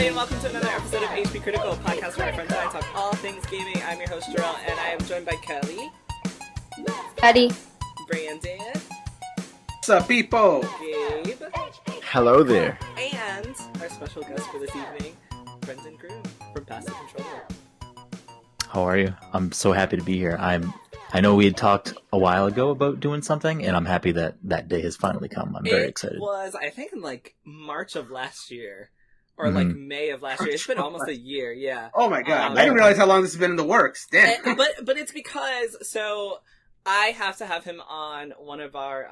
and welcome to another episode of HPCritical Podcast, where my friends and I talk all things gaming. I'm your host, Jarrell, and I am joined by Kelly, Eddie, Brandon, What's up, people? Gabe, Hello there. and our special guest for this evening, Brendan Groom from Pass the Controller. How are you? I'm so happy to be here. I know we had talked a while ago about doing something, and I'm happy that that day has finally come. I'm very excited. It was, I think, in like March of last year, or like May of last year. It's been almost a year, yeah. Oh my god, I didn't realize how long this has been in the works. Damn. But it's because, so I have to have him on one of our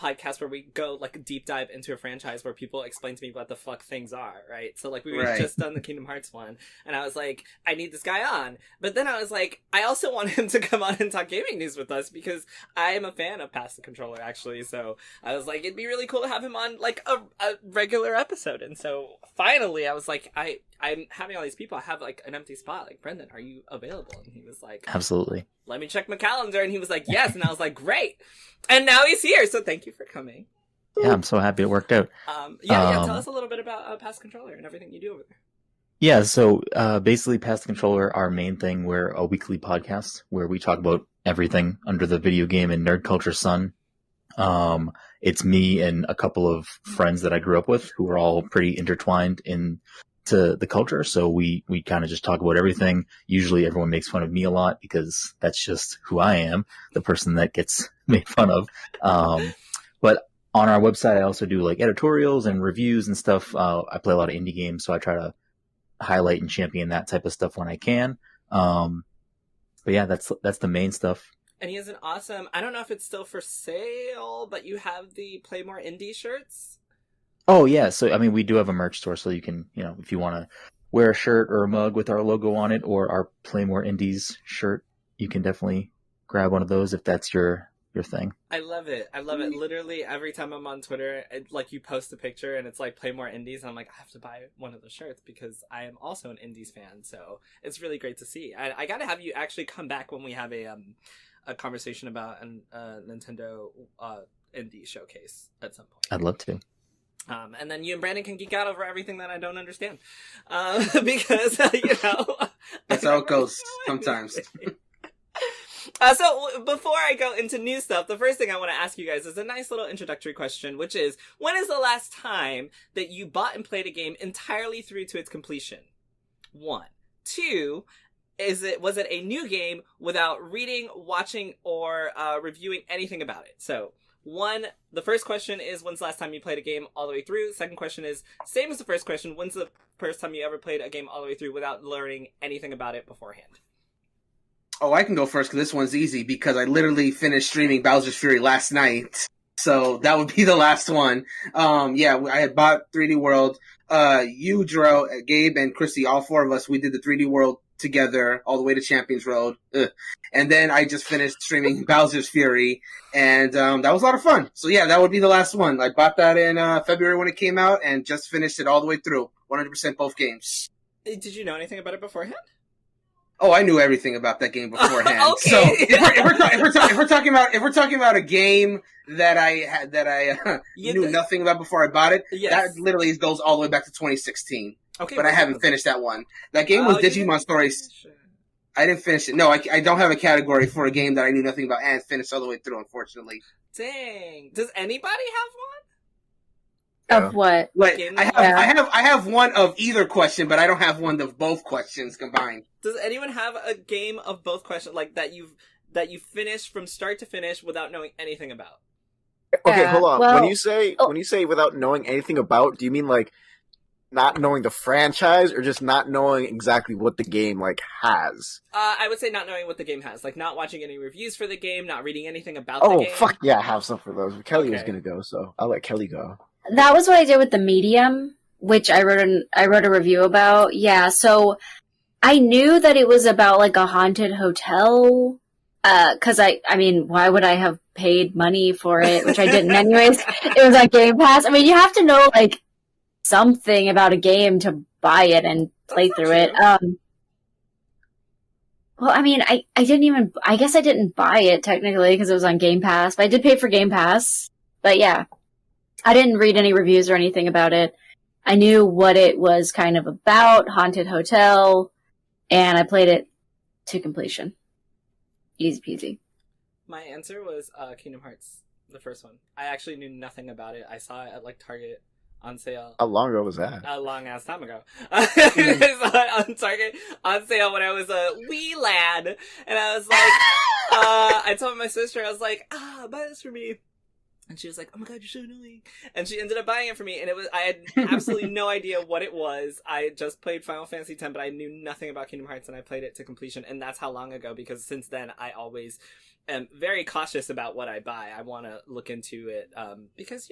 podcasts where we go like a deep dive into a franchise where people explain to me what the fuck things are, right? So like we were just done the Kingdom Hearts one, and I was like, I need this guy on. But then I was like, I also want him to come on and talk gaming news with us because I am a fan of Pass the Controller, actually. So I was like, it'd be really cool to have him on like a regular episode. And so finally I was like, I'm having all these people. I have like an empty spot. Like, Brendan, are you available? And he was like, Absolutely. Let me check my calendar. And he was like, yes. And I was like, great. And now he's here. So thank you for coming. Yeah, I'm so happy it worked out. Tell us a little bit about Pass Controller and everything you do over there. Yeah, so basically Pass the Controller, our main thing, we're a weekly podcast where we talk about everything under the video game and nerd culture sun. It's me and a couple of friends that I grew up with who are all pretty intertwined into the culture. So we kind of just talk about everything. Usually everyone makes fun of me a lot because that's just who I am, the person that gets made fun of. But on our website, I also do like editorials and reviews and stuff. I play a lot of indie games, so I try to highlight and champion that type of stuff when I can. But yeah, that's the main stuff. And he has an awesome, I don't know if it's still for sale, but you have the Play More Indie shirts. Oh yeah, so I mean, we do have a merch store, so you can, if you want to wear a shirt or a mug with our logo on it or our Play More Indies shirt, you can definitely grab one of those if that's your thing. I love it. Literally every time I'm on Twitter, like you post a picture and it's like Play More Indies, and I'm like, I have to buy one of the shirts because I am also an Indies fan. So it's really great to see. I got to have you actually come back when we have a conversation about a Nintendo Indie showcase at some point. I'd love to. And then you and Brandon can geek out over everything that I don't understand. Because, That's how it goes sometimes. So before I go into new stuff, the first thing I want to ask you guys is a nice little introductory question, which is, when is the last time that you bought and played a game entirely through to its completion? 1. 2, was it a new game without reading, watching, or reviewing anything about it? So, 1, the first question is, when's the last time you played a game all the way through? Second question is, same as the first question, when's the first time you ever played a game all the way through without learning anything about it beforehand? Oh, I can go first because this one's easy because I literally finished streaming Bowser's Fury last night. So that would be the last one. I had bought 3D World. You, Jarrell, Gabe, and Chrissy, all 4 of us, we did the 3D World together all the way to Champions Road. And then I just finished streaming Bowser's Fury, and that was a lot of fun. So yeah, that would be the last one. I bought that in February when it came out and just finished it all the way through. 100% both games. Did you know anything about it beforehand? Oh, I knew everything about that game beforehand. Okay. So if we're talking about a game that I knew nothing about before I bought it, that literally goes all the way back to 2016. Okay, but I haven't finished that one. That game was Digimon Stories. I didn't finish it. No, I don't have a category for a game that I knew nothing about and finished all the way through, unfortunately. Does anybody have one? Of what? Like, I have one of either question, but I don't have one of both questions combined. Does anyone have a game of both questions, like that you finished from start to finish without knowing anything about? Okay, hold on. Well, when you say without knowing anything about, do you mean like not knowing the franchise or just not knowing exactly what the game like has? I would say not knowing what the game has, like not watching any reviews for the game, not reading anything about the game. Oh, fuck yeah, I have some for those. Kelly was gonna go, so I'll let Kelly go. That was what I did with the Medium, which I wrote a review about. Yeah, so I knew that it was about like a haunted hotel. Cause I mean, why would I have paid money for it? Which I didn't anyways. It was on Game Pass. I mean, you have to know like something about a game to buy it and play through it. Well, I mean, I guess I didn't buy it technically because it was on Game Pass, but I did pay for Game Pass. But yeah, I didn't read any reviews or anything about it. I knew what it was kind of about, haunted hotel, and I played it to completion. Easy peasy. My answer was Kingdom Hearts, the first one. I actually knew nothing about it. I saw it at like Target on sale. How long ago was that? A long ass time ago. I saw it on Target on sale when I was a wee lad, and I was like, I told my sister, I was like, buy this for me. And she was like, oh my god, you're so annoying. And she ended up buying it for me, and I had absolutely no idea what it was. I just played Final Fantasy X, but I knew nothing about Kingdom Hearts, and I played it to completion, and that's how long ago, because since then, I always am very cautious about what I buy. I want to look into it, because,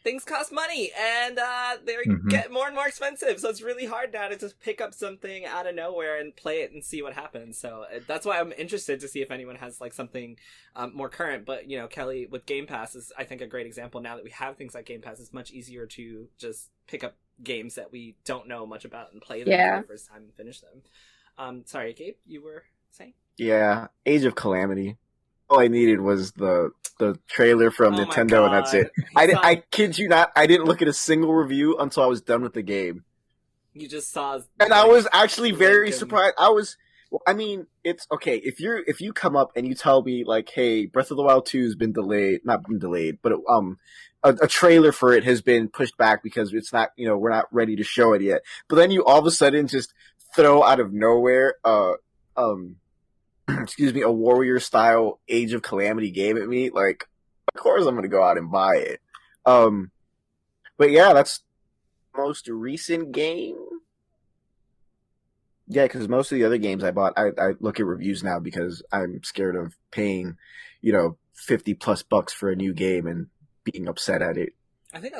things cost money, and they get more and more expensive, so it's really hard now to just pick up something out of nowhere and play it and see what happens. So that's why I'm interested to see if anyone has like something more current. But Kelly with Game Pass is, I think, a great example. Now that we have things like Game Pass, it's much easier to just pick up games that we don't know much about and play them for the first time and finish them. Sorry, Gabe, you were saying? Yeah, Age of Calamity. All I needed was the trailer from Nintendo, and that's it. I kid you not, I didn't look at a single review until I was done with the game. You just saw, and I was actually very surprised. It's okay if you come up and you tell me like, hey, Breath of the Wild 2 has been delayed, not been delayed, but a trailer for it has been pushed back because it's not, we're not ready to show it yet. But then you all of a sudden just throw out of nowhere, a Warrior style Age of Calamity game at me, like, of course I'm gonna go out and buy it. But yeah, that's the most recent game. Yeah, because most of the other games I bought, I look at reviews now because I'm scared of paying, $50+ for a new game and being upset at it. I think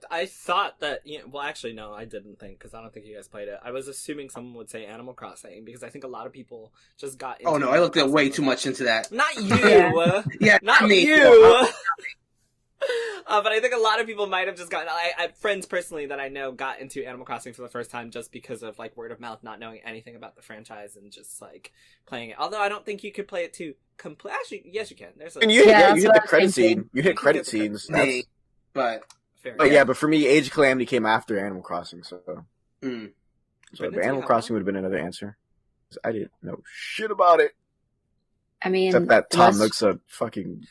I thought that, well, actually, no, I didn't think, because I don't think you guys played it. I was assuming someone would say Animal Crossing, because I think a lot of people just got into I looked at way too much into that. Not you! Yeah, not me. you! But I think a lot of people might have just gotten, I friends personally that I know got into Animal Crossing for the first time just because of, like, word of mouth, not knowing anything about the franchise and just, like, playing it. Although I don't think you could play it to complete. Actually, yes, you can. There's a... And you hit the credit scene. You hit credit scenes. But for me, Age of Calamity came after Animal Crossing, so Animal Crossing would have been another answer. I didn't know shit about it. I mean, except that Tom Nook's a fucking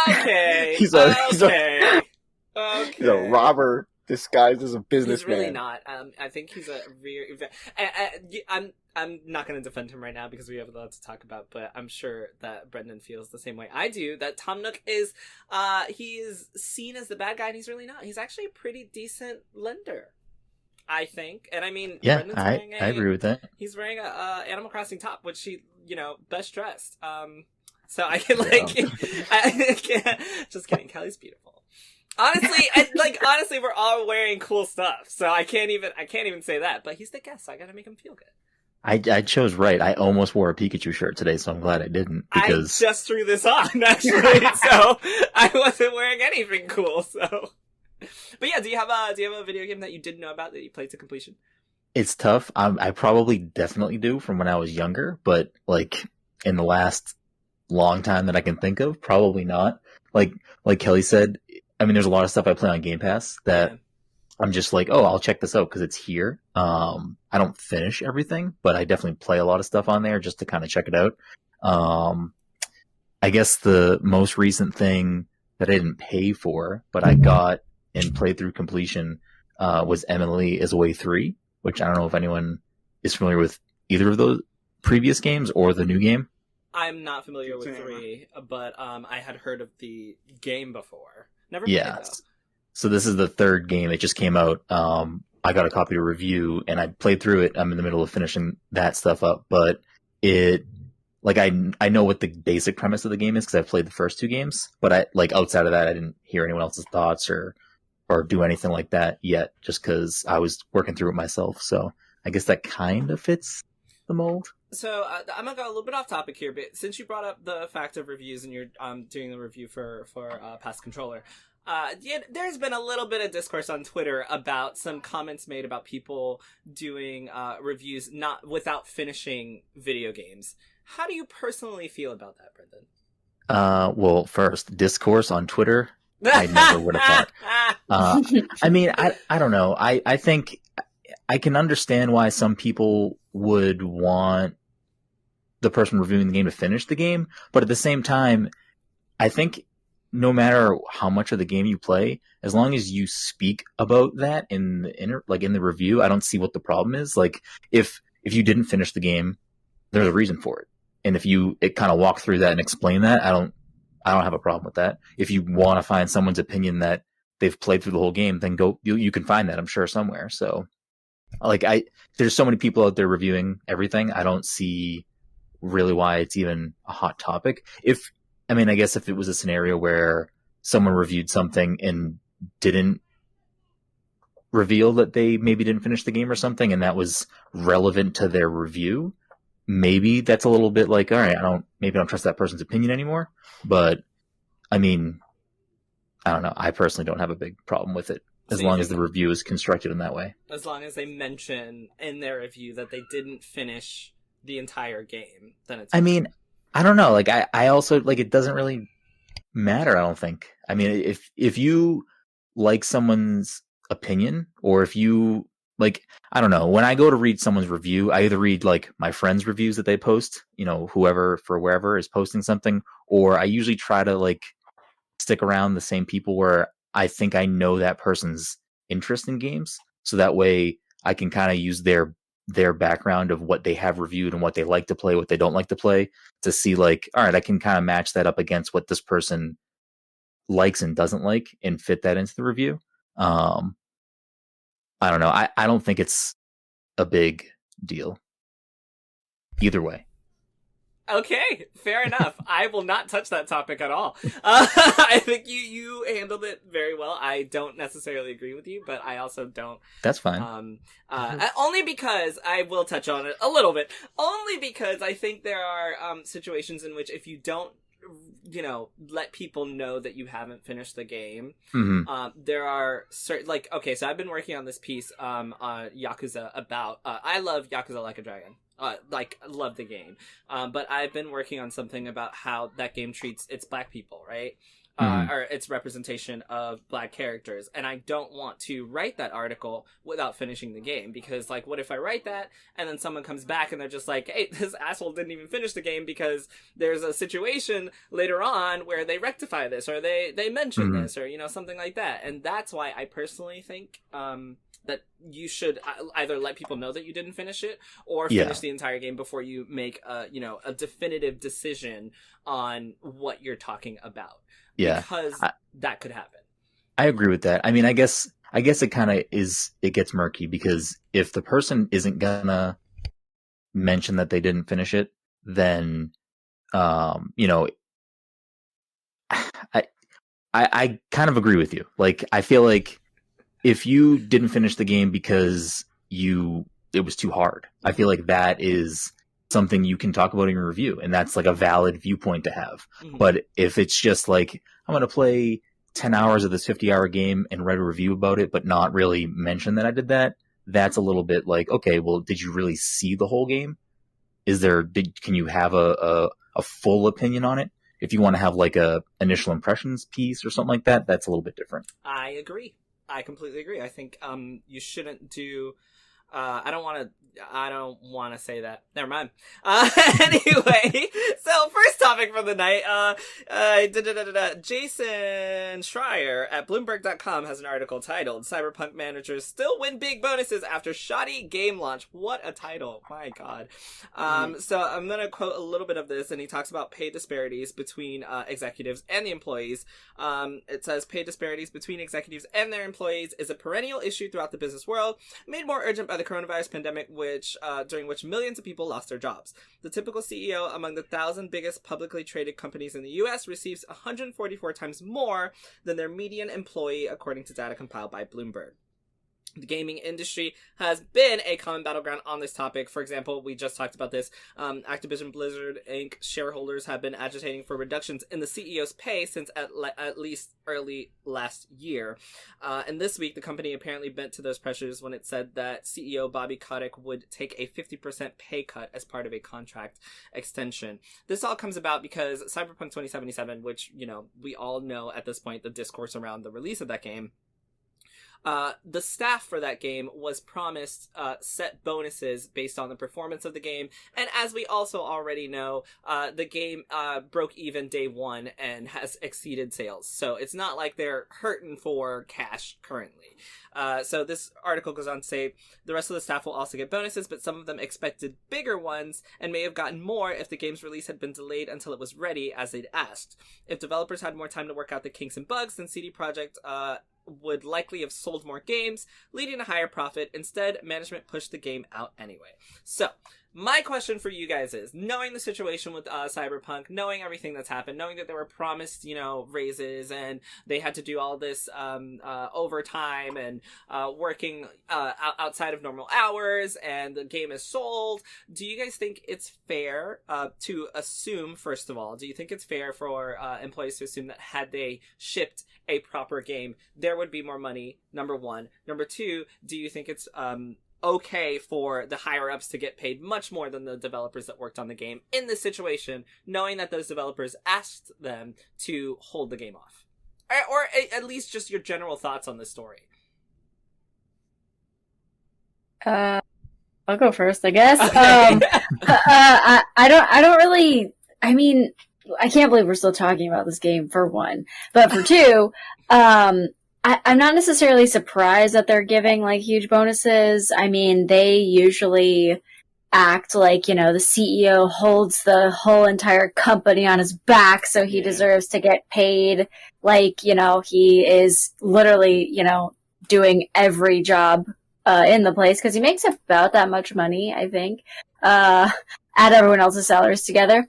okay. he's a robber disguised as a businessman. He's really not. I think he's a real. I'm not going to defend him right now because we have a lot to talk about, but I'm sure that Brendan feels the same way I do, that Tom Nook is, he is seen as the bad guy, and he's really not. He's actually a pretty decent lender, I think. And I mean, yeah, I agree with that. He's wearing a Animal Crossing top, which he, best dressed. So I can, I can't, just kidding, Kelly's beautiful. Honestly, we're all wearing cool stuff, so I can't even say that, but he's the guest, so I gotta make him feel good. I chose right. I almost wore a Pikachu shirt today, so I'm glad I didn't. Because I just threw this on, actually, so I wasn't wearing anything cool, so. But yeah, do you have a video game that you didn't know about that you played to completion? It's tough. I probably definitely do from when I was younger, but like in the last long time that I can think of, probably not. Like Kelly said, I mean, there's a lot of stuff I play on Game Pass that I'm just like, oh, I'll check this out because it's here. I don't finish everything, but I definitely play a lot of stuff on there just to kind of check it out. I guess the most recent thing that I didn't pay for, but I got and played through completion, was Emily is Away 3, which I don't know if anyone is familiar with either of those previous games or the new game. I'm not familiar with 3, but I had heard of the game before. Never played it, though. So this is the third game. It just came out. I got a copy to review, and I played through it. I'm in the middle of finishing that stuff up, but I know what the basic premise of the game is because I've played the first 2 games, but outside of that, I didn't hear anyone else's thoughts or do anything like that yet, just because I was working through it myself. So I guess that kind of fits the mold. So I'm gonna go a little bit off topic here, but since you brought up the fact of reviews and you're doing the review for Past Controller, there's been a little bit of discourse on Twitter about some comments made about people doing reviews not without finishing video games. How do you personally feel about that, Brendan? Well, first, discourse on Twitter I never would have thought. I mean, I don't know. I think I can understand why some people would want the person reviewing the game to finish the game, but at the same time, I think no matter how much of the game you play, as long as you speak about that in the review, I don't see what the problem is. Like if you didn't finish the game, there's a reason for it, and if you kind of walk through that and explain that, I don't have a problem with that. If you want to find someone's opinion that they've played through the whole game, then you can find that, I'm sure, somewhere. So like there's so many people out there reviewing everything. I don't see really why it's even a hot topic. I guess if it was a scenario where someone reviewed something and didn't reveal that they maybe didn't finish the game or something, and that was relevant to their review, maybe that's a little bit like, all right, I don't trust that person's opinion anymore. But I mean, I don't know. I personally don't have a big problem with it as long as the review is constructed in that way. As long as they mention in their review that they didn't finish the entire game, then it's. I mean, I don't know. Like I also like it doesn't really matter. I don't think. I mean, if you like someone's opinion, or if you like, I don't know. When I go to read someone's review, I either read like my friends' reviews that they post, whoever for wherever is posting something, or I usually try to like stick around the same people where I think I know that person's interest in games, so that way I can kind of use their background of what they have reviewed and what they like to play, what they don't like to play, to see like, all right, I can kind of match that up against what this person likes and doesn't like and fit that into the review. I don't know. I don't think it's a big deal either way. Okay, fair enough. I will not touch that topic at all. I think you handled it very well. I don't necessarily agree with you, but I also don't. That's fine. Only because I will touch on it a little bit. Only because I think there are situations in which if you don't, let people know that you haven't finished the game. Mm-hmm. There are certain, like, okay, so I've been working on this piece on Yakuza about. I love Yakuza Like a Dragon. Love the game. But I've been working on something about how that game treats its black people, right? Or its representation of black characters. And I don't want to write that article without finishing the game, because, like, what if I write that and then someone comes back and they're just like, hey, this asshole didn't even finish the game because there's a situation later on where they rectify this, or they mention this, or, something like that. And that's why I personally think, that you should either let people know that you didn't finish it, or finish the entire game before you make a definitive decision on what you're talking about. Yeah, because that could happen. I agree with that. I mean, I guess it kind of it gets murky, because if the person isn't gonna mention that they didn't finish it, then I kind of agree with you. Like, I feel like if you didn't finish the game because it was too hard, I feel like that is something you can talk about in your review, and that's like a valid viewpoint to have. Mm-hmm. But if it's just like, I'm going to play 10 hours of this 50-hour game and write a review about it, but not really mention that I did that, that's a little bit like, okay, well, did you really see the whole game? Can you have a full opinion on it? If you want to have like a initial impressions piece or something like that, that's a little bit different. I agree. I completely agree. I think you shouldn't do. I don't want to say that. Never mind. Anyway, so first topic for the night. Jason Schreier at Bloomberg.com has an article titled "Cyberpunk Managers Still Win Big Bonuses After Shoddy Game Launch." What a title! My God. So I'm gonna quote a little bit of this, and he talks about pay disparities between executives and the employees. It says pay disparities between executives and their employees is a perennial issue throughout the business world, made more urgent by the coronavirus pandemic, during which millions of people lost their jobs. The typical CEO among the 1,000 biggest publicly traded companies in the U.S. receives 144 times more than their median employee, according to data compiled by Bloomberg. The gaming industry has been a common battleground on this topic. For example, we just talked about this. Activision Blizzard Inc. shareholders have been agitating for reductions in the CEO's pay since at least early last year. And this week, the company apparently bent to those pressures when it said that CEO Bobby Kotick would take a 50% pay cut as part of a contract extension. This all comes about because Cyberpunk 2077, which, you know, we all know at this point the discourse around the release of that game, the staff for that game was promised set bonuses based on the performance of the game, and as we also already know, the game broke even day one and has exceeded sales, so it's not like they're hurting for cash currently. So this article goes on to say, the rest of the staff will also get bonuses, but some of them expected bigger ones and may have gotten more if the game's release had been delayed until it was ready, as they'd asked. If developers had more time to work out the kinks and bugs, then CD Projekt would likely have sold more games, leading to higher profit. Instead, management pushed the game out anyway. So, my question for you guys is, knowing the situation with Cyberpunk, knowing everything that's happened, knowing that they were promised, you know, raises, and they had to do all this overtime and working outside of normal hours, and the game is sold, do you guys think it's fair to assume, first of all, do you think it's fair for employees to assume that had they shipped a proper game, there would be more money, number one? Number two, do you think it's okay for the higher-ups to get paid much more than the developers that worked on the game in this situation, knowing that those developers asked them to hold the game off? Or at least just your general thoughts on this story. I'll go first, I guess. Okay. I don't really, I mean, I can't believe we're still talking about this game, for one. But for two, I'm not necessarily surprised that they're giving, like, huge bonuses. I mean, they usually act like, you know, the CEO holds the whole entire company on his back, so he deserves to get paid. Like, you know, he is literally, you know, doing every job in the place, because he makes about that much money, I think, add everyone else's salaries together.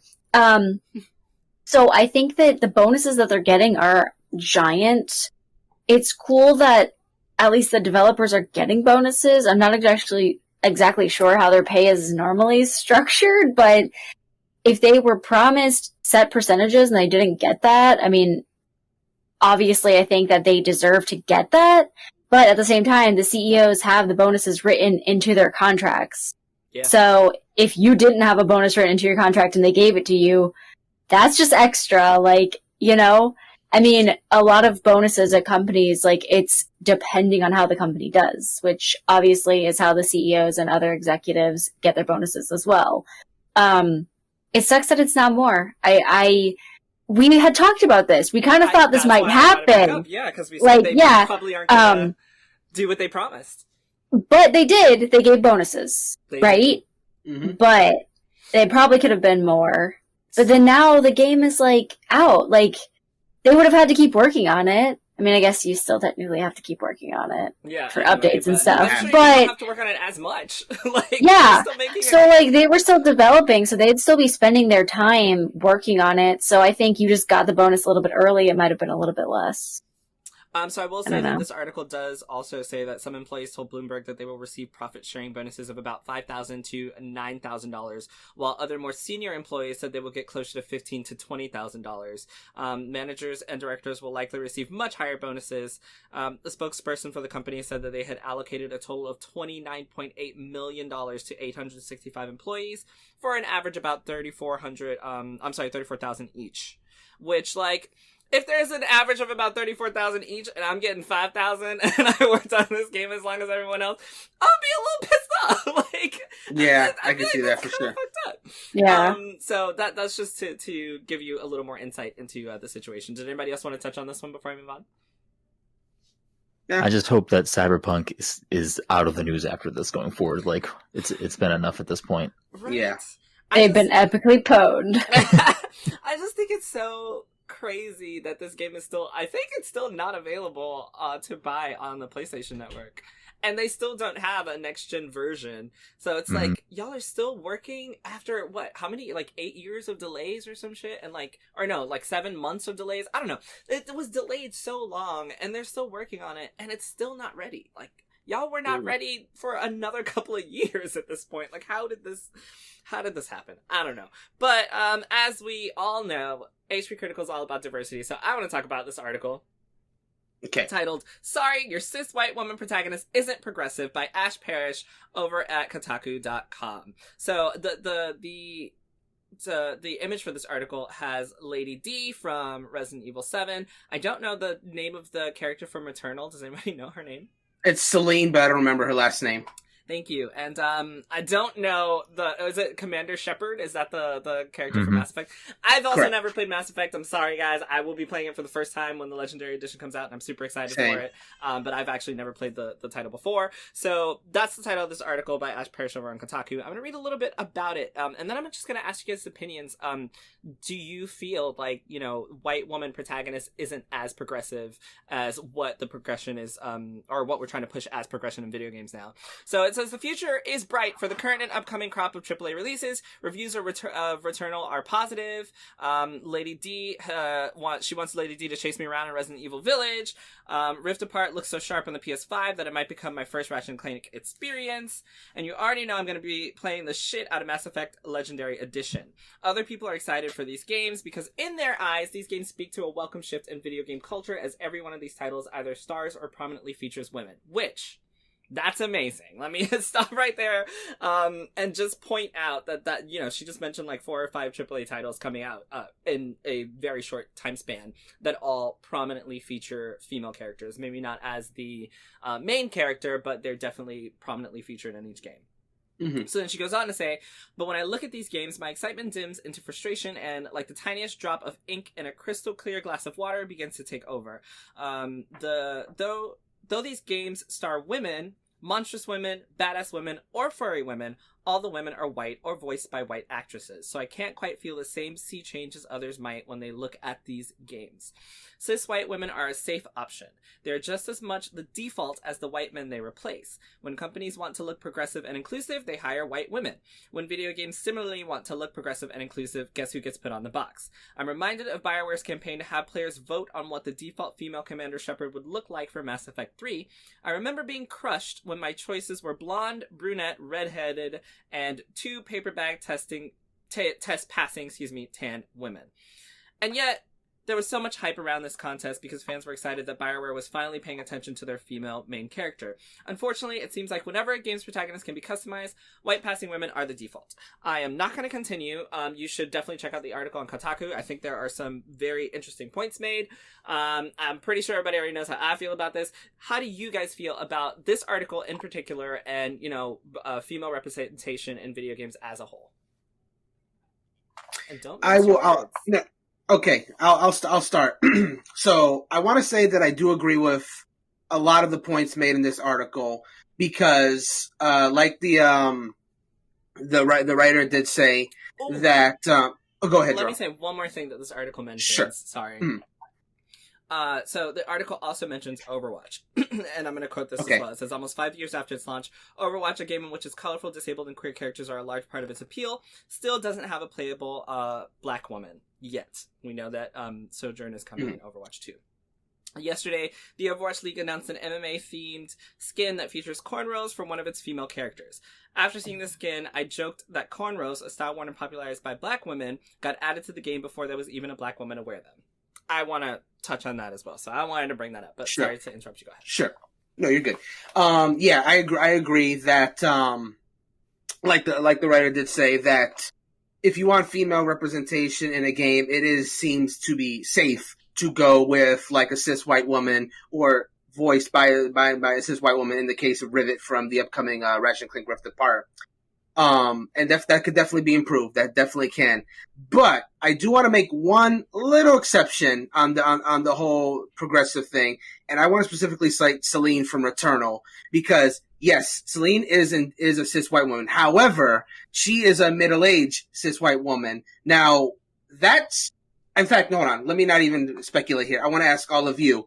So I think that the bonuses that they're getting are giant. It's cool that at least the developers are getting bonuses. I'm not exactly sure how their pay is normally structured, but if they were promised set percentages and they didn't get that, I mean, obviously I think that they deserve to get that, but at the same time, the CEOs have the bonuses written into their contracts. Yeah. So if you didn't have a bonus written into your contract and they gave it to you, that's just extra, like, you know? I mean, a lot of bonuses at companies, like, it's depending on how the company does, which obviously is how the CEOs and other executives get their bonuses as well. It sucks that it's not more. We had talked about this. We kind of thought this might happen. Yeah, because we said they probably aren't going to do what they promised. But they did. They gave bonuses, right? Mm-hmm. But they probably could have been more. But then now the game is, like, out. Like, they would have had to keep working on it. I mean, I guess you still technically have to keep working on it for updates and stuff. Sure, but you don't have to work on it as much. Like, like, they were still developing, so they'd still be spending their time working on it. So I think you just got the bonus a little bit early. It might have been a little bit less. So I will say that this article does also say that some employees told Bloomberg that they will receive profit-sharing bonuses of about $5,000 to $9,000, while other more senior employees said they will get closer to $15,000 to $20,000. Managers and directors will likely receive much higher bonuses. The spokesperson for the company said that they had allocated a total of $29.8 million to 865 employees for an average about $34,000 each, which, like, if there's an average of about 34,000 each, and I'm getting 5,000, and I worked on this game as long as everyone else, I'll be a little pissed off. Like, yeah, I can see that for sure. Yeah. So that's just to give you a little more insight into the situation. Did anybody else want to touch on this one before I move on? Yeah. I just hope that Cyberpunk is out of the news after this going forward. Like, it's been enough at this point. Right. Yeah, they've been epically pwned. I just think it's so crazy that this game is still, I think it's still not available to buy on the PlayStation Network, and they still don't have a next gen version. So it's like, y'all are still working after how many, like 8 years of delays or some shit, and like 7 months of delays. I don't know. It was delayed so long, and they're still working on it, and it's still not ready. Like, y'all were not ready for another couple of years at this point. Like, how did this happen? I don't know. But as we all know, HP Critical is all about diversity, so I want to talk about this article. Okay. Titled, "Sorry, Your Cis White Woman Protagonist Isn't Progressive" by Ash Parrish over at Kotaku.com. So the image for this article has Lady D from Resident Evil 7. I don't know the name of the character from Returnal. Does anybody know her name? It's Celine, but I don't remember her last name. Thank you. And I don't know is it Commander Shepard? Is that the character from Mass Effect? I've also never played Mass Effect. I'm sorry, guys. I will be playing it for the first time when the Legendary Edition comes out, and I'm super excited for it. But I've actually never played the title before. So that's the title of this article by Ash Parrish over on Kotaku. I'm going to read a little bit about it, and then I'm just going to ask you guys' opinions. Do you feel like, white woman protagonist isn't as progressive as what the progression is, or what we're trying to push as progression in video games now? So it says, "The future is bright for the current and upcoming crop of AAA releases. Reviews of Returnal are positive. Lady D, she wants Lady D to chase me around in Resident Evil Village. Rift Apart looks so sharp on the PS5 that it might become my first Ratchet & Clank experience. And you already know I'm going to be playing the shit out of Mass Effect Legendary Edition. Other people are excited for these games because in their eyes, these games speak to a welcome shift in video game culture, as every one of these titles either stars or prominently features women." Which, that's amazing. Let me stop right there, and just point out that she just mentioned like 4 or 5 AAA titles coming out in a very short time span that all prominently feature female characters. Maybe not as the main character, but they're definitely prominently featured in each game. Mm-hmm. So then she goes on to say, "But when I look at these games, my excitement dims into frustration, and like the tiniest drop of ink in a crystal clear glass of water begins to take over. Though these games star women, monstrous women, badass women, or furry women, all the women are white or voiced by white actresses, so I can't quite feel the same sea change as others might when they look at these games. Cis white women are a safe option. They're just as much the default as the white men they replace. When companies want to look progressive and inclusive, they hire white women. When video games similarly want to look progressive and inclusive, guess who gets put on the box? I'm reminded of BioWare's campaign to have players vote on what the default female Commander Shepard would look like for Mass Effect 3. I remember being crushed when my choices were blonde, brunette, redheaded, and 2 paper bag test passing, tan women. And yet, there was so much hype around this contest because fans were excited that BioWare was finally paying attention to their female main character. Unfortunately, it seems like whenever a game's protagonist can be customized, white passing women are the default." I am not going to continue. You should definitely check out the article on Kotaku. I think there are some very interesting points made. I'm pretty sure everybody already knows how I feel about this. How do you guys feel about this article in particular and, female representation in video games as a whole? And don't Okay, I'll start. So I want to say that I do agree with a lot of the points made in this article because, like the writer did say that. Go ahead. Let me say one more thing that this article mentions. Sure. Sorry. So the article also mentions Overwatch, and I'm going to quote this as well. It says, "Almost 5 years after its launch, Overwatch, a game in which its colorful, disabled, and queer characters are a large part of its appeal, still doesn't have a playable black woman yet. We know that Sojourn is coming in Overwatch 2. Yesterday, the Overwatch League announced an MMA-themed skin that features cornrows from one of its female characters. After seeing the skin, I joked that cornrows, a style worn and popularized by black women, got added to the game before there was even a black woman to wear them." I want to touch on that as well, so I wanted to bring that up, but sorry to interrupt you. Go ahead. Sure. No, you're good. Yeah, I agree that, like the writer did say, that if you want female representation in a game, seems to be safe to go with like a cis white woman or voiced by a cis white woman in the case of Rivet from the upcoming Ratchet & Clank Rift Apart. And that could definitely be improved. That definitely can. But I do want to make one little exception on the whole progressive thing, and I want to specifically cite Celine from Returnal because yes, Celine is a cis white woman. However, she is a middle-aged cis white woman. Now in fact, hold on. Let me not even speculate here. I want to ask all of you.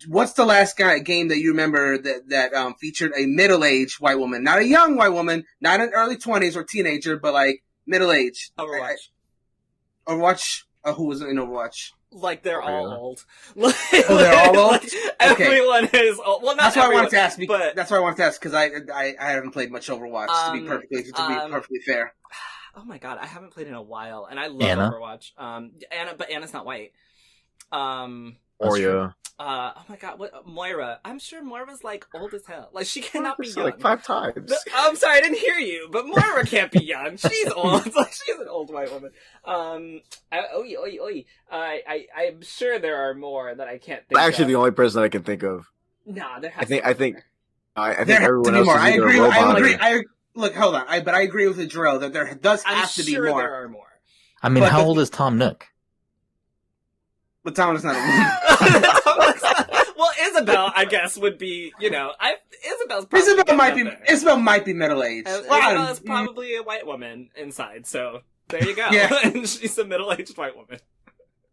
What's the last game that you remember that featured a middle-aged white woman? Not a young white woman, not an early 20s or teenager, but like middle-aged. Overwatch. Overwatch? Who was in Overwatch? Like they're all old. Oh, they're all old? Like, everyone is old. Well, not that's why everyone, I wanted to ask. But that's why I wanted to ask because I haven't played much Overwatch to be perfectly fair. Oh my god, I haven't played in a while, and I love Anna? Overwatch. But Anna's not white. Oreo. Oh my god, what Moira? I'm sure Moira's like old as hell. Like she cannot be young. Like 5 times. I'm sorry, I didn't hear you. But Moira can't be young. She's old. Like she's an old white woman. I'm sure there are more that I can't think. Actually, of. the only person that I can think of. Nah, there has I think There everyone has to be else more. is I either agree. a robot I agree. or- Look, hold on. But I agree with the Jarrell that there does I'm have to be sure more. there are more. I mean, But how old is Tom Nook? But Tom is not a woman. Well, Isabel, I guess, would be. Isabel's probably Isabel might be middle aged. Isabel is probably a white woman inside. So there you go. Yeah. And she's a middle-aged white woman.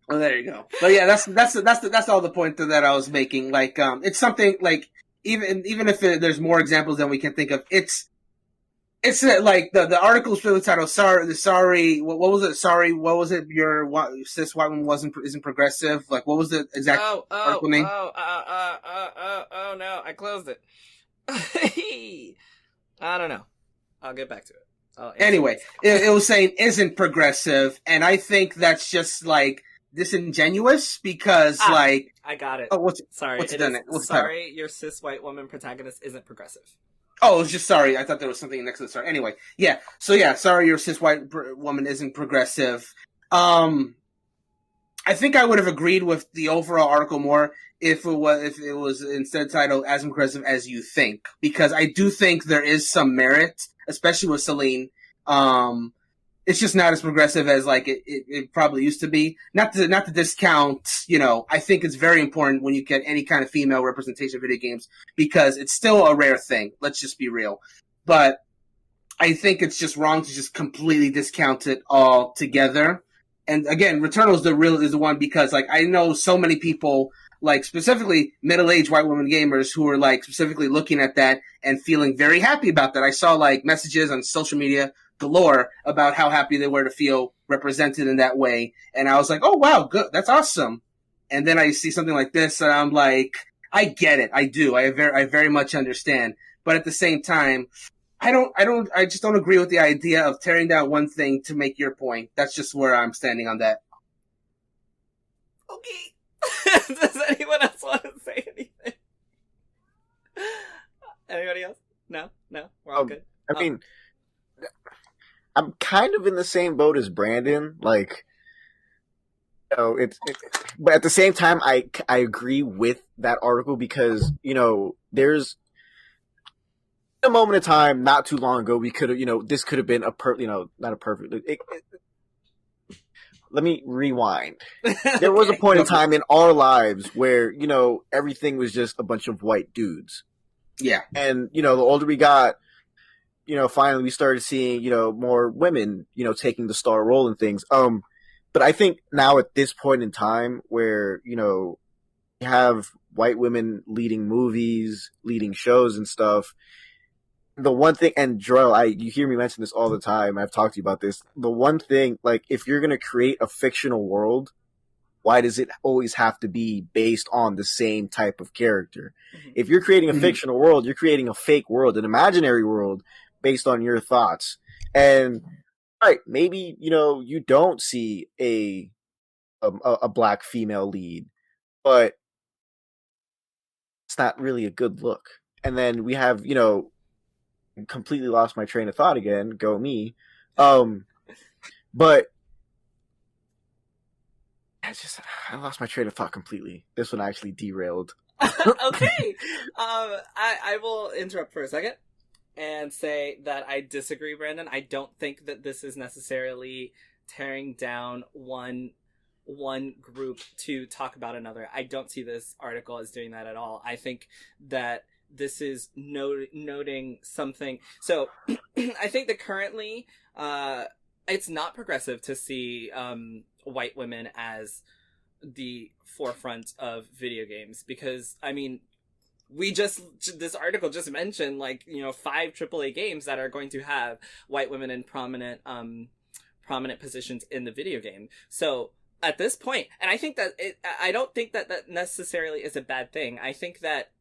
Well, there you go. But yeah, that's all the point that I was making. Like, it's something like even if there's more examples than we can think of, it's like the article's really titled sorry what was it? Sorry, what was it? Your cis white woman isn't progressive. Like, what was the exact article name? Oh no, I closed it. I don't know. I'll get back to it. Anyway, it was saying isn't progressive, and I think that's just like disingenuous because like I got it. Oh, what's sorry? What's it done is, it? What's sorry, your cis white woman protagonist isn't progressive. Oh, it was just sorry. I thought there was something next to the sorry. Anyway, yeah. So yeah, sorry, your cis white woman isn't progressive. I think I would have agreed with the overall article more if it was instead titled as progressive as you think, because I do think there is some merit, especially with Celine. It's just not as progressive as like it probably used to be. Not to discount, I think it's very important when you get any kind of female representation of video games because it's still a rare thing. Let's just be real. But I think it's just wrong to just completely discount it all together. And again, Returnal is the one because like I know so many people, like specifically middle-aged white women gamers who are like specifically looking at that and feeling very happy about that. I saw like messages on social media galore about how happy they were to feel represented in that way. And I was like, oh wow, good. That's awesome. And then I see something like this and I'm like, I get it. I do. I very much understand. But at the same time, I just don't agree with the idea of tearing down one thing to make your point. That's just where I'm standing on that. Okay. Does anyone else want to say anything? Anybody else? No? We're all good? I mean, I'm kind of in the same boat as Brandon. Like, but at the same time, I agree with that article because, there's a moment in time not too long ago we could have, this could have been not a perfect. Let me rewind. There was a point in time in our lives where, everything was just a bunch of white dudes. Yeah. And, the older we got, finally we started seeing, more women, taking the star role in things. But I think now at this point in time where, you have white women leading movies, leading shows and stuff, the one thing, and Joel, you hear me mention this all the time, I've talked to you about this, the one thing, like, if you're going to create a fictional world, why does it always have to be based on the same type of character? Mm-hmm. If you're creating a fictional world, you're creating a fake world, an imaginary world based on your thoughts. And, right, maybe, you don't see a black female lead, but it's not really a good look. And then we have, completely lost my train of thought again. Go me. But I lost my train of thought completely. This one actually derailed. Okay. I will interrupt for a second and say that I disagree, Brandon. I don't think that this is necessarily tearing down one group to talk about another. I don't see this article as doing that at all. I think that this is noting something. So I think that currently it's not progressive to see white women as the forefront of video games because, I mean, this article just mentioned 5 AAA games that are going to have white women in prominent positions in the video game. So at this point, and I think that I don't think that that necessarily is a bad thing. I think that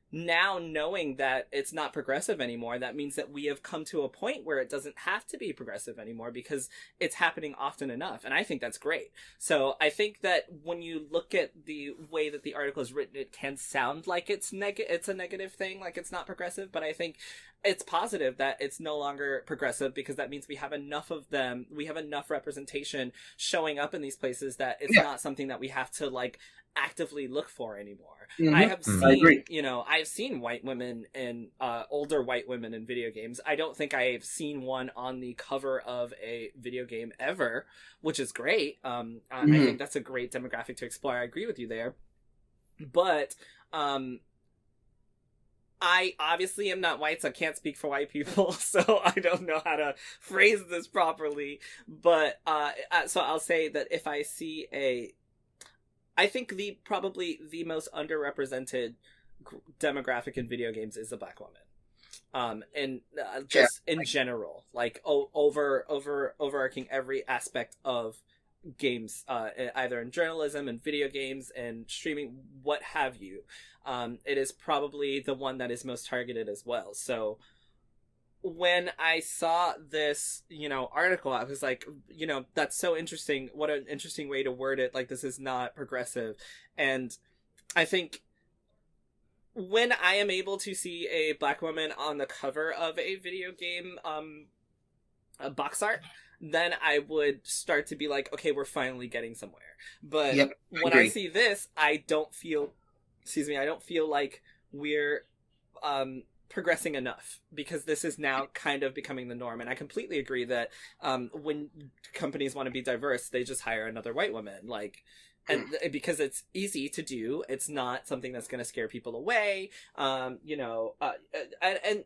now, knowing that it's not progressive anymore, that means that we have come to a point where it doesn't have to be progressive anymore because it's happening often enough. And I think that's great. So I think that when you look at the way that the article is written, it can sound like it's a negative thing, like it's not progressive, but I think it's positive that it's no longer progressive because that means we have enough of them. We have enough representation showing up in these places that it's not something that we have to like actively look for anymore. I have seen, I've seen white women and older white women in video games. I don't think I've seen one on the cover of a video game ever, which is great. I think that's a great demographic to explore. I agree with you there. But I obviously am not white, so I can't speak for white people, so I don't know how to phrase this properly. But so I'll say that if I see I think probably the most underrepresented demographic in video games is the Black woman. And just in general, like overarching every aspect of games, either in journalism and video games and streaming, what have you. It is probably the one that is most targeted as well. So when I saw this, article, I was like, that's so interesting. What an interesting way to word it. Like, this is not progressive. And I think when I am able to see a Black woman on the cover of a video game, a box art, then I would start to be like, okay, we're finally getting somewhere. But when I see this, I don't feel like we're, progressing enough because this is now kind of becoming the norm. And I completely agree that when companies want to be diverse, they just hire another white woman, and because it's easy to do. It's not something that's going to scare people away. And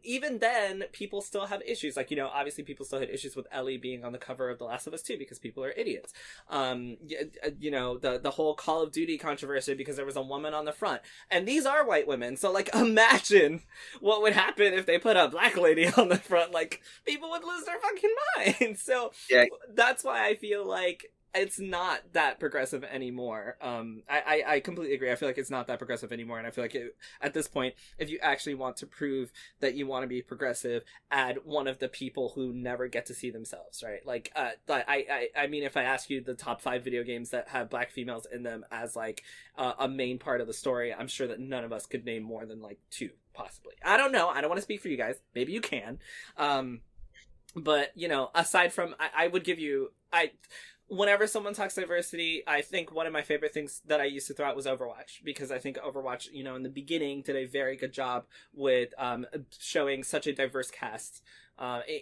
even then people still have issues. Obviously people still had issues with Ellie being on the cover of The Last of Us 2 because people are idiots. The whole Call of Duty controversy because there was a woman on the front, and these are white women. So imagine what would happen if they put a Black lady on the front. People would lose their fucking minds. So that's why I feel like it's not that progressive anymore. I completely agree. I feel like it's not that progressive anymore, and I feel like at this point, if you actually want to prove that you want to be progressive, add one of the people who never get to see themselves, right? I mean, if I ask you the top 5 video games that have Black females in them as a main part of the story, I'm sure that none of us could name more than 2, possibly. I don't know. I don't want to speak for you guys. Maybe you can. But aside from, I would give you, whenever someone talks diversity, I think one of my favorite things that I used to throw out was Overwatch, because I think Overwatch, in the beginning did a very good job with showing such a diverse cast.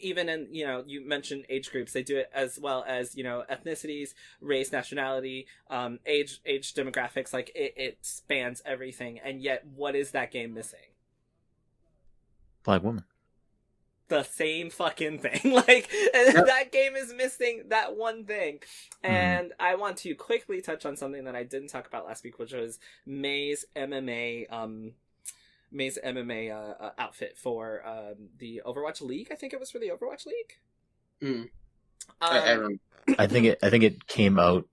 Even in, you mentioned age groups, they do it as well as, ethnicities, race, nationality, age demographics, it spans everything. And yet, what is that game missing? Black woman. The same fucking thing. That game is missing that one thing. And I want to quickly touch on something that I didn't talk about last week, which was May's MMA outfit for the Overwatch League. I think it was for the Overwatch League. I think it came out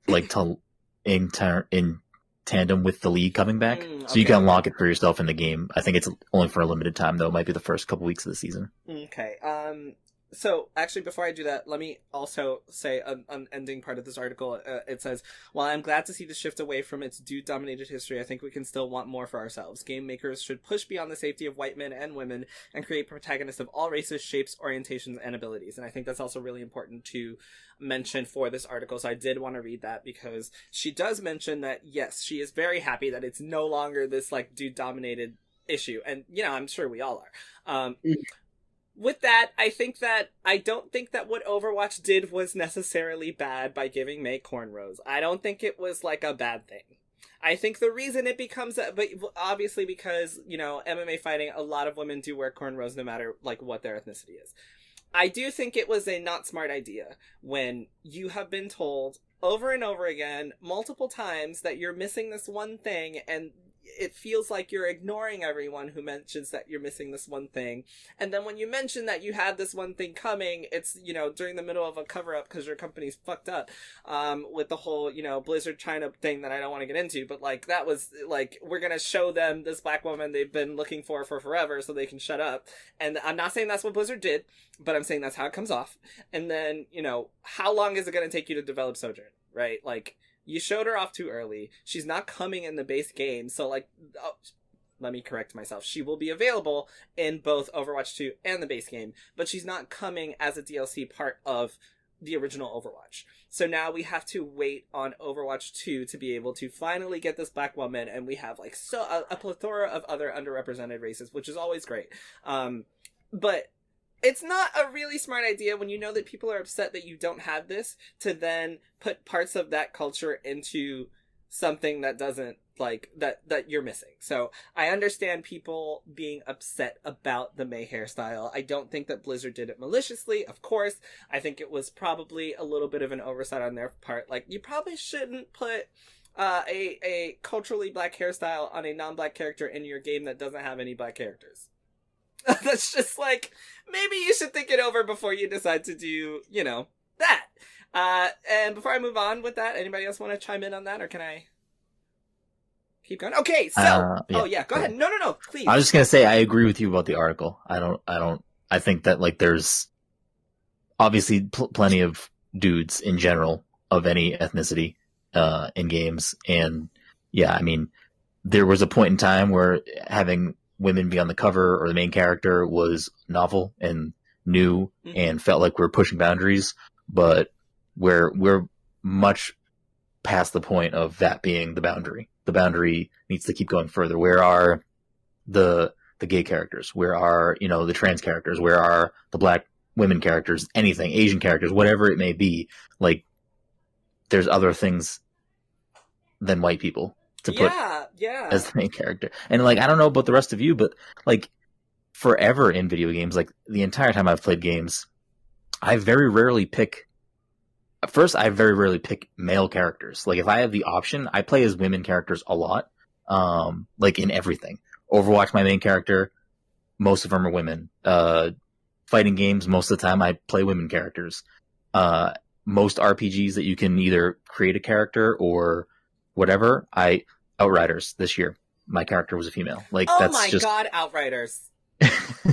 in tandem with the league coming back, so you can unlock it for yourself in the game. I think it's only for a limited time, though. It might be the first couple weeks of the season. Okay. So actually, before I do that, let me also say an ending part of this article. It says, while I'm glad to see the shift away from its dude-dominated history, I think we can still want more for ourselves. Game makers should push beyond the safety of white men and women and create protagonists of all races, shapes, orientations, and abilities. And I think that's also really important to mention for this article. So I did want to read that because she does mention that, yes, she is very happy that it's no longer this dude-dominated issue. And, I'm sure we all are. With that, I don't think that what Overwatch did was necessarily bad by giving May cornrows. I don't think it was a bad thing. I think the reason it becomes but obviously because, MMA fighting, a lot of women do wear cornrows no matter what their ethnicity is. I do think it was a not smart idea when you have been told over and over again, multiple times, that you're missing this one thing, and it feels like you're ignoring everyone who mentions that you're missing this one thing. And then when you mention that you have this one thing coming, it's, you know, during the middle of a cover-up because your company's fucked up, with the whole, you know, Blizzard China thing that I don't want to get into, but, like, that was, like, we're gonna show them this black woman they've been looking for forever so they can shut up. And I'm not saying that's what Blizzard did, but I'm saying that's how it comes off. And then, you know, how long is it gonna take you to develop Sojourn, right? Like, you showed her off too early. She's not coming in the base game, so, like, let me correct myself. She will be available in both Overwatch 2 and the base game, but she's not coming as a DLC part of the original Overwatch. So now we have to wait on Overwatch 2 to be able to finally get this black woman, and we have, like, a plethora of other underrepresented races, which is always great. But it's not a really smart idea when you know that people are upset that you don't have this to then put parts of that culture into something that doesn't, like, that you're missing. So I understand people being upset about the Mei hairstyle. I don't think that Blizzard did it maliciously, of course. I think it was probably a little bit of an oversight on their part. Like, you probably shouldn't put a culturally black hairstyle on a non-black character in your game that doesn't have any black characters. That's just, like, maybe you should think it over before you decide to do, you know, that. And before I move on with that, anybody else want to chime in on that, or can I keep going? Okay, so, yeah, oh yeah, go ahead. No, please. I was just gonna say, I agree with you about the article. I think that, like, there's obviously plenty of dudes in general of any ethnicity, in games. And yeah, I mean, there was a point in time where having women be on the cover or the main character was novel and new and felt like we're pushing boundaries, but we're much past the point of that being the boundary. The boundary needs to keep going further. Where are the gay characters? Where are, you know, the trans characters? Where are the black women characters? Anything, Asian characters, whatever it may be. Like, there's other things than white people to put as the main character. And, like, I don't know about the rest of you, but, like, forever in video games, like, the entire time I've played games, I very rarely pick male characters. Like, if I have the option, I play as women characters a lot. Like, in everything. Overwatch, my main character, most of them are women. Fighting games, most of the time I play women characters. Most RPGs that you can either create a character or whatever, Outriders this year, my character was a female. Like, oh that's my just... god, Outriders.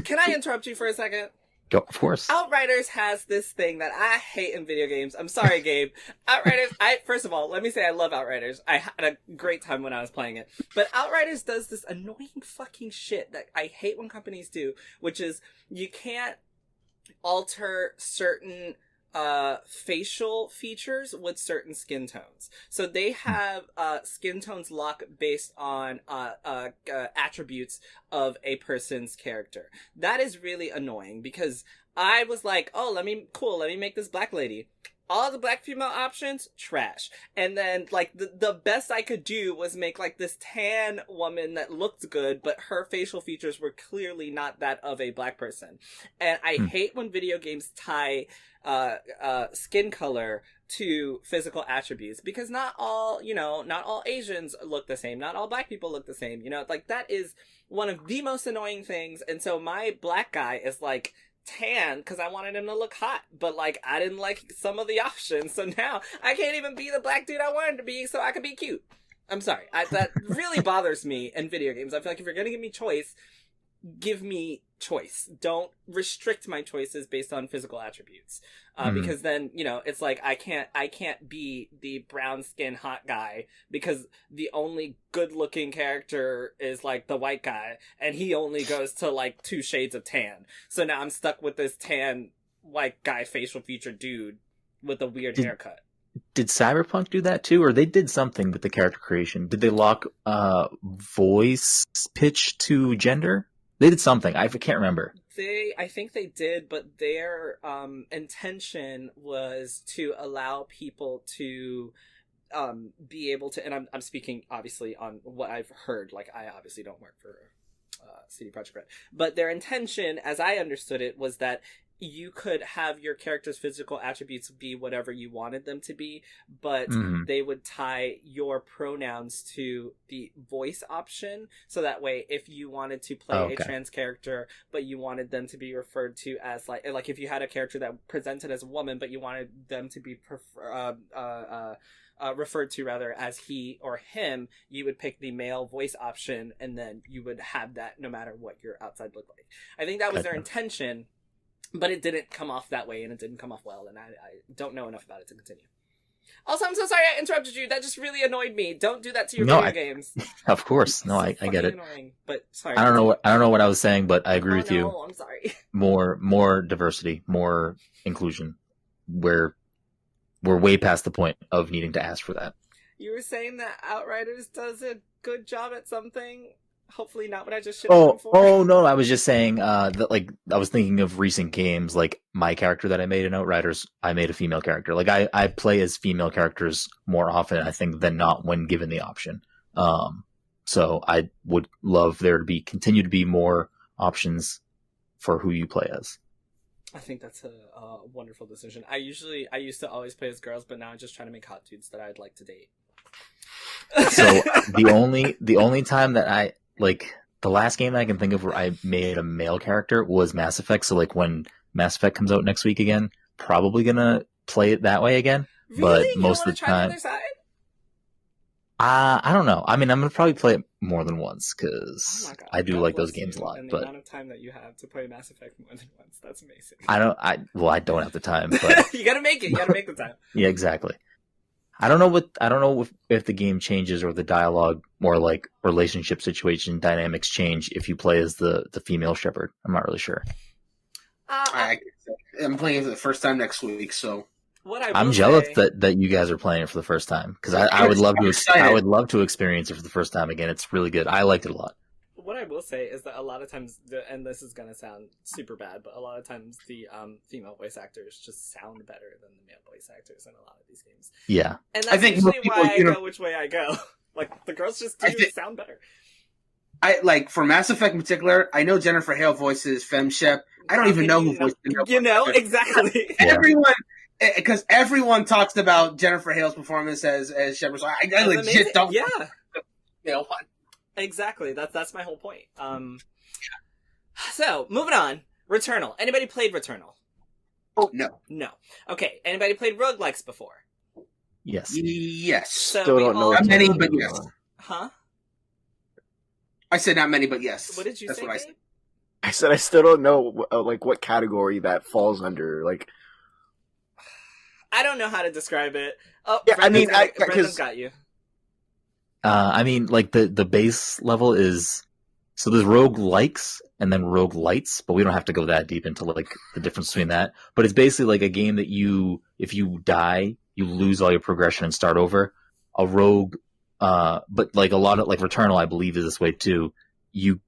Can I interrupt you for a second? Go, of course. Outriders has this thing that I hate in video games. I'm sorry, Gabe. Outriders, first of all, let me say I love Outriders. I had a great time when I was playing it. But Outriders does this annoying fucking shit that I hate when companies do, which is you can't alter certain facial features with certain skin tones. So they have skin tones lock based on attributes of a person's character. That is really annoying because I was like, oh, let me make this black lady. All the black female options, trash. And then, like, the best I could do was make, like, this tan woman that looked good, but her facial features were clearly not that of a black person. And I hate when video games tie skin color to physical attributes, because not all Asians look the same, not all black people look the same, you know, like, that is one of the most annoying things. And so my black guy is, like, tan because I wanted him to look hot, but, like, I didn't like some of the options, so now I can't even be the black dude I wanted to be so I could be cute. I'm sorry, that really bothers me in video games. I feel like if you're gonna give me choice, give me choice. Don't restrict my choices based on physical attributes, because then, you know, it's like I can't be the brown skin hot guy because the only good looking character is, like, the white guy, and he only goes to, like, 2 shades of tan. So now I'm stuck with this tan white guy facial feature dude with a weird haircut. Did Cyberpunk do that too, or they did something with the character creation? Did they lock voice pitch to gender? They did something. I can't remember. I think they did, but their intention was to allow people to be able to, and I'm speaking obviously on what I've heard. Like, I obviously don't work for CD Projekt Red, but their intention, as I understood it, was that you could have your character's physical attributes be whatever you wanted them to be, but they would tie your pronouns to the voice option. So that way, if you wanted to play a trans character, but you wanted them to be referred to as like if you had a character that presented as a woman, but you wanted them to be referred to rather as he or him, you would pick the male voice option, and then you would have that no matter what your outside looked like. I think that was their intention. But it didn't come off that way, and it didn't come off well, and I don't know enough about it to continue. Also, I'm so sorry I interrupted you. That just really annoyed me. Don't do that to your video games. Of course. No, I get it. Annoying, but sorry. I don't know what I was saying, but I agree with you. I'm sorry. More diversity, more inclusion. We're way past the point of needing to ask for that. You were saying that Outriders does a good job at something. Hopefully not what I just shit on them for. Oh no! I was just saying that I was thinking of recent games, like my character that I made in Outriders. I made a female character. Like I play as female characters more often, I think, than not when given the option. So I would love there to continue to be more options for who you play as. I think that's a wonderful decision. I used to always play as girls, but now I'm just trying to make hot dudes that I'd like to date. So the only time that the last game I can think of where I made a male character was Mass Effect. So when Mass Effect comes out next week again, probably gonna play it that way again. Really? But you most of the time, the other side? I don't know. I mean, I'm gonna probably play it more than once because I do like those games a lot. And the but amount of time that you have to play Mass Effect more than once, that's amazing. I don't have the time, but you gotta make it. You gotta make the time. Yeah, exactly. I don't know if the game changes or the dialogue or like relationship situation dynamics change if you play as the female Shepard. I'm not really sure. I'm playing it for the first time next week, so I'm jealous that you guys are playing it for the first time because I would love to. I would love to experience it for the first time again. It's really good. I liked it a lot. What I will say is that a lot of times, and this is gonna sound super bad, but a lot of times the female voice actors just sound better than the male voice actors in a lot of these games. Yeah, and that's usually why I go which way I go. Like the girls just sound better. I like for Mass Effect in particular. I know Jennifer Hale voices Fem Shep. I don't even know who voices. You know exactly. Everyone, because everyone talks about Jennifer Hale's performance as Shepard. So I legit don't. Yeah. You know what? Exactly. That's my whole point. So moving on. Returnal. Anybody played Returnal? Oh no. No. Okay. Anybody played roguelikes before? Yes. Yes. So Still don't know. Not many, but yes. Huh? I said not many, but yes. What did you say? I said I still don't know what category that falls under. Like, I don't know how to describe it. Oh, yeah, Brendan's got you. I mean, like the base level is so there's roguelikes and then roguelites, but we don't have to go that deep into like the difference between that. But it's basically like a game that if you die, you lose all your progression and start over. A rogue, but like a lot of like Returnal, I believe is this way too. You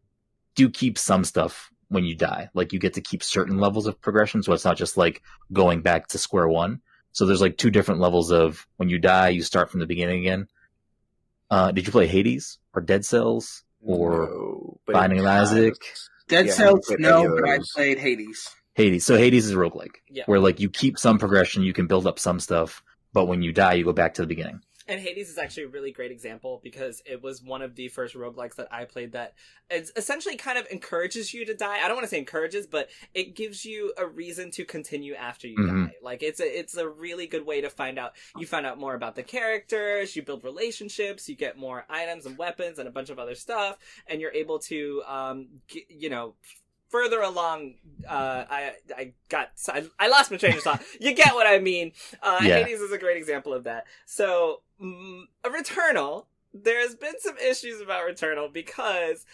do keep some stuff when you die. Like you get to keep certain levels of progression, so it's not just like going back to square one. So there's like two different levels of when you die, you start from the beginning again. Did you play Hades or Dead Cells or Binding of Isaac? Dead Cells, no, but I played Hades. So Hades is a roguelike, yeah. Where like you keep some progression, you can build up some stuff, but when you die, you go back to the beginning. And Hades is actually a really great example because it was one of the first roguelikes that I played that essentially kind of encourages you to die. I don't want to say encourages, but it gives you a reason to continue after you die. Like it's a really good way to find out more about the characters, you build relationships, you get more items and weapons and a bunch of other stuff, and you're able to further along, I lost my train of thought. You get what I mean. Yeah. Hades is a great example of that. So, Returnal, there's been some issues about Returnal because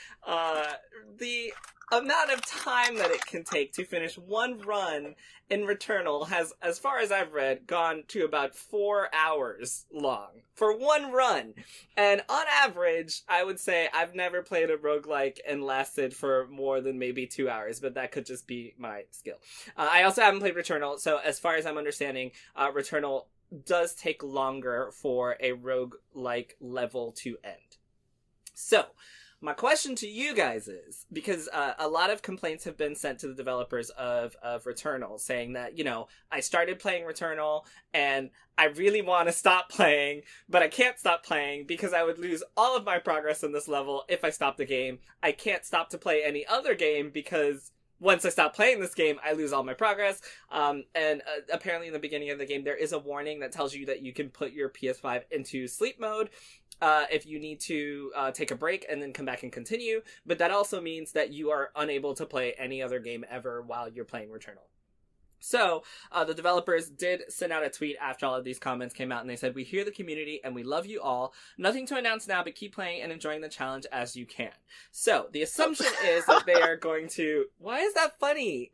the amount of time that it can take to finish one run in Returnal has, as far as I've read, gone to about 4 hours long for one run. And on average, I would say I've never played a roguelike and lasted for more than maybe 2 hours, but that could just be my skill. I also haven't played Returnal, so as far as I'm understanding, Returnal does take longer for a roguelike level to end. So, My question to you guys is, because a lot of complaints have been sent to the developers of Returnal, saying that, I started playing Returnal and I really want to stop playing, but I can't stop playing because I would lose all of my progress in this level if I stopped the game. I can't stop to play any other game because once I stop playing this game, I lose all my progress. And apparently in the beginning of the game, there is a warning that tells you that you can put your PS5 into sleep mode if you need to take a break and then come back and continue. But that also means that you are unable to play any other game ever while you're playing Returnal. So, the developers did send out a tweet after all of these comments came out, and they said, "We hear the community, and we love you all. Nothing to announce now, but keep playing and enjoying the challenge as you can." So, the assumption is that they are going to... Why is that funny?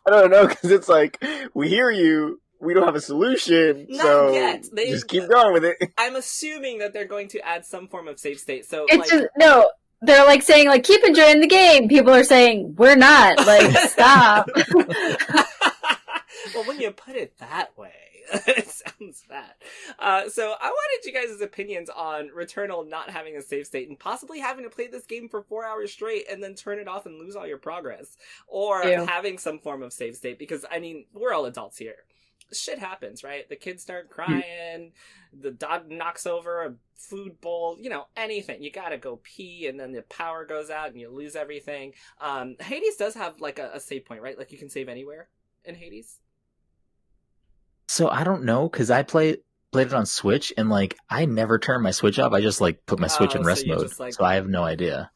I don't know, because it's like, we hear you, we don't have a solution, Not so yet. They just keep going with it. I'm assuming that they're going to add some form of save state, so, It's just, no, they're like saying, like, keep enjoying the game. People are saying, we're not. Like, stop. Well, when you put it that way, it sounds bad. So I wanted you guys' opinions on Returnal not having a save state and possibly having to play this game for 4 hours straight and then turn it off and lose all your progress. Or having some form of save state, because, we're all adults here. Shit happens, right? The kids start crying, the dog knocks over a food bowl, anything. You gotta go pee, and then the power goes out and you lose everything. Hades does have, like, a save point, right? Like, you can save anywhere in Hades. So I don't know, because I played it on Switch, and I never turned my Switch off. I just put my Switch in rest mode, so I have no idea.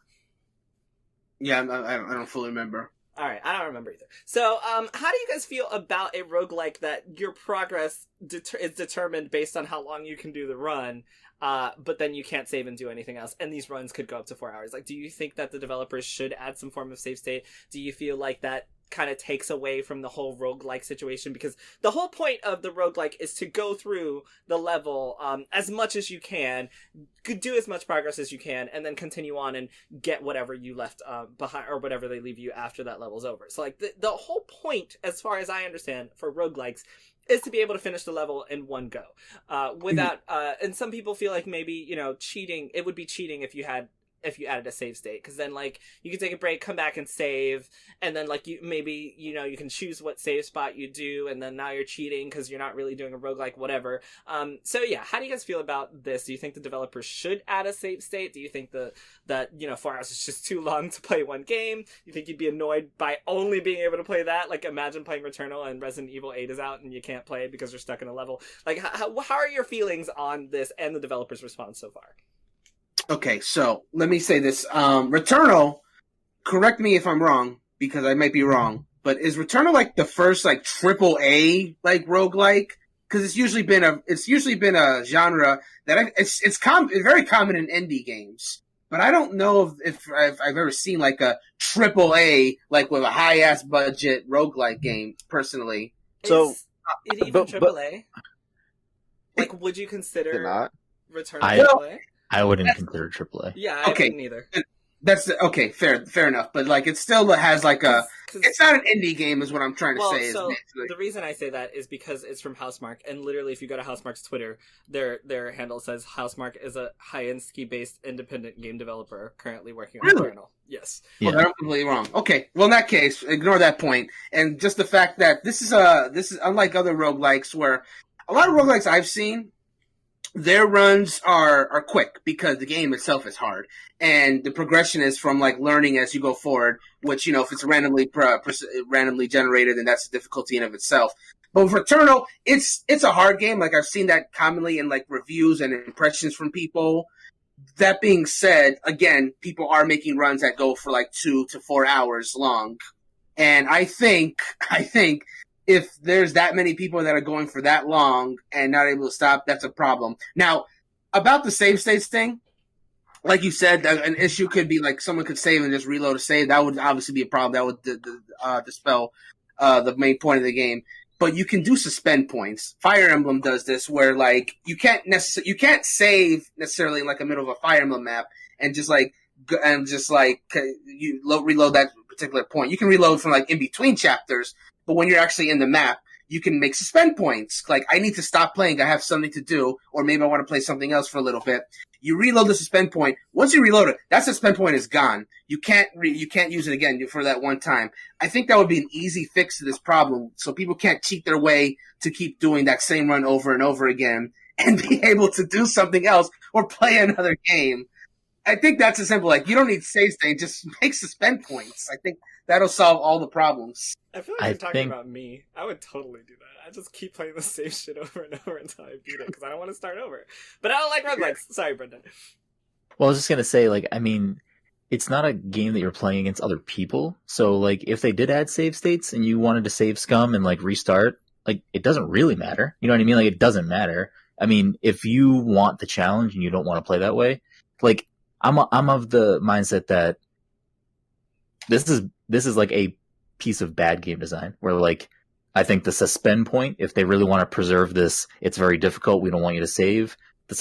Yeah, I don't fully remember. All right, I don't remember either. So, how do you guys feel about a roguelike that your progress is determined based on how long you can do the run, but then you can't save and do anything else, and these runs could go up to 4 hours? Do you think that the developers should add some form of save state? Do you feel like that kind of takes away from the whole roguelike situation? Because the whole point of the roguelike is to go through the level as much as you can, do as much progress as you can, and then continue on and get whatever you left behind, or whatever they leave you after that level's over. So the whole point, as far as I understand, for roguelikes is to be able to finish the level in one go without and some people feel like maybe cheating, it would be cheating if you added a save state, because then you can take a break, come back and save, and then you can choose what save spot you do, and then now you're cheating because you're not really doing a roguelike, whatever. So yeah, how do you guys feel about this? Do you think the developers should add a save state? Do you think that 4 hours is just too long to play one game? You think you'd be annoyed by only being able to play that? Imagine playing Returnal and Resident Evil 8 is out and you can't play it because you're stuck in a level. How are your feelings on this and the developers' response so far? Okay, so let me say this. Returnal, correct me if I'm wrong, because I might be wrong, but is Returnal the first triple A roguelike? Because it's usually been a genre that it's very common in indie games, but I don't know if I've ever seen a triple A with a high ass budget roguelike game personally. So is it even triple A? Would you consider not Returnal triple A? I wouldn't consider AAA. Yeah, I wouldn't either. That's okay. Fair enough. But it still has it's not an indie game, is what I'm trying to say. So the reason I say that is because it's from Housemarque, and literally, if you go to Housemarque's Twitter, their handle says Housemarque is a High-End-based independent game developer currently working on Returnal. Yes. Well, I'm completely wrong. Okay. Well, in that case, ignore that point, and just the fact that this is unlike other roguelikes, where a lot of roguelikes I've seen, their runs are quick because the game itself is hard, and the progression is from learning as you go forward. Which if it's randomly generated, then that's a difficulty in of itself. But with Returnal, it's a hard game. I've seen that commonly in reviews and impressions from people. That being said, again, people are making runs that go for 2 to 4 hours long, and I think if there's that many people that are going for that long and not able to stop, that's a problem. Now, about the save states thing, like you said, an issue could be someone could save and just reload a save. That would obviously be a problem. That would dispel the main point of the game. But you can do suspend points. Fire Emblem does this, where you can't save necessarily in the middle of a Fire Emblem map and you reload that particular point. You can reload from in between chapters. But when you're actually in the map, you can make suspend points. Like, I need to stop playing. I have something to do, or maybe I want to play something else for a little bit. You reload the suspend point. Once you reload it, that suspend point is gone. You can't use it again for that one time. I think that would be an easy fix to this problem, so people can't cheat their way to keep doing that same run over and over again and be able to do something else or play another game. I think that's as simple. Like, you don't need save state, just make suspend points. I think that'll solve all the problems. I feel like you're talking about me. I would totally do that. I just keep playing the same shit over and over until I beat it because I don't want to start over. But I don't like roguelikes. Sorry, Brendan. Well, I was just gonna say, like, I mean, it's not a game that you're playing against other people. So, like, if they did add save states and you wanted to save scum and, like, restart, like, it doesn't really matter. You know what I mean? Like, it doesn't matter. I mean, if you want the challenge and you don't want to play that way, like, I'm of the mindset that this is like a piece of bad game design where, like, I think the suspend point, if they really want to preserve this, it's very difficult. We don't want you to save. The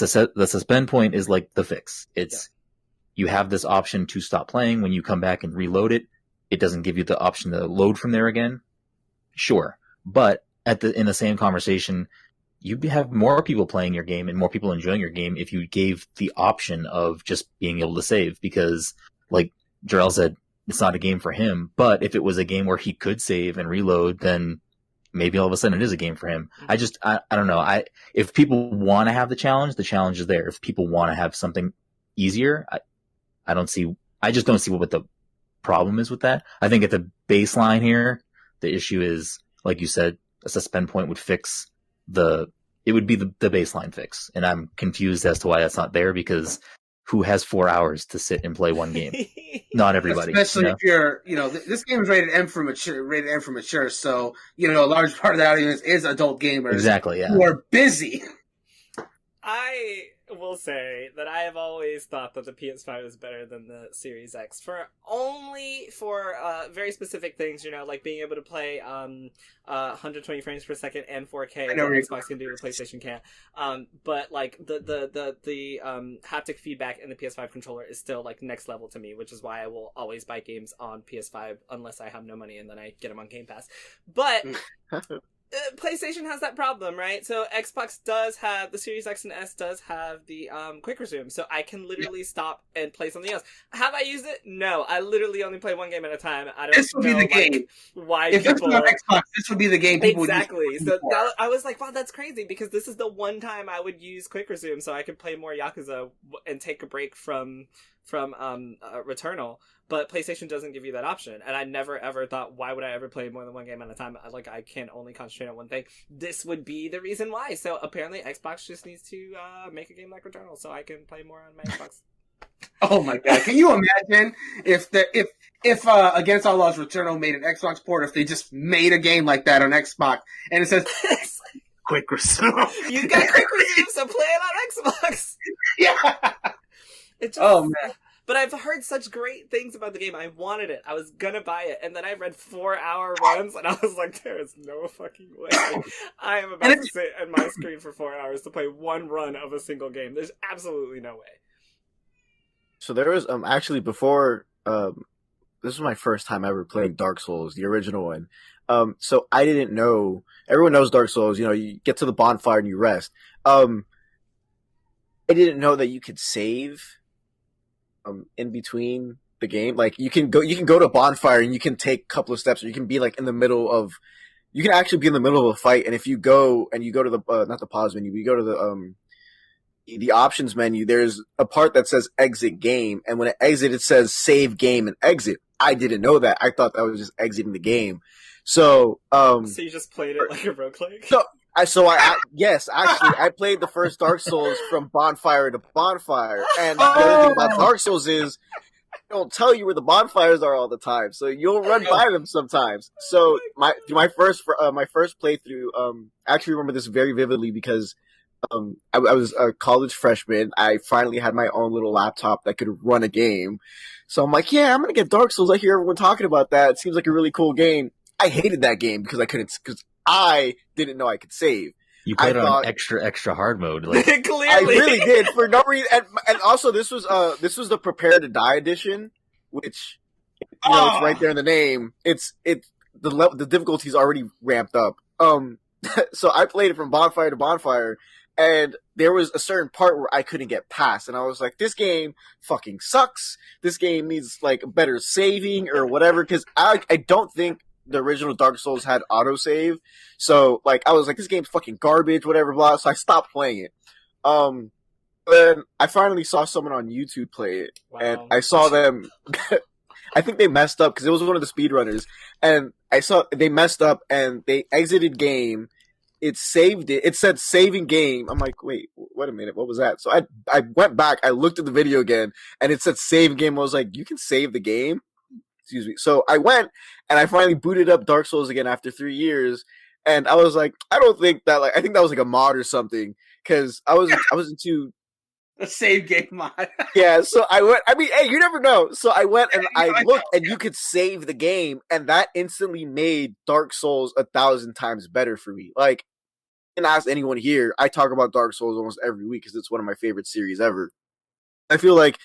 suspend point is like the fix. It's you have this option to stop playing. When you come back and reload it, it doesn't give you the option to load from there again. Sure, but in the same conversation, you'd have more people playing your game and more people enjoying your game if you gave the option of just being able to save. Because, like Jarrell said, it's not a game for him. But if it was a game where he could save and reload, then maybe all of a sudden it is a game for him. I don't know. If people want to have the challenge is there. If people want to have something easier, I just don't see what the problem is with that. I think at the baseline here, the issue is, like you said, a suspend point would fix it would be the baseline fix. And I'm confused as to why that's not there, because who has 4 hours to sit and play one game? Not everybody. Especially if you're, this game is rated M for mature. So, a large part of the audience is adult gamers. Exactly, yeah. Who are busy. I will say that I have always thought that the PS5 is better than the Series X for very specific things, like being able to play 120 frames per second and 4K. I know that Xbox can do, the PlayStation can't. But like the haptic feedback in the PS5 controller is still like next level to me, which is why I will always buy games on PS5 unless I have no money and then I get them on Game Pass. But PlayStation has that problem, right? So Xbox does have, the Series X and S does have the quick resume, so I can literally stop and play something else. Have I used it? No, I literally only play one game at a time. I don't this would know be the game. Why if people... this was on Xbox, this would be the game people exactly. would use. So I was like, wow, that's crazy, because this is the one time I would use quick resume so I could play more Yakuza and take a break from Returnal. But PlayStation doesn't give you that option, and I never ever thought, why would I ever play more than one game at a time? Like, I can only concentrate on one thing. This would be the reason why. So apparently Xbox just needs to make a game like Returnal so I can play more on my Xbox. Oh my god, can you imagine if Against All Odds Returnal made an Xbox port, if they just made a game like that on Xbox and it says quick resume. You got quick resume, so play it on Xbox. Yeah. It just, oh man. But I've heard such great things about the game. I wanted it. I was gonna buy it. And then I read 4-hour runs, and I was like, there is no fucking way I am about to sit at my screen for 4 hours to play one run of a single game. There's absolutely no way. So there was, actually before, this was my first time ever playing Dark Souls, the original one. So I didn't know, everyone knows Dark Souls, you get to the bonfire and you rest. I didn't know that you could save in between the game. Like, you can go to a bonfire and you can take a couple of steps, or you can be like you can actually be in the middle of a fight, and if you go to the not the pause menu, but you go to the options menu, there's a part that says exit game, and when it exits, it says save game and exit. I didn't know that. I thought that was just exiting the game. So you just played it like a roguelike? Yes, actually, I played the first Dark Souls from bonfire to bonfire, and the other thing about Dark Souls is they don't tell you where the bonfires are all the time, so you'll run by them sometimes. So my first playthrough, I actually remember this very vividly because I was a college freshman. I finally had my own little laptop that could run a game, so I'm like, yeah, I'm gonna get Dark Souls. I hear everyone talking about that. It seems like a really cool game. I hated that game because I didn't know I could save. You played on extra hard mode. Like, clearly, I really did for no reason. And also, this was the Prepare to Die edition, which it's right there in the name. The difficulty's already ramped up. So I played it from bonfire to bonfire, and there was a certain part where I couldn't get past, and I was like, this game fucking sucks. This game needs, like, better saving or whatever, because I don't think the original Dark Souls had autosave. So, like, I was like, this game's fucking garbage, whatever, blah, so I stopped playing it. Then I finally saw someone on YouTube play it, and I saw them... I think they messed up, because it was one of the speedrunners, and I saw they messed up, and they exited game. It saved it. It said saving game. I'm like, wait a minute, what was that? So I went back, I looked at the video again, and it said save game. I was like, you can save the game? Excuse me. So I went, and I finally booted up Dark Souls again after 3 years, and I was like, I don't think that, like, I think that was like a mod or something, because I was into... A save game mod. Yeah, so I went, I mean, hey, you never know. So I went and I looked, and you could save the game, and that instantly made Dark Souls 1,000 times better for me. Like, I didn't ask anyone here, I talk about Dark Souls almost every week, because it's one of my favorite series ever. I feel like,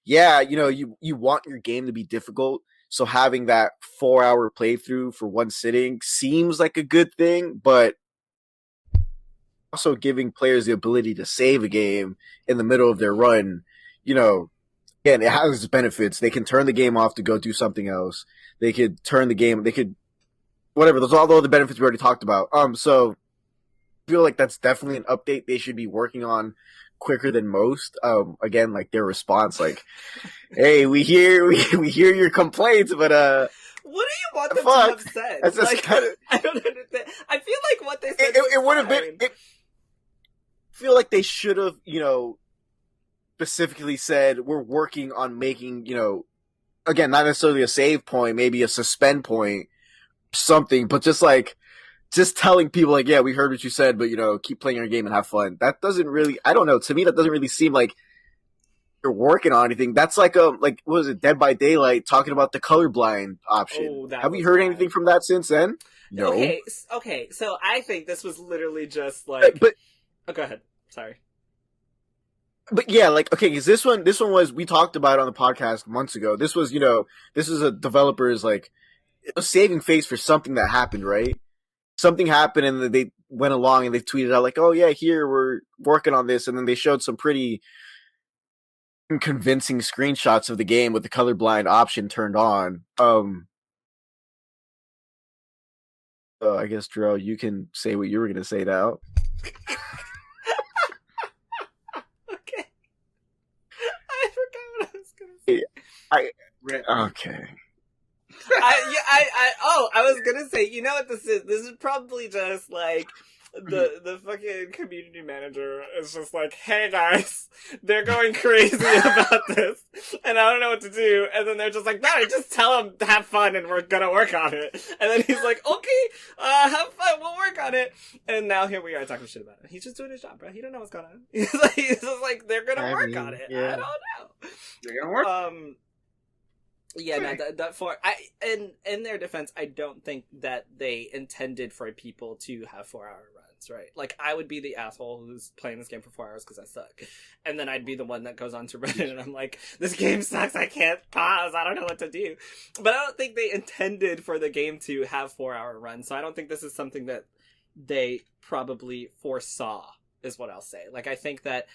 yeah, you know, you want your game to be difficult, so having that 4-hour playthrough for one sitting seems like a good thing, but also giving players the ability to save a game in the middle of their run, you know, again, it has its benefits. They can turn the game off to go do something else. They could turn the game, they could, whatever. Those are all the other benefits we already talked about. So I feel like that's definitely an update they should be working on quicker than most. Again, like their response, like, hey, we hear your complaints, but what do you want them to have said? That's just like, kinda... I don't understand. I feel like what they said it would have been... I feel like they should have, you know, specifically said, we're working on making, you know, again, not necessarily a save point, maybe a suspend point, something, but just telling people, like, yeah, we heard what you said, but, you know, keep playing your game and have fun. That doesn't really, I don't know, to me, that doesn't really seem like you're working on anything. That's like, what was it, Dead by Daylight, talking about the colorblind option. Oh, have we heard anything from that since then? No. Okay, so I think this was literally just like... But oh, go ahead. Sorry. But yeah, like, okay, because this one was, we talked about it on the podcast months ago. This was, you know, this is a developer's, like, a saving face for something that happened, right? Something happened, and they went along and they tweeted out, like, oh yeah, here, we're working on this, and then they showed some pretty convincing screenshots of the game with the colorblind option turned on. I guess, Jarrell, you can say what you were going to say now. Okay. I was gonna say, you know what this is? This is probably just like the fucking community manager is just like, hey guys, they're going crazy about this, and I don't know what to do. And then they're just like, no, just tell them to have fun, and we're gonna work on it. And then he's like, okay, have fun, we'll work on it. And now here we are talking shit about it. He's just doing his job, bro. He don't know what's going on. He's just like, they're gonna work on it. Yeah. I don't know. They're gonna work. Yeah, no, in their defense, I don't think that they intended for people to have 4-hour runs, right? Like, I would be the asshole who's playing this game for 4 hours because I suck. And then I'd be the one that goes on to Reddit and I'm like, this game sucks, I can't pause, I don't know what to do. But I don't think they intended for the game to have 4-hour runs, so I don't think this is something that they probably foresaw, is what I'll say. Like, I think that,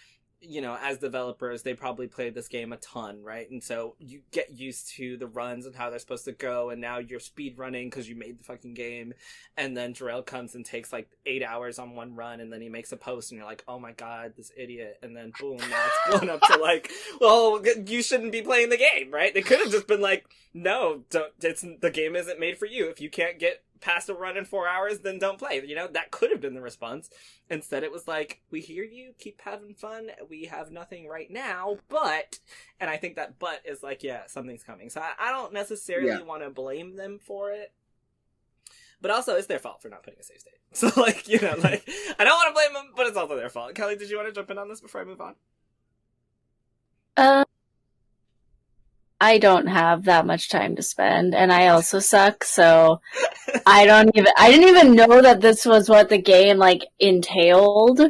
you know, as developers, they probably played this game a ton, right? And so you get used to the runs and how they're supposed to go, and now you're speed running because you made the fucking game. And then Jarrell comes and takes like 8 hours on one run, and then he makes a post, and you're like, oh my god, this idiot. And then boom, now it's blown up to like, well, you shouldn't be playing the game, right? They could have just been like, no, the game isn't made for you. If you can't get past a run in 4 hours, then don't play. You know, that could have been the response. Instead, it was like, we hear you, keep having fun, we have nothing right now, but, and I think that but is like, yeah, something's coming. So I don't necessarily want to blame them for it, but also it's their fault for not putting a save state. So, like, you know, like, I don't want to blame them, but it's also their fault. Kelly, did you want to jump in on this before I move on? I don't have that much time to spend, and I also suck, so I didn't even know that this was what the game, like, entailed,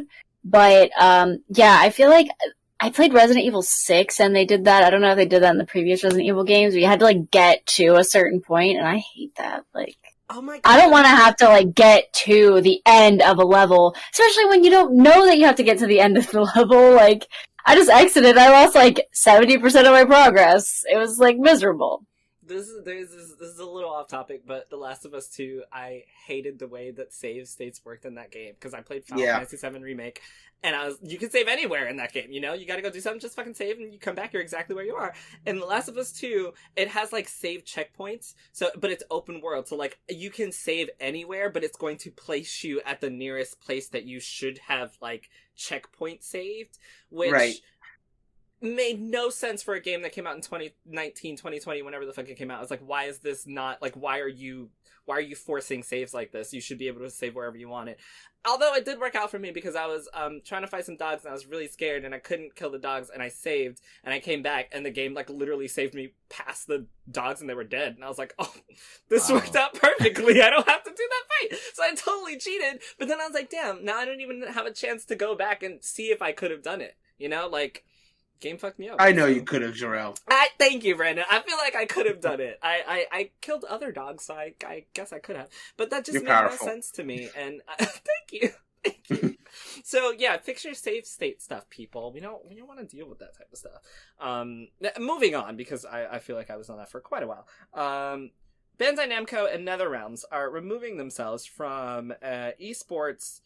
but, yeah, I feel like I played Resident Evil 6, and they did that. I don't know if they did that in the previous Resident Evil games, but you had to, like, get to a certain point, and I hate that. Like, Oh my god. I don't want to have to like get to the end of a level, especially when you don't know that you have to get to the end of the level. Like, I just exited. I lost like 70% of my progress. It was like miserable. This is a little off topic, but The Last of Us 2, I hated the way that save states worked in that game, because I played Final Fantasy VII Remake, and you can save anywhere in that game, you know? You gotta go do something, just fucking save, and you come back, you're exactly where you are. In The Last of Us 2, it has, like, save checkpoints, but it's open world, so, like, you can save anywhere, but it's going to place you at the nearest place that you should have, like, checkpoint saved, which made no sense for a game that came out in 2019, 2020, whenever the fuck it came out. It's like, why is this not, like, why are you forcing saves like this? You should be able to save wherever you want it. Although it did work out for me, because I was trying to fight some dogs and I was really scared and I couldn't kill the dogs, and I saved and I came back and the game like literally saved me past the dogs and they were dead. And I was like, oh, this worked out perfectly. I don't have to do that fight. So I totally cheated. But then I was like, damn, now I don't even have a chance to go back and see if I could have done it. You know, like, game fucked me up. I know you could have, Jarrell. Thank you, Brandon. I feel like I could have done it. I killed other dogs, so I guess I could have. But that just made no sense to me. And thank you. Thank you. So yeah, fix your save state stuff, people. We don't want to deal with that type of stuff. Moving on, because I feel like I was on that for quite a while. Bandai Namco and NetherRealms are removing themselves from esports.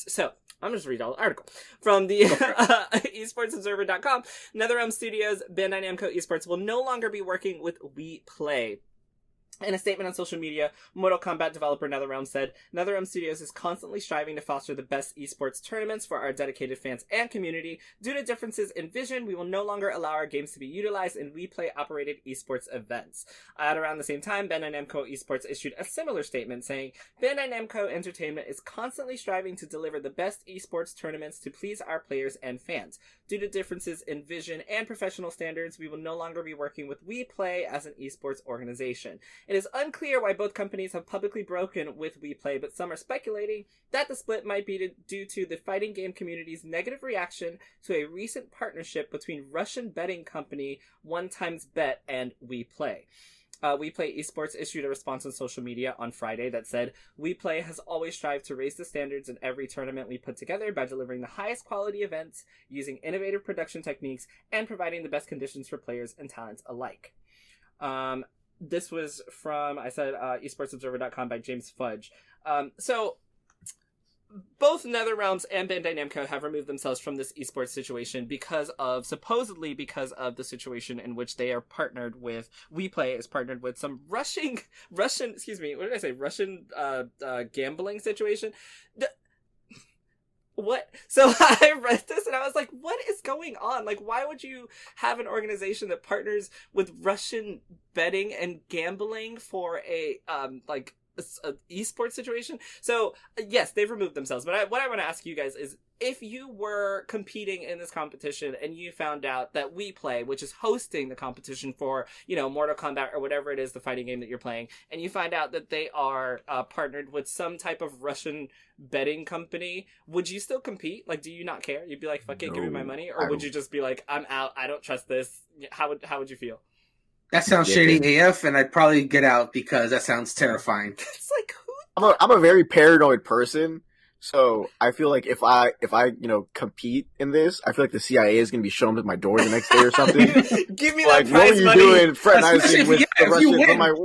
So I'm just reading all the article from the esportsobserver.com. NetherRealm Studios, Bandai Namco Esports will no longer be working with We Play. In a statement on social media, Mortal Kombat developer NetherRealm said, NetherRealm Studios is constantly striving to foster the best esports tournaments for our dedicated fans and community. Due to differences in vision, we will no longer allow our games to be utilized in WePlay-operated esports events. At around the same time, Bandai Namco Esports issued a similar statement saying, Bandai Namco Entertainment is constantly striving to deliver the best esports tournaments to please our players and fans. Due to differences in vision and professional standards, we will no longer be working with WePlay as an esports organization. It is unclear why both companies have publicly broken with WePlay, but some are speculating that the split might be due to the fighting game community's negative reaction to a recent partnership between Russian betting company 1xBet and WePlay. WePlay Esports issued a response on social media on Friday that said, WePlay has always strived to raise the standards in every tournament we put together by delivering the highest quality events, using innovative production techniques, and providing the best conditions for players and talents alike. This was from, esportsobserver.com by James Fudge. So, both NetherRealms and Bandai Namco have removed themselves from this esports situation supposedly because of the situation in which they are partnered with, WePlay is partnered with some Russian gambling situation. What? So I read this and I was like, what is going on? Like, why would you have an organization that partners with Russian betting and gambling for a esports situation? So yes, they've removed themselves. But what I want to ask you guys is, if you were competing in this competition and you found out that WePlay, which is hosting the competition for, Mortal Kombat or whatever it is, the fighting game that you're playing, and you find out that they are partnered with some type of Russian betting company, would you still compete? Like, do you not care? You'd be like, fuck it, give me my money? Or would you just be like, I'm out, I don't trust this? How would you feel? That sounds shady AF, and I'd probably get out because that sounds terrifying. It's like, who? I'm a very paranoid person. So I feel like if I compete in this, I feel like the CIA is gonna be showing up at my door the next day or something. Give me like, that prize what were you money. doing fraternizing with the Russians? I'm like,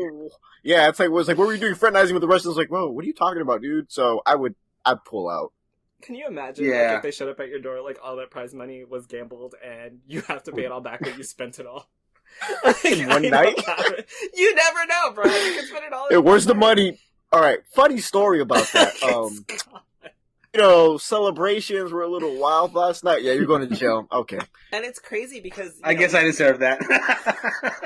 yeah, it's like, what were you doing fraternizing with the Russians? Like, whoa, what are you talking about, dude? So I'd pull out. Can you imagine if they showed up at your door, like all that prize money was gambled and you have to pay it all back, but you spent it all? In one night? You never know, bro. You can spend it all. Where's the money? All right, funny story about that. Celebrations were a little wild last night. Yeah, you're going to jail. Okay. And it's crazy because I guess I deserve that.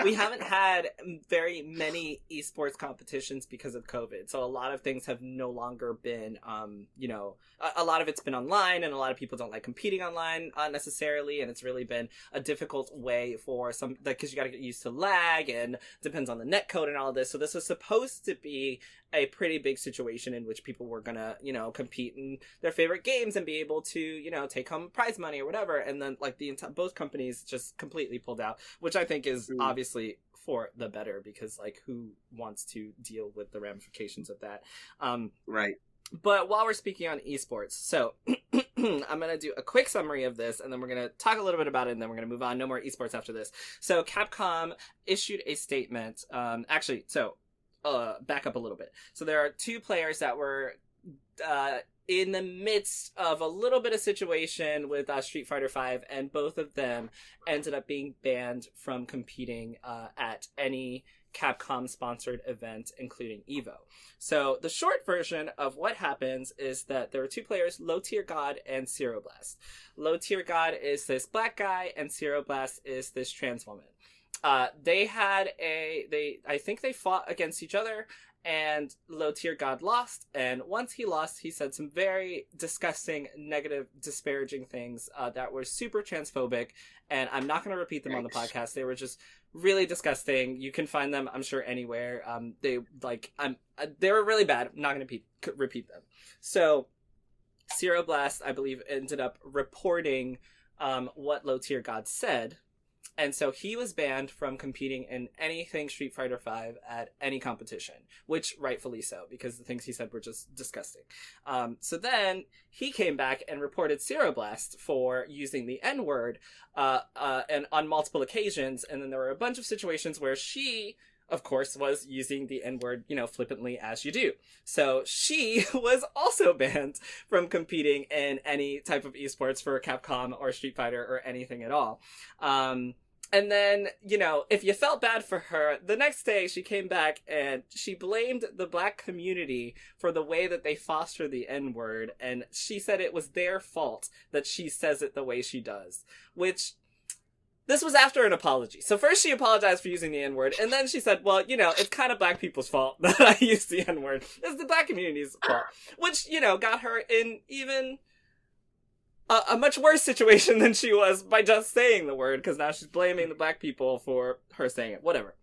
We haven't had very many esports competitions because of COVID. So a lot of things have no longer been, a lot of it's been online, and a lot of people don't like competing online necessarily. And it's really been a difficult way for some, because you got to get used to lag and depends on the net code and all of this. So this was supposed to be a pretty big situation in which people were gonna, compete and their favorite games and be able to, you know, take home prize money or whatever. And then like both companies just completely pulled out, which I think is obviously for the better, because like who wants to deal with the ramifications of that? Right. But while we're speaking on esports, so I'm going to do a quick summary of this, and then we're going to talk a little bit about it, and then we're going to move on. No more esports after this. So Capcom issued a statement. Back up a little bit. So there are two players that were in the midst of a little bit of situation with Street Fighter V, and both of them ended up being banned from competing at any Capcom-sponsored event, including EVO. So the short version of what happens is that there are two players, Low Tier God and Ceroblast. Low Tier God is this black guy, and Ceroblast is this trans woman. I think they fought against each other, and Low Tier God lost, and once he lost, he said some very disgusting, negative, disparaging things that were super transphobic, and I'm not going to repeat them on the podcast. They were just really disgusting. You can find them, I'm sure, anywhere. They were really bad. I'm not going to repeat them. So Ceroblast, I believe, ended up reporting what Low Tier God said. And so he was banned from competing in anything Street Fighter V at any competition, which rightfully so, because the things he said were just disgusting. So then he came back and reported Ceroblast for using the N-word and on multiple occasions. And then there were a bunch of situations where she, of course, was using the N-word, you know, flippantly as you do. So she was also banned from competing in any type of esports for Capcom or Street Fighter or anything at all. And then, you know, if you felt bad for her, the next day she came back and she blamed the black community for the way that they foster the N-word. And she said it was their fault that she says it the way she does, which... This was after an apology. So first she apologized for using the N-word, and then she said, well, you know, it's kind of black people's fault that I used the N-word. It's the black community's fault. Which, you know, got her in even a much worse situation than she was by just saying the word, because now she's blaming the black people for her saying it. Whatever.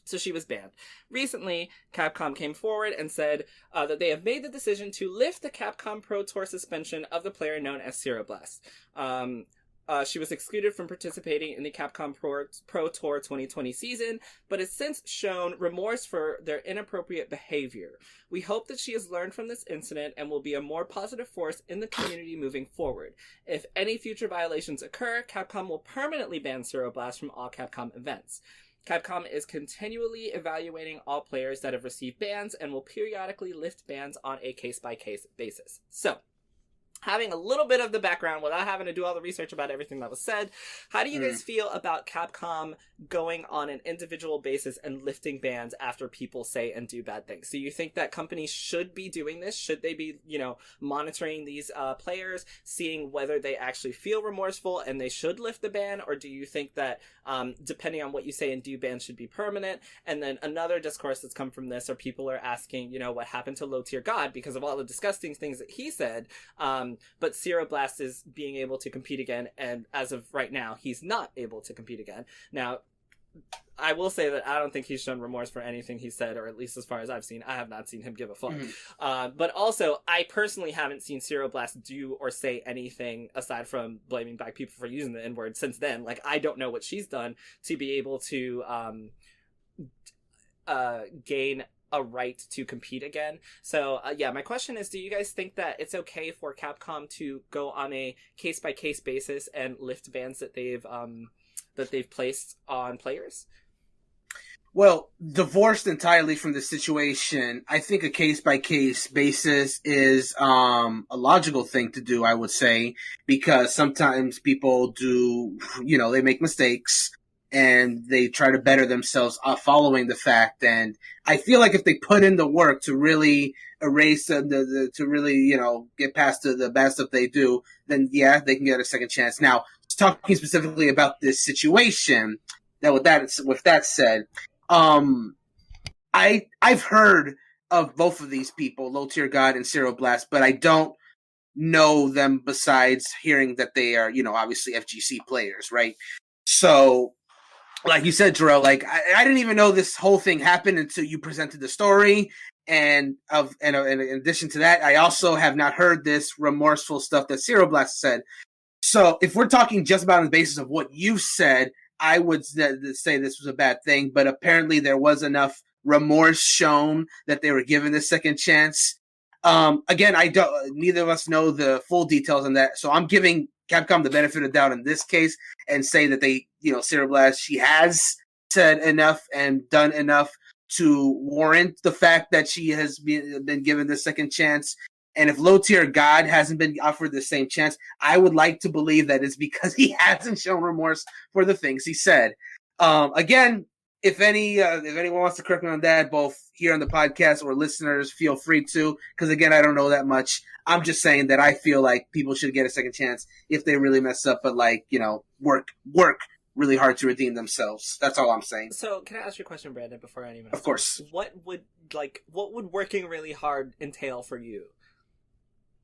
So she was banned. Recently, Capcom came forward and said that they have made the decision to lift the Capcom Pro Tour suspension of the player known as Ceroblast. She was excluded from participating in the Capcom Pro Tour 2020 season, but has since shown remorse for their inappropriate behavior. We hope that she has learned from this incident and will be a more positive force in the community moving forward. If any future violations occur, Capcom will permanently ban Ceroblast from all Capcom events. Capcom is continually evaluating all players that have received bans and will periodically lift bans on a case-by-case basis. So, having a little bit of the background without having to do all the research about everything that was said, how do you guys feel about Capcom going on an individual basis and lifting bans after people say and do bad things? Do you think that companies should be doing this? Should they be, you know, monitoring these players, seeing whether they actually feel remorseful and they should lift the ban? Or do you think that depending on what you say and do, bans should be permanent? And then another discourse that's come from this, or people are asking, you know, what happened to Low Tier God because of all the disgusting things that he said. But Ceroblast is being able to compete again, and as of right now, he's not able to compete again. Now, I will say that I don't think he's shown remorse for anything he said, or at least as far as I've seen, I have not seen him give a fuck. But also, I personally haven't seen Ceroblast do or say anything aside from blaming black people for using the N-word since then. Like, I don't know what she's done to be able to gain a right to compete again. So yeah, my question is, do you guys think that it's okay for Capcom to go on a case-by-case basis and lift bans that they've placed on players? Well, divorced entirely from the situation, I think a case-by-case basis is a logical thing to do, I would say, because sometimes people do, you know, they make mistakes and they try to better themselves following the fact. And I feel like if they put in the work to really erase to really, you know, get past the bad stuff they do, then yeah, they can get a second chance. Now, talking specifically about this situation, with that said, I've heard of both of these people, Low Tier God and Ceroblast, but I don't know them besides hearing that they are, you know, obviously FGC players, right? So, like you said, Jarrell, like I didn't even know this whole thing happened until you presented the story, And in addition to that, I also have not heard this remorseful stuff that Zero Blast said. So if we're talking just about on the basis of what you said, I would say this was a bad thing. But apparently there was enough remorse shown that they were given a second chance. Again, neither of us know the full details on that. So I'm giving Capcom the benefit of the doubt in this case and say that they, Zero Blast, she has said enough and done enough to warrant the fact that she has been given the second chance. And if Low Tier God hasn't been offered the same chance, I would like to believe that it's because he hasn't shown remorse for the things he said. Again, if anyone wants to correct me on that, both here on the podcast or listeners, feel free to, because again, I don't know that much. I'm just saying that I feel like people should get a second chance if they really mess up, but work really hard to redeem themselves. That's all I'm saying. So, can I ask you a question, Brandon, before I even ask? Of course. What would working really hard entail for you?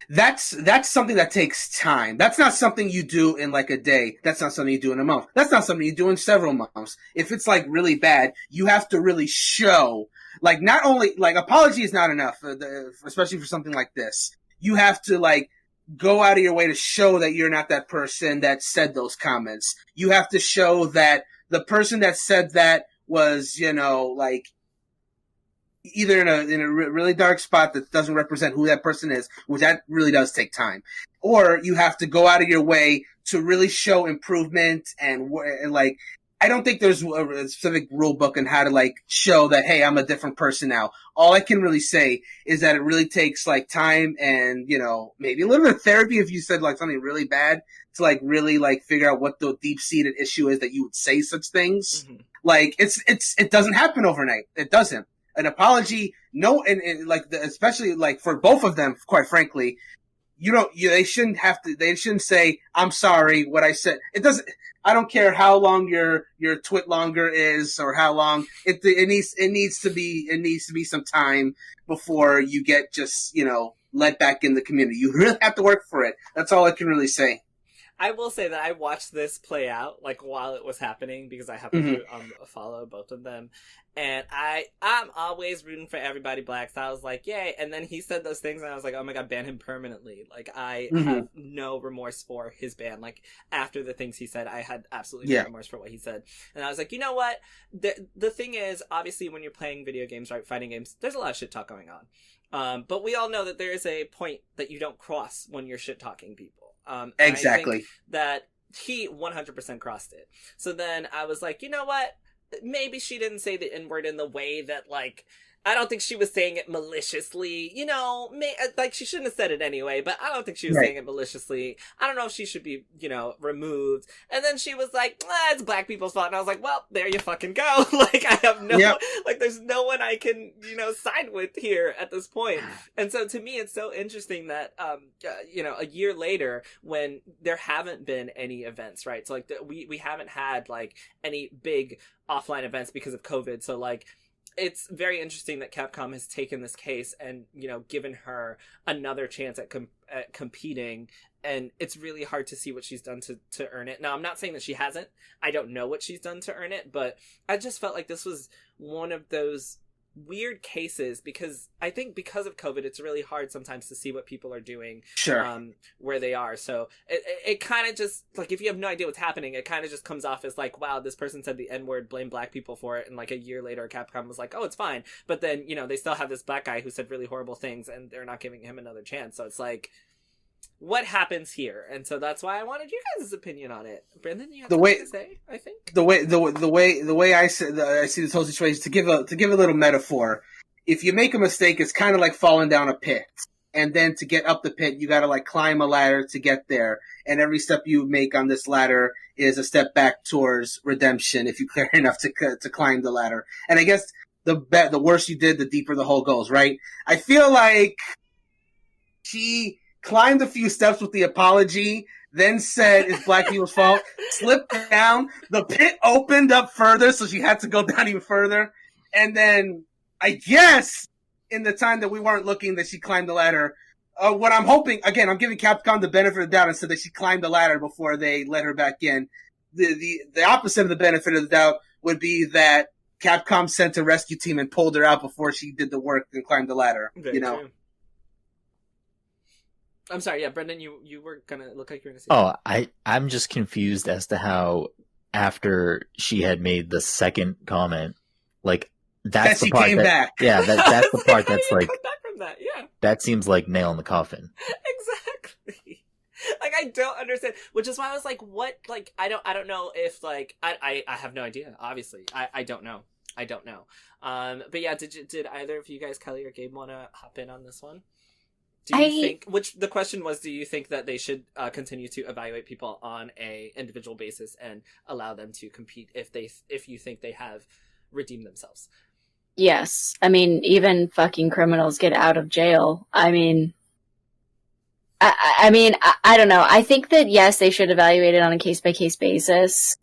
That's something that takes time. That's not something you do in like a day. That's not something you do in a month. That's not something you do in several months. If it's like really bad, you have to really show, like, not only, like, apology is not enough, especially for something like this. You have to, like, go out of your way to show that you're not that person that said those comments. You have to show that the person that said that was, like, either in a really dark spot that doesn't represent who that person is, which that really does take time. Or you have to go out of your way to really show improvement and like, I don't think there's a specific rule book on how to like show that, hey, I'm a different person now. All I can really say is that it really takes like time and, maybe a little bit of therapy if you said like something really bad to like really like figure out what the deep seated issue is that you would say such things. Mm-hmm. Like it doesn't happen overnight. It doesn't. An apology, no, and like especially like for both of them, quite frankly, they shouldn't say, I'm sorry, what I said. It doesn't, I don't care how long your twit longer is or how long it needs to be some time before you get just, let back in the community. You really have to work for it. That's all I can really say. I will say that I watched this play out like while it was happening because I happen to follow both of them, and I'm always rooting for everybody black. So I was like, yay! And then he said those things, and I was like, oh my god, ban him permanently. Like I have no remorse for his ban. Like after the things he said, I had absolutely no remorse for what he said, and I was like, you know what? The thing is, obviously, when you're playing video games, right, fighting games, there's a lot of shit talk going on. But we all know that there is a point that you don't cross when you're shit talking people. Exactly. I think that he 100% crossed it. So then I was like, you know what? Maybe she didn't say the N-word in the way that, like, I don't think she was saying it maliciously. Like, she shouldn't have said it anyway, but I don't think she was saying it maliciously. I don't know if she should be, removed. And then she was like, it's black people's fault. And I was like, well, there you fucking go. Like, I have there's no one I can, side with here at this point. And so to me, it's so interesting that, a year later, when there haven't been any events, right? So, like, we haven't had, like, any big offline events because of COVID. So, like, it's very interesting that Capcom has taken this case and, given her another chance at competing. And it's really hard to see what she's done to earn it. Now, I'm not saying that she hasn't. I don't know what she's done to earn it, but I just felt like this was one of those weird cases because I think because of COVID, it's really hard sometimes to see what people are doing, where they are. So it kind of just, like, if you have no idea what's happening, it kind of just comes off as like, wow, this person said the N-word, blame black people for it. And like a year later, Capcom was like, oh, it's fine. But then, they still have this black guy who said really horrible things and they're not giving him another chance. So it's like, what happens here? And so that's why I wanted you guys' opinion on it. Brendan, you have something to say, I think? The way I see this whole situation, to give a little metaphor, if you make a mistake, it's kind of like falling down a pit. And then to get up the pit, you gotta like climb a ladder to get there. And every step you make on this ladder is a step back towards redemption if you care enough to climb the ladder. And I guess the worse you did, the deeper the hole goes, right? I feel like she climbed a few steps with the apology, then said it's black people's fault, slipped down, the pit opened up further, so she had to go down even further, and then, I guess, in the time that we weren't looking, that she climbed the ladder. What I'm hoping, again, I'm giving Capcom the benefit of the doubt and said that she climbed the ladder before they let her back in. The opposite of the benefit of the doubt would be that Capcom sent a rescue team and pulled her out before she did the work and climbed the ladder. Very true. I'm sorry, yeah, Brendan, you were gonna look like you were gonna say. Oh, I'm just confused as to how after she had made the second comment, like that's the part came back. Yeah, that's the part that's like come back from that, yeah. That seems like nail in the coffin. Exactly. Like, I don't understand, which is why I was like, what? Like, I don't know if like I have no idea. Obviously, I don't know. But yeah, did either of you guys, Kelly or Gabe, want to hop in on this one? Do you think, which the question was, do you think that they should continue to evaluate people on a individual basis and allow them to compete if you think they have redeemed themselves? Yes. I mean, even fucking criminals get out of jail. I mean, I don't know. I think that, yes, they should evaluate it on a case-by-case basis.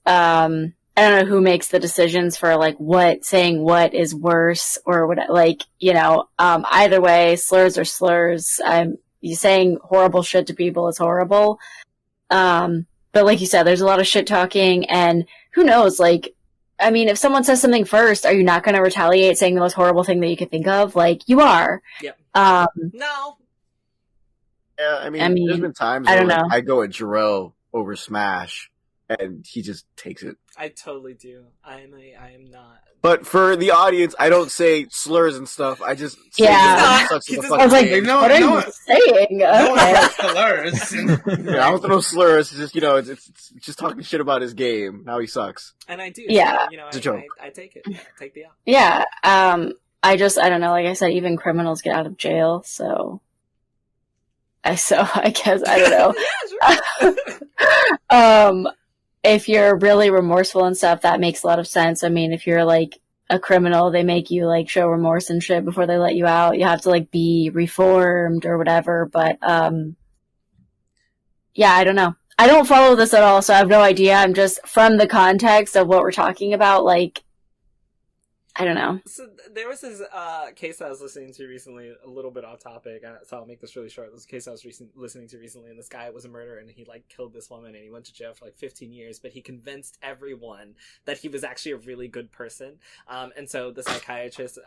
I don't know who makes the decisions for, like, saying what is worse or what, like, you know, either way, slurs are slurs. You saying horrible shit to people is horrible. But like you said, there's a lot of shit talking, and who knows, like, I mean, if someone says something first, are you not going to retaliate saying the most horrible thing that you could think of? Like, you are. Yep. No. Yeah, I mean, there's been times where I go at Jarrell over Smash, and he just takes it. I totally do. I am not. But for the audience, I don't say slurs and stuff. I just say I was like, what are you saying? No one says slurs. I don't know slurs. It's just, you know, it's just talking shit about his game. Now he sucks. And I do. Yeah. So, you know, it's a joke. I take it. I take the L. Yeah. I don't know. Like I said, even criminals get out of jail, so I guess, I don't know. If you're really remorseful and stuff, that makes a lot of sense. I mean, if you're like a criminal, they make you like show remorse and shit before they let you out. You have to like be reformed or whatever. But yeah, I don't know. I don't follow this at all, so I have no idea. I'm just from the context of what we're talking about, like, I don't know. So there was this case I was listening to recently, a little bit off topic, so I'll make this really short. This case I was listening to recently, and this guy was a murderer, and he like killed this woman, and he went to jail for like 15 years, but he convinced everyone that he was actually a really good person. And so the psychologist,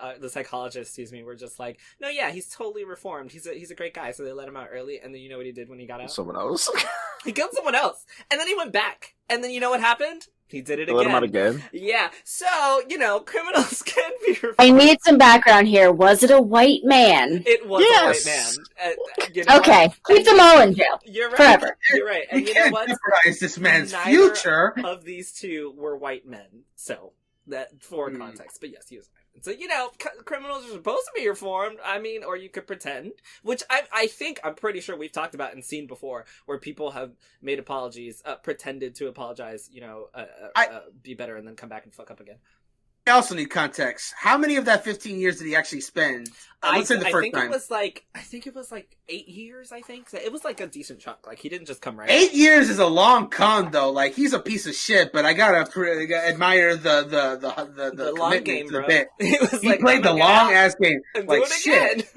were just like, no, yeah, he's totally reformed. He's a great guy. So they let him out early, and then you know what he did when he got out? Someone else. He killed someone else, and then he went back, and then you know what happened? He did it again. Let him out again? Yeah. So, you know, criminals can be reformed. I need some background here. Was it a white man? It was a white man. You know okay. Keep them all in jail. You're right. Forever. You're right. And you know what? Jeopardize this man's Neither future. Of these two were white men. So, that for context. But yes, he was white. So, you know, criminals are supposed to be reformed. I mean, or you could pretend. Which I'm pretty sure we've talked about and seen before, where people have made apologies, pretended to apologize, you know, be better, and then come back and fuck up again. I also need context. How many of that 15 years did he actually spend? Let's say the first time. I think it was like 8 years, I think. So it was like a decent chunk. Like, he didn't just come right 8 years is a long con, though. Like, he's a piece of shit, but I gotta admire the long game, to the bro. bit. He played the long-ass game. Like, shit.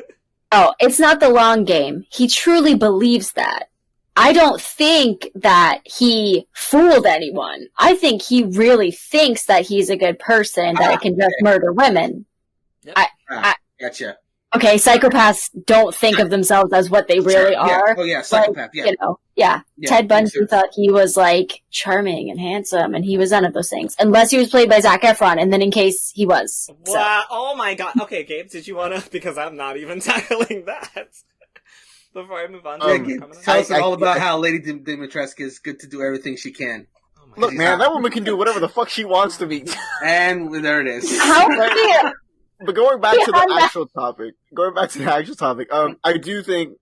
Oh, it's not the long game. He truly believes that. I don't think that he fooled anyone. I think he really thinks that he's a good person, that can just murder women. Yep. Gotcha. Okay, psychopaths don't think of themselves as what they really are. Oh, yeah, psychopath, like, you know, Ted Bundy thought he was, like, charming and handsome, and he was none of those things. Unless he was played by Zac Efron, and then in case he was. Wow, oh my god. Okay, Gabe, did you want to? Because I'm not even tackling that. Before I move on, tell us all about how Lady Dimitrescu is good to do everything she can. Oh look, man, that woman can do whatever the fuck she wants to be. And there it is. How clear? But going back to the actual topic, I do think,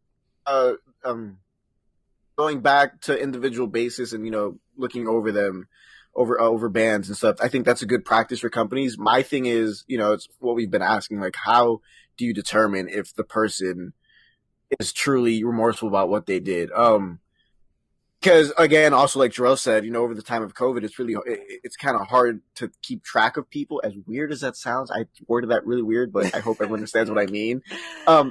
going back to individual basis and, you know, looking over them, over bands and stuff, I think that's a good practice for companies. My thing is, you know, it's what we've been asking, like, how do you determine if the person is truly remorseful about what they did? Because again, also like Jarrell said, you know, over the time of COVID, it's kind of hard to keep track of people. As weird as that sounds, I worded that really weird, but I hope everyone understands what I mean.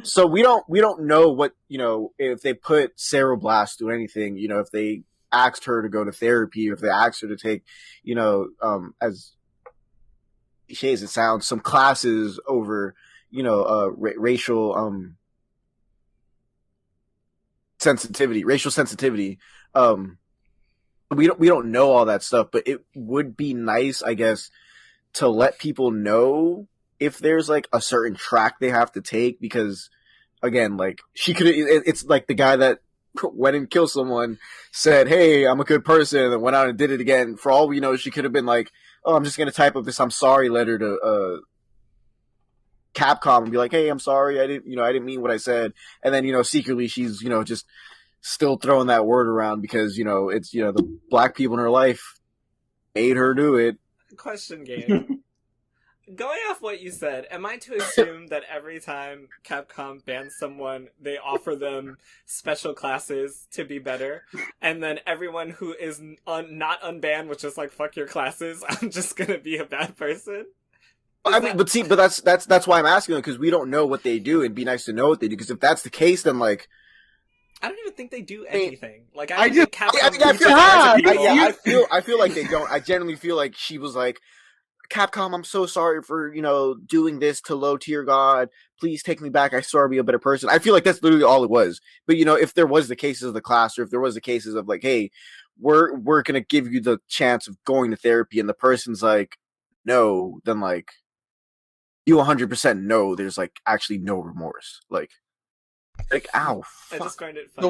So we don't know what, you know, if they put Sarah Blast through anything, you know, if they asked her to go to therapy, or if they asked her to take, you know, as cliche as it sounds, some classes over, racial sensitivity. We don't know all that stuff, but it would be nice, I guess, to let people know if there's like a certain track they have to take, because again, like it's like the guy that went and killed someone said, "Hey, I'm a good person," and then went out and did it again. For all we know, she could have been like, "Oh, I'm just gonna type up this I'm sorry letter to Capcom and be like, hey, I'm sorry, I didn't mean what I said," and then secretly she's just still throwing that word around because it's the black people in her life made her do it. Question, Gabe. Going off what you said, am I to assume that every time Capcom bans someone, they offer them special classes to be better, and then everyone who is not unbanned was just like, fuck your classes, I'm just gonna be a bad person? But that's why I'm asking them, because we don't know what they do. It'd be nice to know what they do, because if that's the case, then like, I don't even think they do anything. Like, I feel like they don't. I genuinely feel like she was like, Capcom, I'm so sorry for, doing this to low tier God. Please take me back. I swear I'll be a better person. I feel like that's literally all it was. But, if there was the cases of the class, or if there was the cases of like, hey, we're going to give you the chance of going to therapy, and the person's like, no, then like, you 100% know there's like actually no remorse. Like ow. I just find it funny.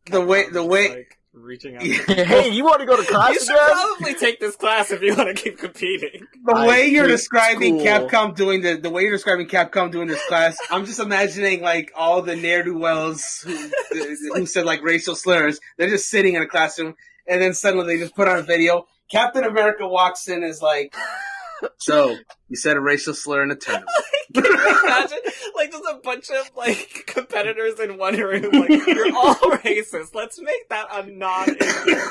The way like, reaching out. Hey, you want to go to class? You should probably take this class if you want to keep competing. The way you're describing Capcom doing the way you're describing Capcom doing this class, I'm just imagining like all the ne'er-do-wells who said like racial slurs. They're just sitting in a classroom, and then suddenly they just put on a video. Captain America walks in and is like, "So you said a racial slur in a tournament." Imagine, like, there's a bunch of, like, competitors in one room, like, you're all racist. Let's make that a non-issue.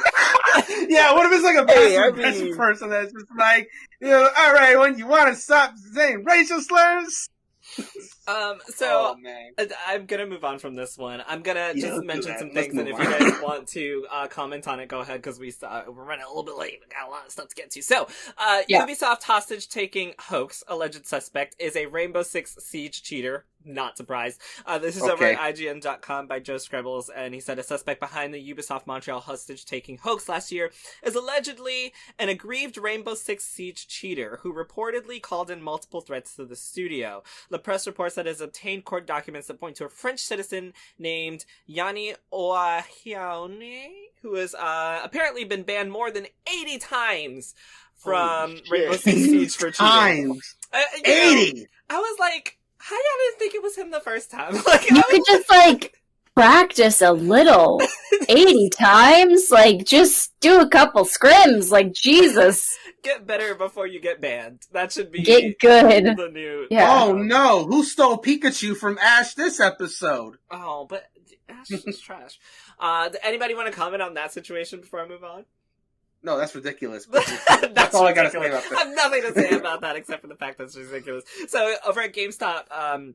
Yeah, what if it's like a passive-aggressive person that's just like, alright, when you want to stop saying racial slurs? So, I'm gonna move on from this one. I'm gonna just mention some things, and if you guys want to comment on it, go ahead, because we're running a little bit late. We got a lot of stuff to get to. So, Ubisoft hostage-taking hoax alleged suspect is a Rainbow Six Siege cheater. Not surprised. This is over at IGN.com by Joe Screbbles, and he said a suspect behind the Ubisoft Montreal hostage-taking hoax last year is allegedly an aggrieved Rainbow Six Siege cheater who reportedly called in multiple threats to the studio. The press reports that it has obtained court documents that point to a French citizen named Yanni Oahione, who has apparently been banned more than 80 times from Rainbow Six Siege for cheating. 80! I was like, how y'all didn't think it was him the first time? Like, you could just, like, practice a little. 80 times? Like, just do a couple scrims. Like, Jesus. Get better before you get banned. That should be get good. The new... Yeah. Oh, no. Who stole Pikachu from Ash this episode? Oh, but Ash is trash. Anybody want to comment on that situation before I move on? No, that's ridiculous. That's all I gotta say about that. I have nothing to say about that except for the fact that it's ridiculous. So, over at GameStop,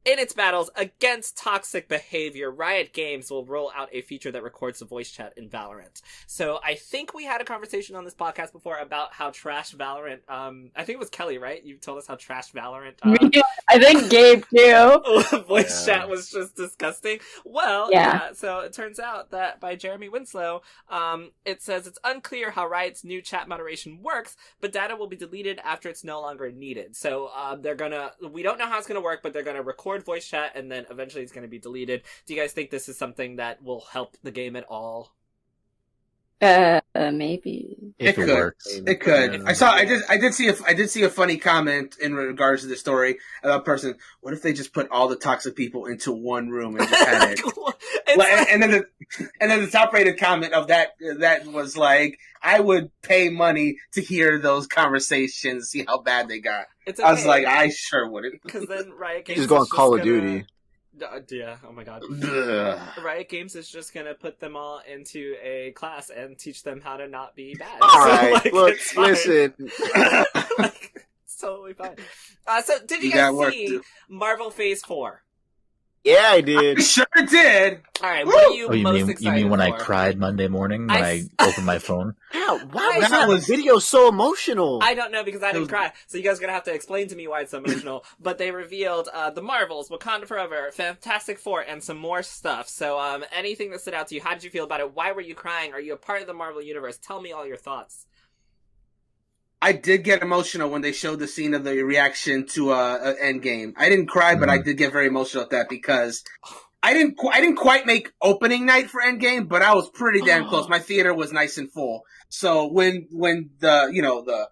in its battles against toxic behavior, Riot Games will roll out a feature that records the voice chat in Valorant. So I think we had a conversation on this podcast before about how trash Valorant, I think it was Kelly, right? You told us how trash Valorant... I think Gabe too. Voice chat was just disgusting. Well, so it turns out that by Jeremy Winslow, it says it's unclear how Riot's new chat moderation works, but data will be deleted after it's no longer needed. So we don't know how it's gonna work, but they're gonna record voice chat and then eventually it's going to be deleted. Do you guys think this is something that will help the game at all? Maybe it could. Works. It could. I did see a funny comment in regards to the story about a person. What if they just put all the toxic people into one room and just had it? and then the top rated comment of that was like, I would pay money to hear those conversations, see how bad they got. Okay. I was like, I sure wouldn't. Because then Riot Games just go on Call of Duty. Yeah, oh my god. Riot Games is just gonna put them all into a class and teach them how to not be bad. Alright, so, look, listen. It's totally fine. So, did you guys see Marvel Phase 4? Yeah, I did. I sure did. All right, what are you Oh, most you excited mean when for? I cried Monday morning when I opened my phone? Yeah, why was That that was- video so emotional? I don't know because I didn't was- cry, so you guys are gonna have to explain to me why it's so emotional. But they revealed the Marvels, Wakanda Forever, Fantastic Four, and some more stuff. So, anything that stood out to you? How did you feel about it? Why were you crying? Are you a part of the Marvel universe? Tell me all your thoughts. I did get emotional when they showed the scene of the reaction to Endgame. I didn't cry, but I did get very emotional at that because I didn't quite make opening night for Endgame, but I was pretty damn close. My theater was nice and full. So when the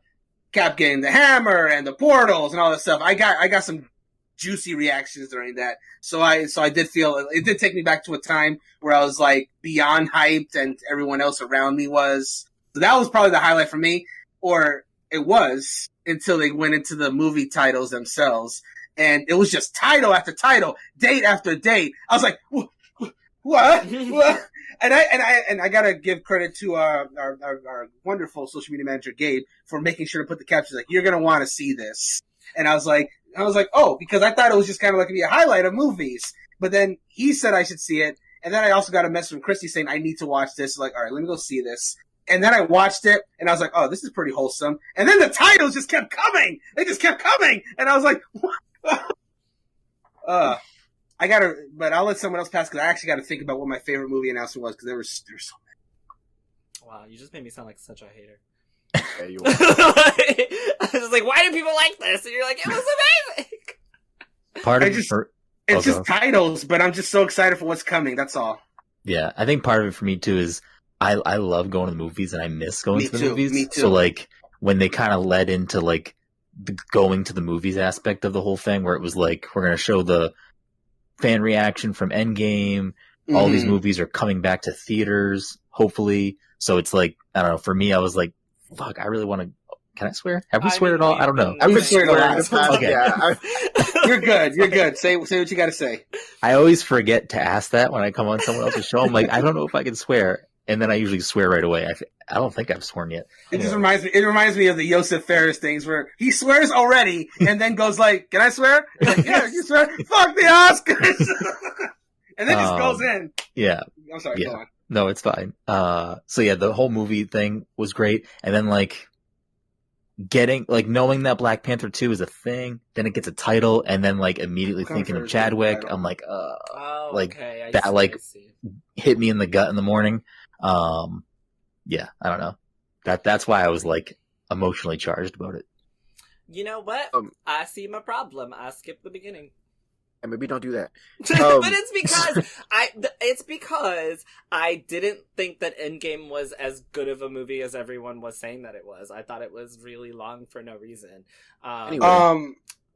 Cap getting the hammer and the portals and all that stuff, I got some juicy reactions during that. So I did feel it did take me back to a time where I was like beyond hyped and everyone else around me was. So that was probably the highlight for me, or it was until they went into the movie titles themselves. And it was just title after title, date after date. I was like, what? What? And I gotta give credit to our wonderful social media manager Gabe for making sure to put the captions like, you're gonna want to see this. And I was like, oh, because I thought it was just kind of like gonna be a highlight of movies. But then he said I should see it, and then I also got a message from Christy saying I need to watch this. Like, all right, let me go see this. And then I watched it, and I was like, oh, this is pretty wholesome. And then the titles just kept coming. They just kept coming, and I was like, what? But I'll let someone else pass because I actually got to think about what my favorite movie announcement was because there were so many. Wow, you just made me sound like such a hater. Yeah, you I was like, why do people like this? And you're like, it was amazing. Part of It's just titles, but I'm just so excited for what's coming. That's all. Yeah, I think part of it for me too is I love going to the movies and I miss going to the movies. Me too. So like when they kind of led into like the going to the movies aspect of the whole thing, where it was like we're gonna show the fan reaction from Endgame. All these movies are coming back to theaters, hopefully. So it's like I don't know. For me, I was like, "Fuck, I really want to." Can I swear? Have we swear at all? I don't know. I've been swearing a lot. Okay. Yeah, You're good. You're good. Say what you got to say. I always forget to ask that when I come on someone else's show. I'm like, I don't know if I can swear, and then I usually swear right away. I don't think I've sworn yet. It just reminds me. It reminds me of the Joseph Ferris things where he swears already and then goes like, "Can I swear?" You're like, yeah, you swear. Fuck the Oscars. And then just goes in. Yeah. I'm sorry. Yeah. Go on. No, it's fine. So yeah, the whole movie thing was great, and then like knowing that Black Panther 2 is a thing, then it gets a title, and then like immediately thinking of Chadwick, I'm like, Okay, that like hit me in the gut in the morning. Yeah, I don't know. That's why I was like emotionally charged about it. You know what? I see my problem. I skipped the beginning. and maybe don't do that. But it's because I didn't think that Endgame was as good of a movie as everyone was saying that it was. I thought it was really long for no reason. Anyway.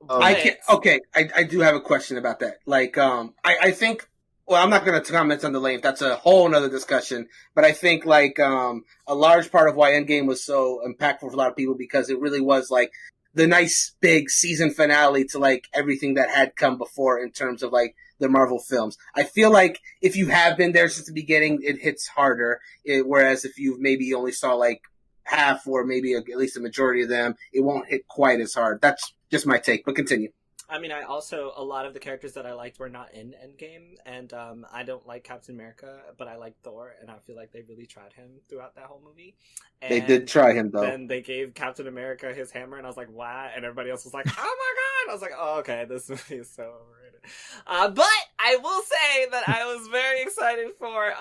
I do have a question about that. Like, I think, well, I'm not going to comment on the length. That's a whole nother discussion. But I think, like, a large part of why Endgame was so impactful for a lot of people because it really was, like, the nice big season finale to, like, everything that had come before in terms of, like, the Marvel films. I feel like if you have been there since the beginning, it hits harder. Whereas if you maybe only saw, like, half or maybe at least a majority of them, it won't hit quite as hard. That's just my take, but continue. I mean, a lot of the characters that I liked were not in Endgame, and I don't like Captain America, but I like Thor, and I feel like they really tried him throughout that whole movie. And they did try him, though. Then they gave Captain America his hammer, and I was like, "Why?" And everybody else was like, "Oh my god!" I was like, "Oh, okay, this movie is so overrated." But I will say that I was very excited for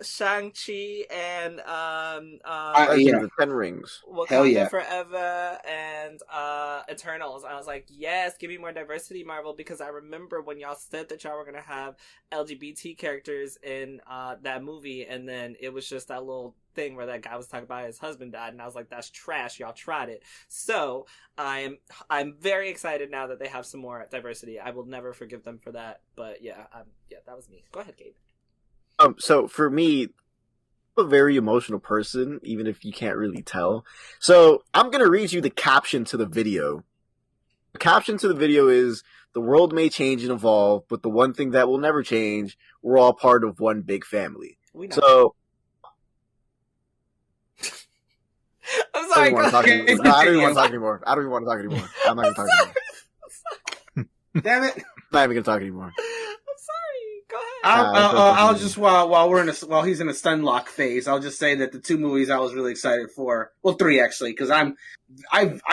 Shang-Chi and the Ten Rings. Wakanda Forever and Eternals. I was like, yes, give me more diversity, Marvel, because I remember when y'all said that y'all were gonna have LGBT characters in that movie, and then it was just that little thing where that guy was talking about his husband died, and I was like, that's trash, y'all tried it. So I'm very excited now that they have some more diversity. I will never forgive them for that, but yeah, that was me. Go ahead, Gabe. So for me, I'm a very emotional person, even if you can't really tell. So I'm gonna read you the caption to the video. The caption to the video is, "The world may change and evolve, but the one thing that will never change, we're all part of one big family." So I'm sorry. I don't even want to talk anymore. I'm not going to talk anymore. Damn it. Not even gonna talk anymore. I'm sorry. Go ahead. I'll just while he's in a stun lock phase, I'll just say that the 2 movies I was really excited for, well, 3 actually, because I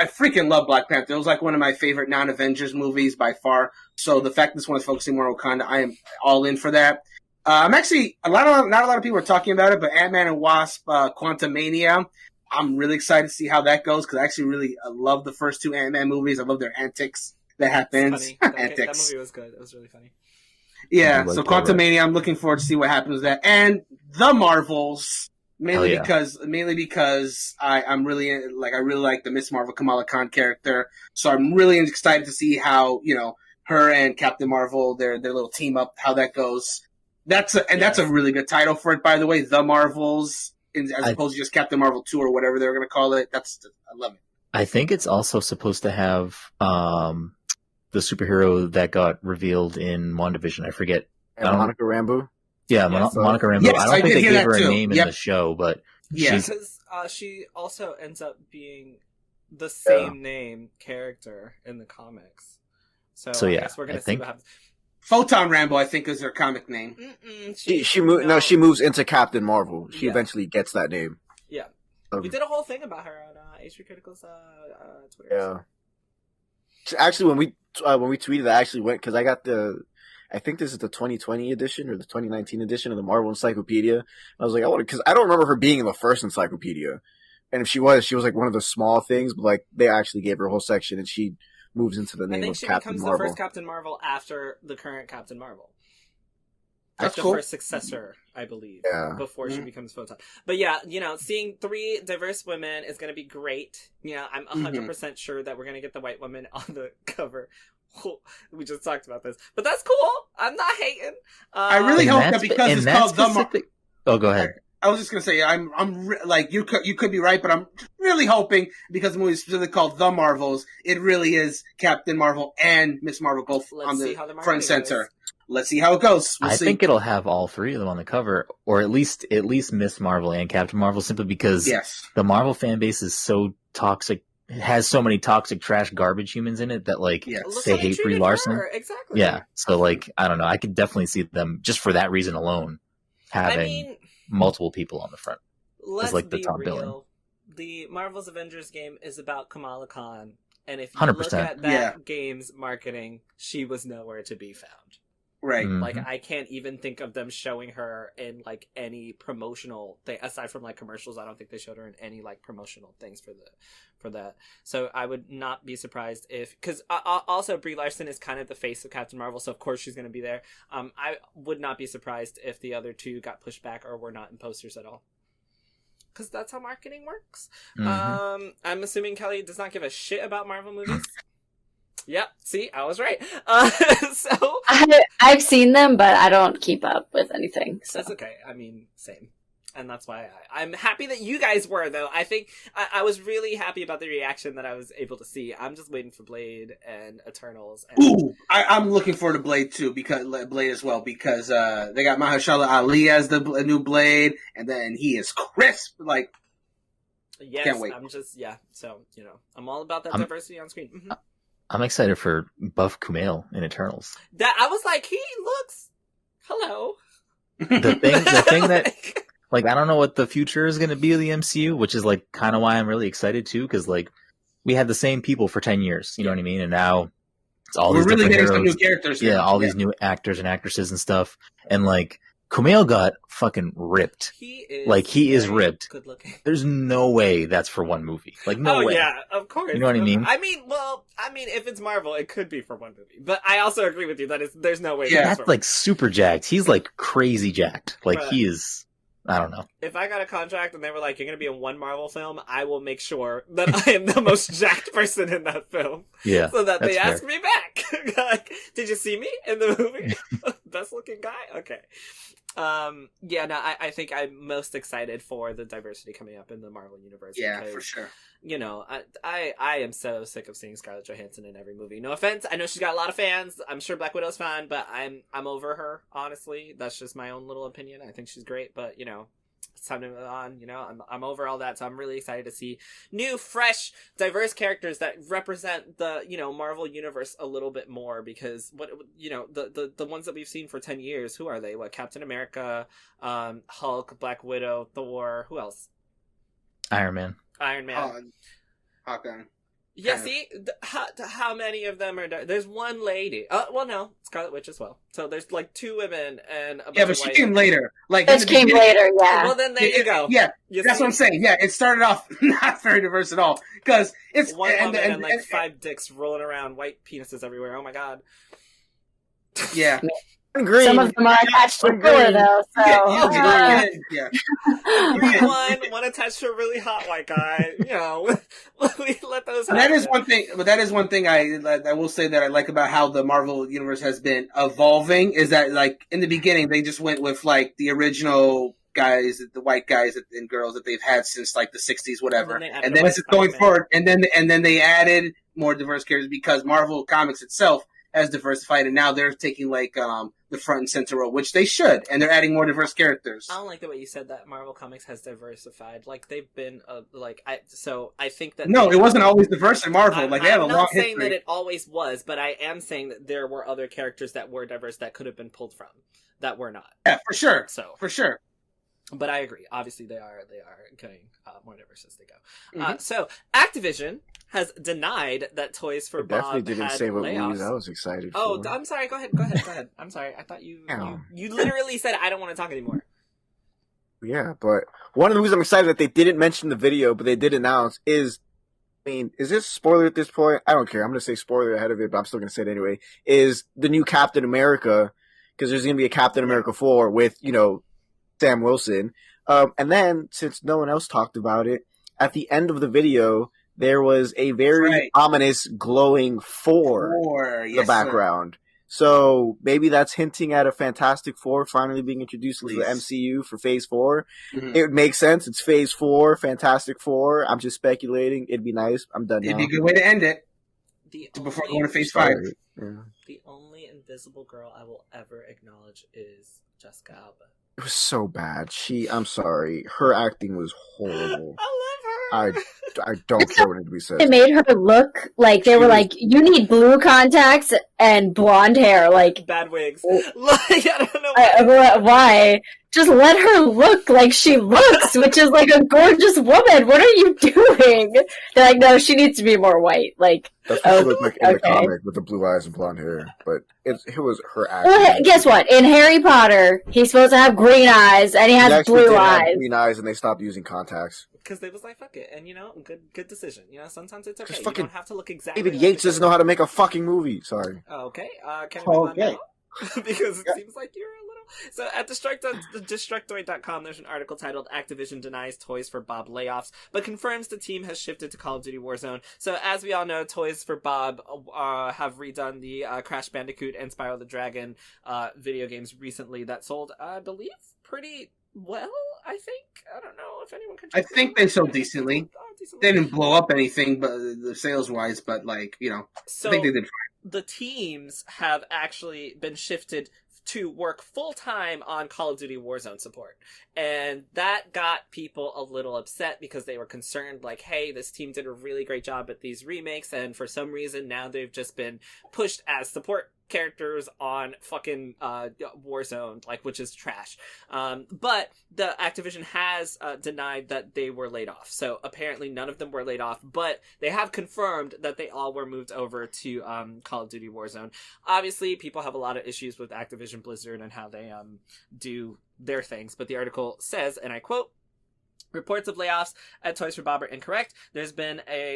freaking love Black Panther. It was like one of my favorite non-Avengers movies by far. So the fact this one is focusing more on Wakanda, I am all in for that. I'm actually not a lot of people are talking about it, but Ant-Man and Wasp: Quantumania. I'm really excited to see how that goes because I actually really love the first 2 Ant-Man movies. I love their antics that happens. That movie was good. It was really funny. Yeah, so Quantumania, I'm looking forward to see what happens with that. And the Marvels, mainly because I really like the Miss Marvel Kamala Khan character. So I'm really excited to see how, her and Captain Marvel, their little team up, how that goes. That's a really good title for it, by the way, The Marvels, as opposed to just Captain Marvel 2 or whatever they're going to call it. I love it. I think it's also supposed to have the superhero that got revealed in WandaVision. I forget. Monica Rambeau? Yeah, Monica Rambeau. Yes, I don't think they gave her a too. name in the show, but because she also ends up being the same name character in the comics. So I guess we're going to see what happens. Photon Rambo, I think, is her comic name. She moves into Captain Marvel. She eventually gets that name. Yeah. We did a whole thing about her on HPCritical's Twitter. Yeah. Actually, when we tweeted, I actually went because I got I think this is the 2020 edition or the 2019 edition of the Marvel Encyclopedia. I was like, because I don't remember her being in the first encyclopedia, and if she was like one of the small things, but like they actually gave her a whole section, and she moves into the name of Captain Marvel. I think she becomes the first Captain Marvel after the current Captain Marvel. That's the cool. first successor, I believe, before she becomes Photon. But yeah, seeing 3 diverse women is going to be great. I'm 100% sure that we're going to get the white woman on the cover. We just talked about this, but that's cool. I'm not hating. I really hope that because it's called the Marvel. Oh, go ahead. I was just gonna say, you could be right, but I'm really hoping because the movie is really called The Marvels, it really is Captain Marvel and Miss Marvel both on the front and center. Let's see how it goes. I think it'll have all 3 of them on the cover, or at least Miss Marvel and Captain Marvel, simply because the Marvel fan base is so toxic. It has so many toxic, trash, garbage humans in it that they hate Brie Larson. Exactly. Yeah. So I don't know. I could definitely see them just for that reason alone having multiple people on the front. Let's the be top real. billing. The Marvel's Avengers game is about Kamala Khan, and if you 100%. look at that game's marketing, she was nowhere to be found. Right. Mm-hmm. I can't even think of them showing her in any promotional thing aside from commercials. I don't think they showed her in any promotional things for that. So I would not be surprised because also Brie Larson is kind of the face of Captain Marvel, so of course she's going to be there. I would not be surprised if the other 2 got pushed back or were not in posters at all. Because that's how marketing works. Mm-hmm. I'm assuming Kelly does not give a shit about Marvel movies. Yep, see, I was right. So I've seen them, but I don't keep up with anything. So. That's okay. I mean, same. And that's why I'm happy that you guys were, though. I think I was really happy about the reaction that I was able to see. I'm just waiting for Blade and Eternals. Ooh, I'm looking forward to Blade too, because Blade as well, because they got Mahershala Ali as the new Blade, and then he is crisp. Yes, can't wait. So I'm all about that diversity on screen. Mm-hmm. I'm excited for Buff Kumail in Eternals. That I was like, he looks. Hello. The thing that I don't know what the future is going to be of the MCU, which is kind of why I'm really excited too, because we had the same people for 10 years, you know what I mean, and now it's all these different heroes. Some new characters. Yeah, all these new actors and actresses and stuff, and Kumail got fucking ripped. He is ripped. Good looking. There's no way that's for one movie. No way. Yeah, of course. You know what I mean? I mean, if it's Marvel, it could be for one movie. But I also agree with you that there's no way. Yeah, that's super jacked. He's crazy jacked. He is. I don't know. If I got a contract and they were like, "You're going to be in one Marvel film," I will make sure that I am the most jacked person in that film. Yeah, so that they ask me back. Did you see me in the movie? Best looking guy. Okay. I think I'm most excited for the diversity coming up in the Marvel universe. Yeah, because, for sure. I am so sick of seeing Scarlett Johansson in every movie. No offense, I know she's got a lot of fans. I'm sure Black Widow's fine, but I'm over her. Honestly, that's just my own little opinion. I think she's great, but It's time to move on. I'm over all that, so I'm really excited to see new, fresh, diverse characters that represent the Marvel universe a little bit more. Because the ones that we've seen for 10 years, who are they? What, Captain America, Hulk, Black Widow, Thor, who else? Iron Man. Hawkeye. Yeah, see, how many of them are? There's one lady. Well, no, Scarlet Witch as well. So there's like 2 women and a bunch of she came later. She came later. Yeah. Well, then there you go. Yeah, that's what I'm saying. Yeah, it started off not very diverse at all because it's one woman and like 5 dicks rolling around, white penises everywhere. Oh my god. Yeah. Green. Some of them are attached to Thor, though. So yeah. one attached to a really hot white guy. We let those. That is one thing. But that is one thing I will say that I like about how the Marvel universe has been evolving is that like in the beginning they just went with like the original guys, the white guys and girls that they've had since like the 60s, whatever. And then it's going forward, and then they added more diverse characters because Marvel Comics itself has diversified, and now they're taking like the front and center role, which they should, and they're adding more diverse characters. I don't like the way you said that Marvel Comics has diversified. Like they've been I think that it wasn't always diverse in Marvel. They have a long history. I'm not saying that it always was, but I am saying that there were other characters that were diverse that could have been pulled from that were not. Yeah, for sure. So for sure. But I agree. Obviously, they are going more diverse as they go. Mm-hmm. So Activision has denied that Toys for Bob definitely didn't say what layoffs. news I was excited for. Oh, I'm sorry. Go ahead. I'm sorry. I thought you literally said I don't want to talk anymore. Yeah, but one of the reasons I'm excited that they didn't mention the video, but they did announce is this spoiler at this point? I don't care. I'm going to say spoiler ahead of it, but I'm still going to say it anyway. Is the new Captain America, because there's going to be a Captain America 4 with, Sam Wilson. And then, since no one else talked about it, at the end of the video, there was a very ominous glowing 4 in the background. Sir. So maybe that's hinting at a Fantastic Four finally being introduced into the MCU for Phase 4. Mm-hmm. It makes sense. It's Phase 4, Fantastic Four. I'm just speculating. It'd be nice. I'm done now. It'd be a good way to end it. Before going to Phase 5. Yeah. The only invisible girl I will ever acknowledge is Jessica Alba. It was so bad. I'm sorry. Her acting was horrible. I love her. I don't care what anybody says. It made her look like they were like, you need blue contacts and blonde hair. Like, bad wigs. I don't know why. Just let her look like she looks, which is like a gorgeous woman. What are you doing? They're like, no, she needs to be more white. Like, that's what she looked like in the comic with the blue eyes and blonde hair. But it was her acting. Well, guess what? In Harry Potter, he's supposed to have green eyes, and he has blue eyes. Green eyes, and they stopped using contacts. Because they was like, fuck it. And, good decision. Sometimes it's okay. You don't have to look exactly David Yates doesn't know how to make a fucking movie. Sorry. Okay. Can we move on now? Because it seems like you're a little... So at Destructoid.com, there's an article titled Activision Denies Toys for Bob Layoffs, but confirms the team has shifted to Call of Duty Warzone. So as we all know, Toys for Bob have redone the Crash Bandicoot and Spyro the Dragon video games recently that sold, I believe, pretty well, I think. I don't know if anyone can... I think they sold decently. They didn't blow up anything but the sales-wise, but, so I think they did fine. The teams have actually been shifted to work full-time on Call of Duty Warzone support. And that got people a little upset because they were concerned, like, hey, this team did a really great job at these remakes, and for some reason now they've just been pushed as support characters on fucking Warzone, which is trash. But the Activision has denied that they were laid off. So apparently none of them were laid off, but they have confirmed that they all were moved over to Call of Duty Warzone. Obviously, people have a lot of issues with Activision Blizzard and how they do their things, but the article says, and I quote, "Reports of layoffs at Toys for Bob are incorrect. There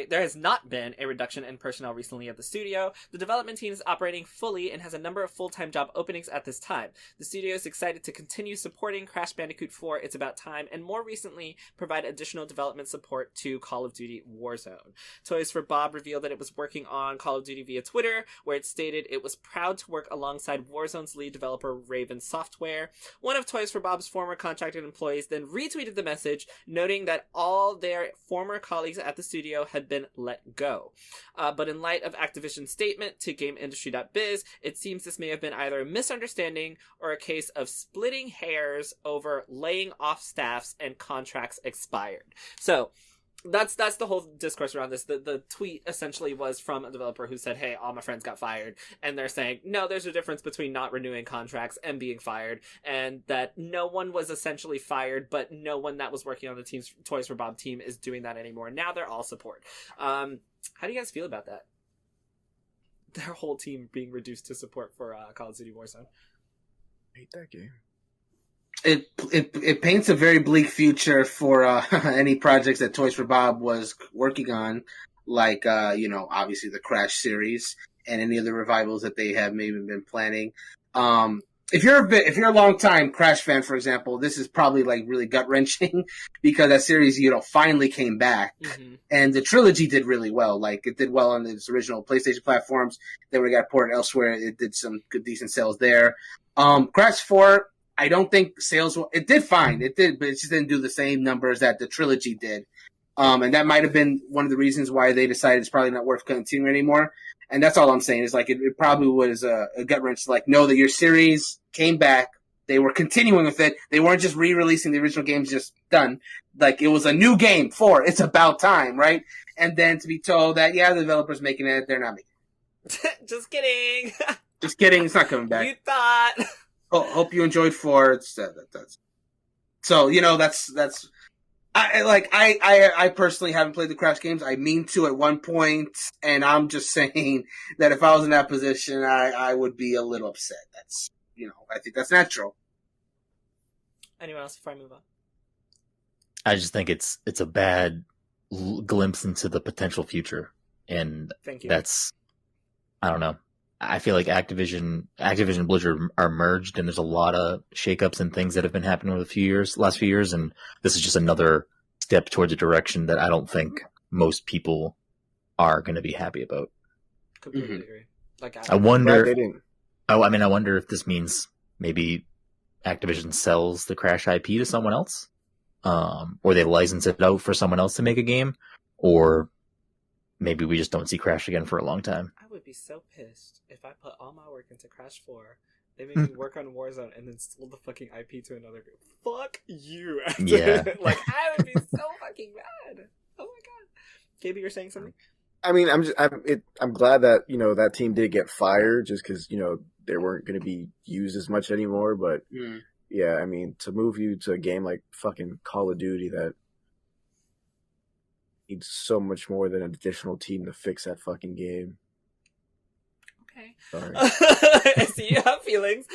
has not been a reduction in personnel recently at the studio. The development team is operating fully and has a number of full-time job openings at this time. The studio is excited to continue supporting Crash Bandicoot 4, It's About Time, and more recently provide additional development support to Call of Duty Warzone." Toys for Bob revealed that it was working on Call of Duty via Twitter, where it stated it was proud to work alongside Warzone's lead developer Raven Software. One of Toys for Bob's former contracted employees then retweeted the message noting that all their former colleagues at the studio had been let go. But in light of Activision's statement to GameIndustry.biz, it seems this may have been either a misunderstanding or a case of splitting hairs over laying off staffs and contracts expired. So that's the whole discourse around this. The tweet essentially was from a developer who said, hey, all my friends got fired, and they're saying, no, there's a difference between not renewing contracts and being fired, and that no one was essentially fired, but no one that was working on the team's Toys for Bob team is doing that anymore. Now they're all support. How do you guys feel about that? Their whole team being reduced to support for Call of Duty Warzone. I hate that game. It paints a very bleak future for any projects that Toys for Bob was working on, like obviously the Crash series and any of the revivals that they have maybe been planning. If you're a long time Crash fan, for example, this is probably like really gut wrenching because that series finally came back, and the trilogy did really well. Like it did well on its original PlayStation platforms. Then when it got ported elsewhere, it did some good decent sales there. Crash 4. I don't think sales it did fine. It did, but it just didn't do the same numbers that the trilogy did. And that might have been one of the reasons why they decided it's probably not worth continuing anymore. And that's all I'm saying is like, it probably was a gut wrench to like, know that your series came back. They were continuing with it. They weren't just re-releasing the original games just done. Like it was a new game for it's about time, right? And then to be told that, yeah, the developer's making it, they're not making it. Just kidding. Just kidding. It's not coming back. You thought. Hope you enjoyed 4. That's so that's I personally haven't played the Crash games. I mean to at one point, and I'm just saying that if I was in that position, I would be a little upset. That's I think that's natural. Anyone else before I move on? I just think it's a bad glimpse into the potential future, and Thank you. That's I don't know. I feel like Activision and Blizzard are merged, and there's a lot of shakeups and things that have been happening over the last few years, and this is just another step towards a direction that I don't think most people are going to be happy about. Completely agree. Like I wonder. They didn't. I mean, I wonder if this means maybe Activision sells the Crash IP to someone else, or they license it out for someone else to make a game, or maybe we just don't see Crash again for a long time. I would be so pissed if I put all my work into Crash 4, they made me work on Warzone, and then sold the fucking IP to another group. Fuck you. Yeah. Like, I would be so fucking mad. Oh my god. KB, you're saying something? I mean, I'm glad that that team did get fired just because they weren't going to be used as much anymore. But yeah, I mean, to move you to a game like fucking Call of Duty that needs so much more than an additional team to fix that fucking game. Okay. Sorry. I see you have feelings.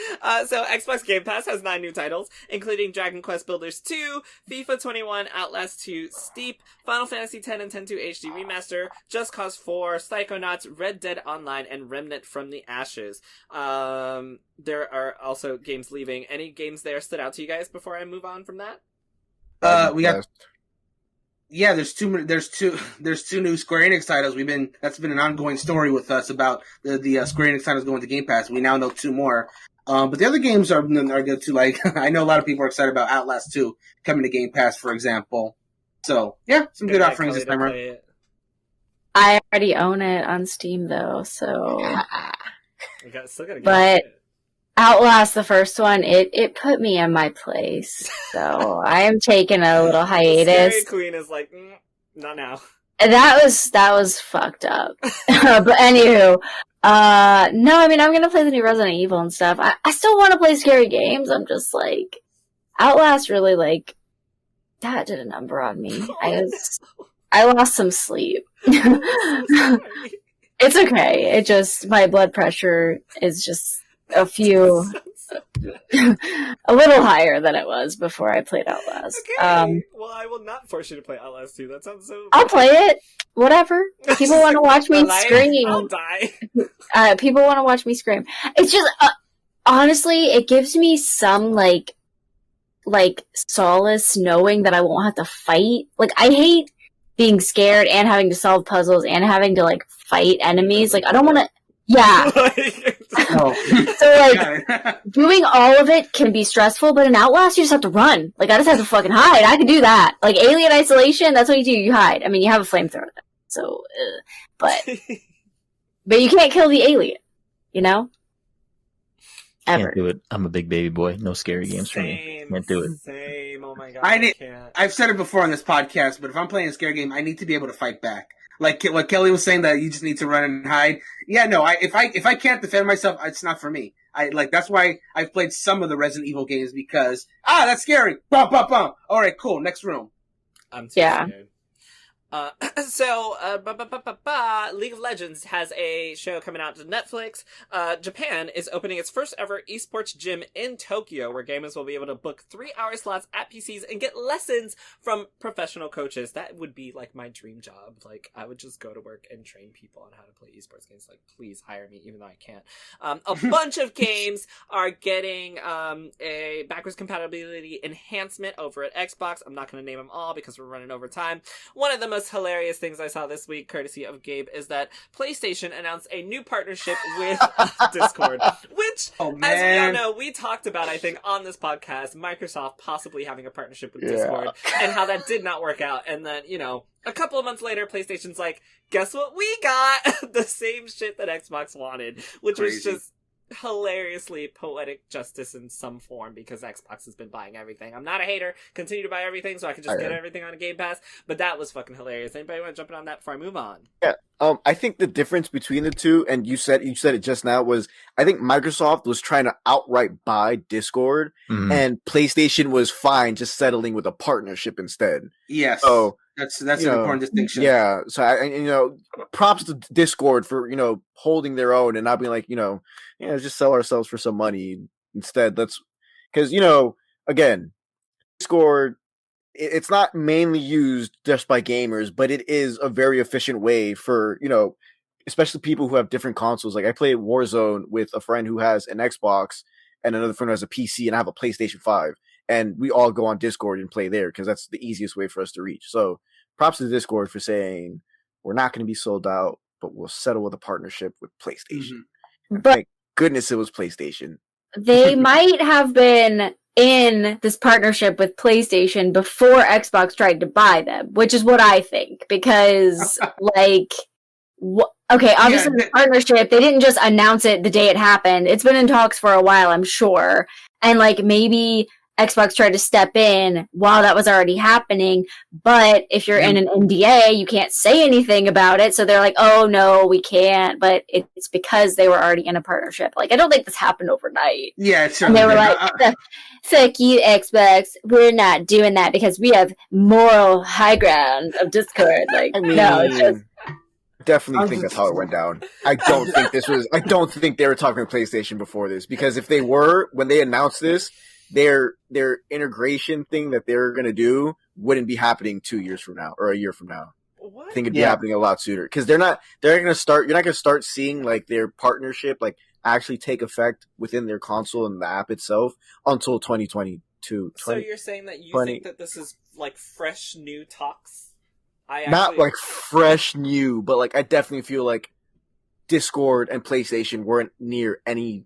So Xbox Game Pass has 9 new titles, including Dragon Quest Builders 2, FIFA 21, Outlast 2, Steep, Final Fantasy X and X-2 HD Remaster, Just Cause 4, Psychonauts, Red Dead Online, and Remnant from the Ashes. There are also games leaving. Any games there stood out to you guys before I move on from that? We got. Yeah, there's two new Square Enix titles. That's been an ongoing story with us about the Square Enix titles going to Game Pass. We now know 2 more. But the other games are good too. Like, I know a lot of people are excited about Outlast 2 coming to Game Pass, for example. So, yeah, some good offerings this time around. I already own it on Steam, though, so. Still gotta get But it. Outlast, the first one, it put me in my place. So I am taking a little hiatus. Scary Queen is like, not now. That was fucked up. But anywho, no, I mean, I'm gonna play the new Resident Evil and stuff. I still want to play scary games. I'm just like, Outlast really like, that did a number on me. I lost some sleep. It's okay. My blood pressure is just a little higher than it was before I played Outlast. Okay. Well, I will not force you to play Outlast 2. That sounds so... I'll play it. Whatever. People want to watch me scream. I'll die. People want to watch me scream. It's just, honestly, it gives me some, like solace knowing that I won't have to fight. Like, I hate being scared and having to solve puzzles and having to, like, fight enemies. Like, I don't want to... Yeah. No. So, like, doing all of it can be stressful, but in Outlast, you just have to run. Like, I just have to fucking hide. I can do that. Like, Alien Isolation, that's what you do. You hide. I mean, you have a flamethrower, so, but you can't kill the alien, you know? Ever. Can't do it. I'm a big baby boy. No scary games for me. Can't do it. Same. Oh my god. I can't. I've said it before on this podcast, but if I'm playing a scary game, I need to be able to fight back. Like what Kelly was saying, that you just need to run and hide. Yeah, no. If I can't defend myself, it's not for me. That's why I've played some of the Resident Evil games, because that's scary. Bum bum bum. All right, cool. Next room. I'm too scared. League of Legends has a show coming out to Netflix. Japan is opening its first ever esports gym in Tokyo, where gamers will be able to book 3-hour slots at PCs and get lessons from professional coaches. That would be like my dream job. Like, I would just go to work and train people on how to play esports games. Like, please hire me, even though I can't. A bunch of games are getting a backwards compatibility enhancement over at Xbox. I'm not going to name them all because we're running over time. One of the most hilarious things I saw this week, courtesy of Gabe, is that PlayStation announced a new partnership with Discord, which, as we all know, we talked about, I think, on this podcast, Microsoft possibly having a partnership with Discord, and how that did not work out. And then, a couple of months later, PlayStation's like, guess what we got? The same shit that Xbox wanted, which was just hilariously poetic justice in some form, because Xbox has been buying everything. I'm not a hater. Continue to buy everything so I can just get everything on a Game Pass. But that was fucking hilarious. Anybody want to jump in on that before I move on? Yeah. I think the difference between the two, and you said it just now, was I think Microsoft was trying to outright buy Discord, and PlayStation was fine just settling with a partnership instead. Yes. So that's an important distinction. Yeah. So props to Discord for holding their own and not being like just sell ourselves for some money instead. Because again, Discord, it's not mainly used just by gamers, but it is a very efficient way for, especially people who have different consoles. Like, I play Warzone with a friend who has an Xbox and another friend who has a PC, and I have a PlayStation 5. And we all go on Discord and play there because that's the easiest way for us to reach. So props to Discord for saying, we're not going to be sold out, but we'll settle with a partnership with PlayStation. But thank goodness it was PlayStation. They might have been in this partnership with PlayStation before Xbox tried to buy them, which is what I think. Because, obviously the partnership, they didn't just announce it the day it happened. It's been in talks for a while, I'm sure. And, maybe Xbox tried to step in while that was already happening, but if you're in an NDA, you can't say anything about it, so they're like, oh no, we can't, but it's because they were already in a partnership. I don't think this happened overnight. Yeah, sure. And they were like, fuck you, Xbox, we're not doing that because we have moral high ground of Discord. No, it's just... Definitely think that's how it went down. I don't think they were talking to PlayStation before this, because if they were, when they announced this, their integration thing that they're going to do wouldn't be happening 2 years from now or a year from now. What? I think it'd be happening a lot sooner, because you're not going to start seeing their partnership actually take effect within their console and the app itself until 2022. So you're saying that you think that this is fresh new talks? Not fresh new, but I definitely feel like Discord and PlayStation weren't near any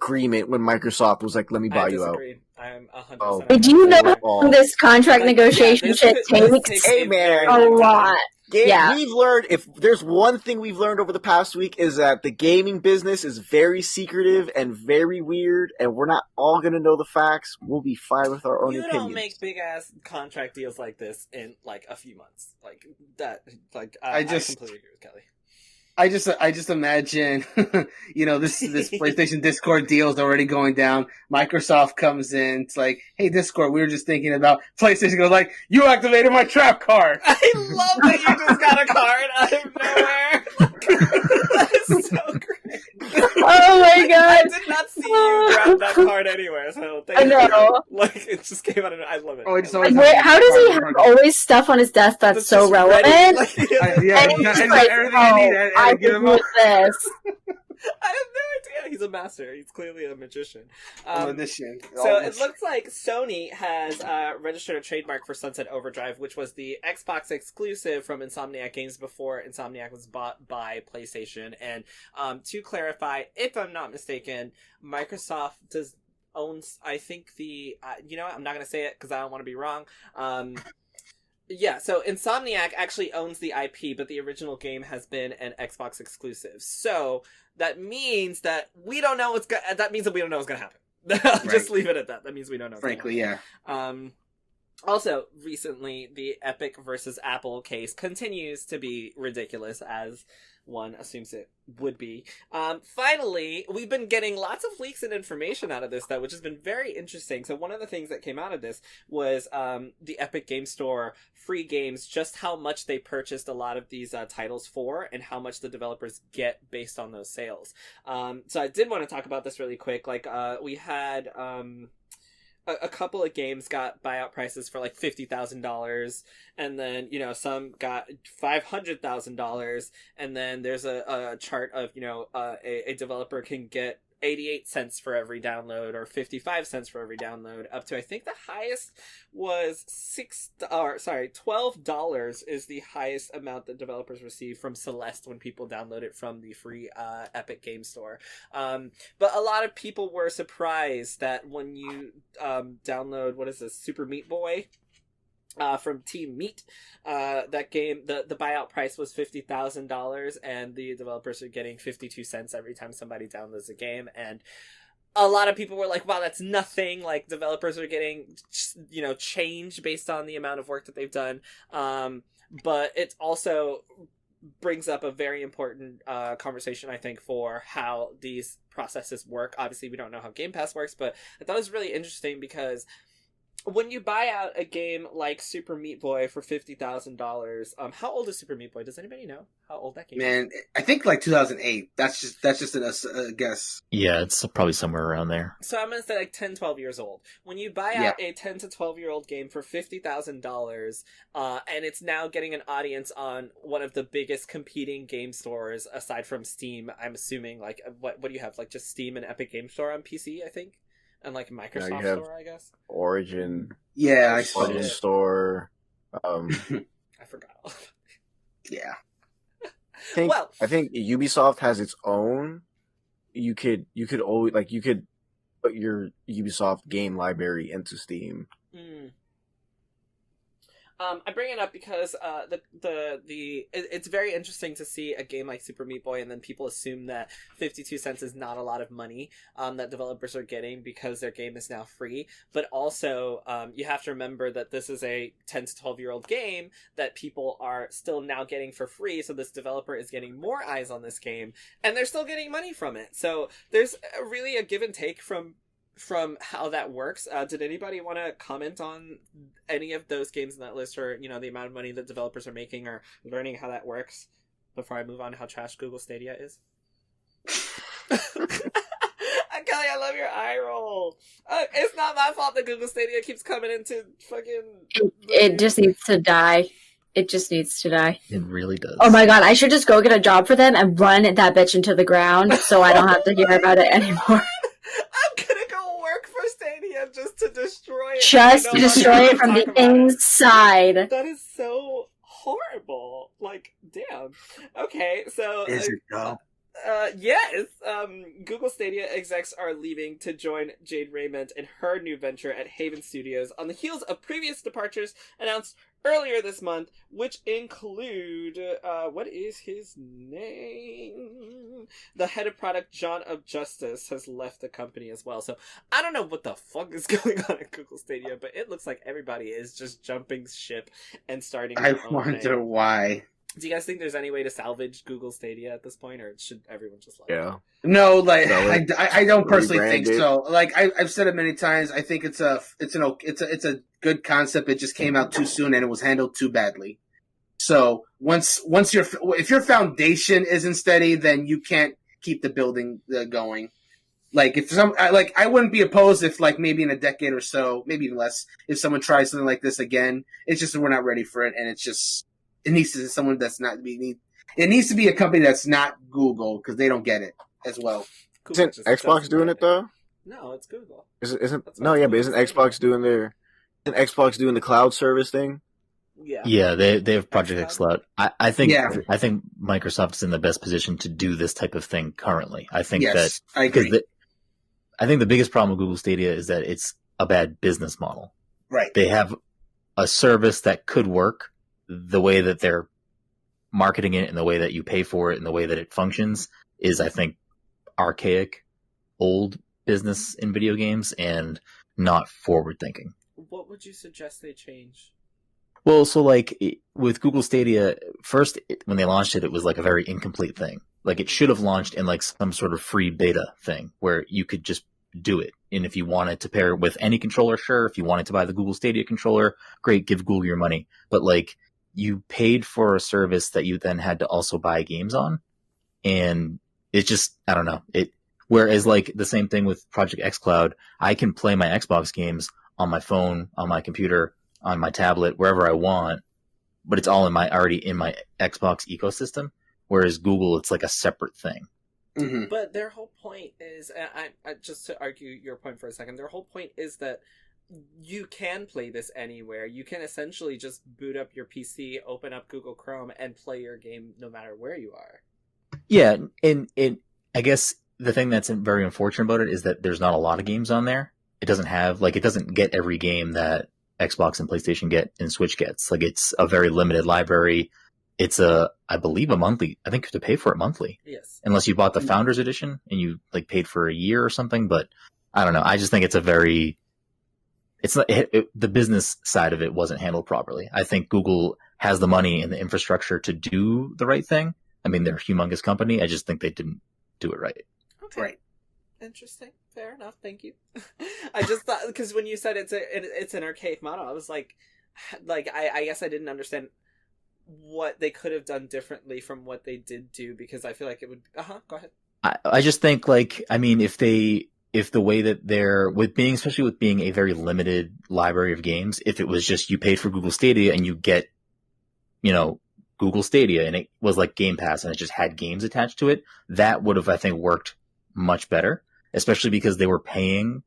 agreement when Microsoft was like, let me buy you out. I'm 100%. Do you know how long this contract negotiation shit takes? Hey man, a lot. We've learned, if there's one thing we've learned over the past week, is that the gaming business is very secretive and very weird, and we're not all going to know the facts. We'll be fine with our own opinions. You don't make big ass contract deals like this in a few months. I completely agree with Kelly. I just imagine, this PlayStation Discord deal is already going down. Microsoft comes in. It's like, hey, Discord, we were just thinking about. PlayStation goes you activated my trap card. I love that you just got a card out of nowhere. That's so great. Oh my god! I did not see you grab that card anywhere, so thank you. I know. It just came out of. I love it. Oh, how does he have always stuff on his desk that's so relevant? Everything I need. I give him this. I have no idea. He's a master. He's clearly a magician. So it looks like Sony has registered a trademark for Sunset Overdrive, which was the Xbox exclusive from Insomniac Games before Insomniac was bought by PlayStation. And to clarify, if I'm not mistaken, Microsoft owns, I think the you know what? I'm not going to say it because I don't want to be wrong. Yeah, so Insomniac actually owns the IP, but the original game has been an Xbox exclusive. So that means that we don't know that means that we don't know what's going to happen. I'll just leave it at that. That means we don't know. Frankly, yeah. Also, recently, the Epic versus Apple case continues to be ridiculous, as one assumes it would be. Finally, we've been getting lots of leaks and information out of this, though, which has been very interesting. So one of the things that came out of this was the Epic Game Store free games, just how much they purchased a lot of these titles for, and how much the developers get based on those sales. So I did want to talk about this really quick. Like, we had... a couple of games got buyout prices for like $50,000, and then, you know, some got $500,000, and then there's a chart of, you know, a developer can get 88 cents for every download or 55 cents for every download, up to, I think the highest was $12 is the highest amount that developers receive from Celeste when people download it from the free Epic Game Store. But a lot of people were surprised that when you download, what is this, Super Meat Boy? From Team Meat, that game, the buyout price was $50,000, and the developers are getting 52 cents every time somebody downloads a game. And a lot of people were like, wow, that's nothing. Like, developers are getting, you know, change based on the amount of work that they've done. But it also brings up a very important conversation, I think, for how these processes work. Obviously, we don't know how Game Pass works, but I thought it was really interesting because when you buy out a game like Super Meat Boy for $50,000, how old is Super Meat Boy? Does anybody know how old that game is? Man, I think like 2008. That's just a guess. Yeah, it's probably somewhere around there. So I'm going to say like 10, 12 years old. When you buy out a 10 to 12-year-old game for $50,000, and it's now getting an audience on one of the biggest competing game stores aside from Steam, I'm assuming, like, what do you have? Like, just Steam and Epic Game Store on PC, I think? And like Microsoft Store, I guess. Origin. Yeah, I saw Origin it. Store. I forgot. Yeah. I think Ubisoft has its own. You could always put your Ubisoft game library into Steam. I bring it up because it's very interesting to see a game like Super Meat Boy, and then people assume that 52 cents is not a lot of money that developers are getting because their game is now free. But also, you have to remember that this is a 10 to 12-year-old game that people are still now getting for free, so this developer is getting more eyes on this game, and they're still getting money from it. So there's really a give and take from how that works. Did anybody want to comment on any of those games in that list, or, you know, the amount of money that developers are making, or learning how that works, before I move on to how trash Google Stadia is? Kelly, I love your eye roll. It's not my fault that Google Stadia keeps coming into fucking... It just needs to die. It just needs to die. It really does. Oh my god, I should just go get a job for them and run that bitch into the ground so I don't have to hear about it anymore. I'm gonna go work for Stadia just to destroy it. Just to destroy it from the inside. That is so horrible. Like, damn. Okay, so... Is it though? Yes. Google Stadia execs are leaving to join Jade Raymond in her new venture at Haven Studios on the heels of previous departures announced earlier this month, which include, what is his name? The head of product, John of Justice, has left the company as well. So I don't know what the fuck is going on at Google Stadia, but it looks like everybody is just jumping ship and starting their own wonder thing. why. Do you guys think there's any way to salvage Google Stadia at this point, or should everyone just let it? No, like I don't personally think so. Like I've said it many times. I think it's a good concept. It just came out too soon and it was handled too badly. So once if your foundation isn't steady, then you can't keep the building going. Like I wouldn't be opposed if, like, maybe in a decade or so, maybe even less, if someone tries something like this again. It's just we're not ready for it, and it's just. It needs to be someone that's not. It needs to be a company that's not Google, because they don't get it as well. Isn't just Xbox doesn't doing do it though? No, it's Google. Isn't That's no? what Yeah, but Google isn't said. Xbox doing their? Isn't Xbox doing the cloud service thing? Yeah. Yeah, they have Project xCloud. xCloud. I think Yeah. I think Microsoft's in the best position to do this type of thing currently. I think Yes, that I agree. I think the biggest problem with Google Stadia is that it's a bad business model. Right. They have a service that could work the way that they're marketing it and the way that you pay for it and the way that it functions is, I think, archaic, old business in video games and not forward thinking. What would you suggest they change? Well, so with Google Stadia, first when they launched it, it was like a very incomplete thing. Like it should have launched in like some sort of free beta thing where you could just do it. And if you wanted to pair it with any controller, sure. If you wanted to buy the Google Stadia controller, great, give Google your money. But like you paid for a service that you then had to also buy games on. And it just, I don't know. Whereas like the same thing with Project xCloud, I can play my Xbox games on my phone, on my computer, on my tablet, wherever I want, but it's all already in my Xbox ecosystem. Whereas Google, it's like a separate thing. Mm-hmm. But their whole point is, I just to argue your point for a second, their whole point is that you can play this anywhere. You can essentially just boot up your PC, open up Google Chrome, and play your game no matter where you are. Yeah, and I guess the thing that's very unfortunate about it is that there's not a lot of games on there. It doesn't get every game that Xbox and PlayStation get and Switch gets. Like it's a very limited library. It's I believe a monthly. I think you have to pay for it monthly. Yes. Unless you bought the Founders Edition and you like paid for a year or something. But I don't know. I just think it's the business side of it wasn't handled properly. I think Google has the money and the infrastructure to do the right thing. I mean, they're a humongous company. I just think they didn't do it right. Okay. Right. Interesting. Fair enough. Thank you. I just thought, because when you said it's an archaic model, I was like I guess I didn't understand what they could have done differently from what they did do, because I feel like it would. Go ahead. I just think if the way that they're especially with being a very limited library of games, if it was just you paid for Google Stadia and you get, Google Stadia and it was like Game Pass and it just had games attached to it, that would have, I think, worked much better, especially because they were paying,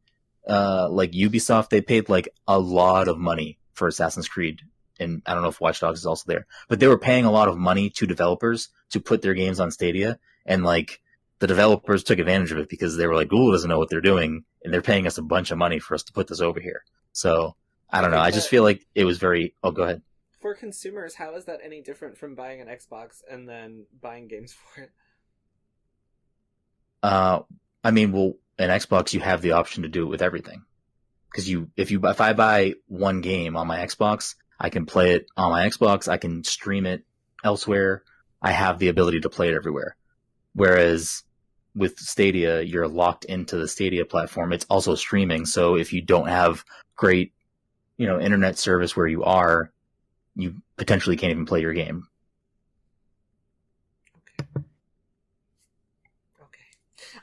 like Ubisoft, they paid like a lot of money for Assassin's Creed. And I don't know if Watch Dogs is also there, but they were paying a lot of money to developers to put their games on Stadia. And like the developers took advantage of it because they were like, Google doesn't know what they're doing and they're paying us a bunch of money for us to put this over here. So I don't know. I just feel like it was go ahead. For consumers, how is that any different from buying an Xbox and then buying games for it? An Xbox, you have the option to do it with everything. Because if I buy one game on my Xbox, I can play it on my Xbox. I can stream it elsewhere. I have the ability to play it everywhere. Whereas with Stadia, you're locked into the Stadia platform. It's also streaming. So if you don't have great, internet service where you are, you potentially can't even play your game.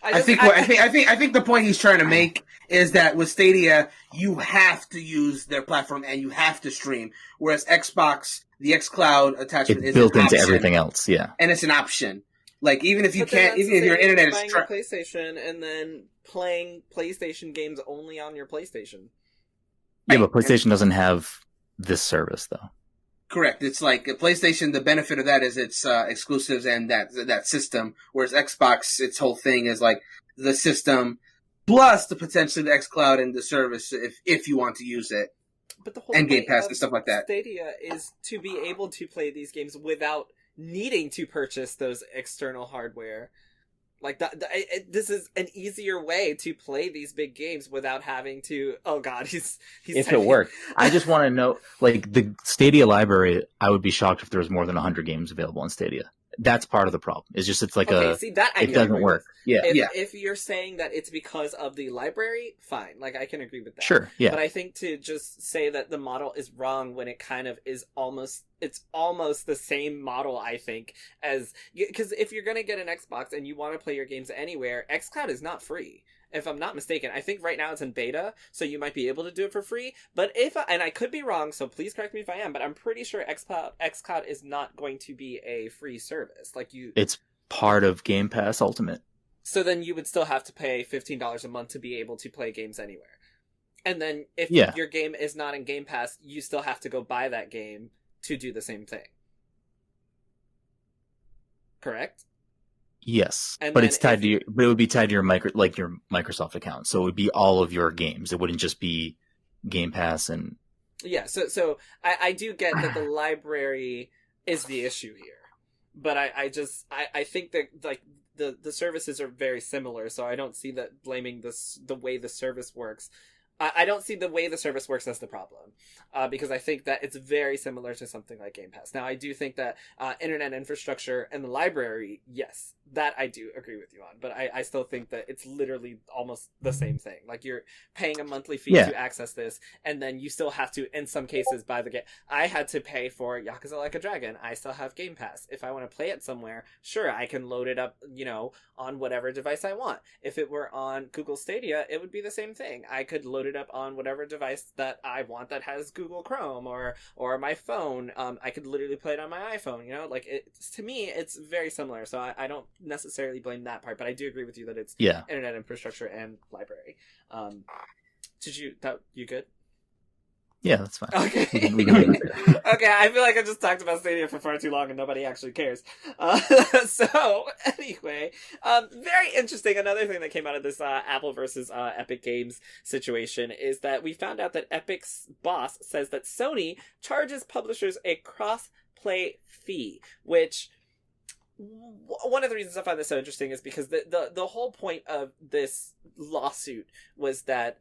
I think the point he's trying to make is that with Stadia, you have to use their platform and you have to stream. Whereas Xbox, the xCloud attachment is built an into option, everything else. Yeah, and it's an option. Like even if even if your internet buying is your PlayStation and then playing PlayStation games only on your PlayStation. Yeah, but PlayStation doesn't have this service though. Correct. It's like PlayStation. The benefit of that is its exclusives and that system. Whereas Xbox, its whole thing is like the system plus the potential of the xCloud and the service if you want to use it. But the whole and Game point Pass of and stuff like that. Stadia is to be able to play these games without needing to purchase those external hardware. Like this is an easier way to play these big games without having to. Oh God, he's. If it worked, I just want to know, like the Stadia library. I would be shocked if there was more than 100 games available on Stadia. That's part of the problem. It's just it doesn't work. Yeah, If you're saying that it's because of the library, fine. Like I can agree with that. Sure. Yeah. But I think to just say that the model is wrong when it kind of is almost the same model, I think, as because if you're gonna get an Xbox and you want to play your games anywhere, xCloud is not free. If I'm not mistaken, I think right now it's in beta, so you might be able to do it for free. But and I could be wrong, so please correct me if I am, but I'm pretty sure xCloud is not going to be a free service. It's part of Game Pass Ultimate. So then you would still have to pay $15 a month to be able to play games anywhere. And then if your game is not in Game Pass, you still have to go buy that game to do the same thing. Correct? Yes, but it's tied to but it would be tied to your your Microsoft account. So it would be all of your games. It wouldn't just be Game Pass and yeah. So I do get that the library is the issue here, but I think that like the services are very similar. So I don't see that blaming the way the service works. I don't see the way the service works as the problem, because I think that it's very similar to something like Game Pass. Now, I do think that internet infrastructure and the library, yes, that I do agree with you on, but I still think that it's literally almost the same thing. Like, you're paying a monthly fee to access this, and then you still have to, in some cases, buy the game. I had to pay for Yakuza Like a Dragon. I still have Game Pass. If I want to play it somewhere, sure, I can load it up, on whatever device I want. If it were on Google Stadia, it would be the same thing. I could load it up on whatever device that I want that has Google Chrome or my phone. I could literally play it on my iPhone, to me, it's very similar. So I don't necessarily blame that part, but I do agree with you that it's internet infrastructure and library. You good? Yeah, that's fine. Okay. Okay, I feel like I just talked about Stadia for far too long and nobody actually cares. So, anyway, very interesting. Another thing that came out of this Apple versus Epic Games situation is that we found out that Epic's boss says that Sony charges publishers a cross-play fee, which... One of the reasons I find this so interesting is because the whole point of this lawsuit was that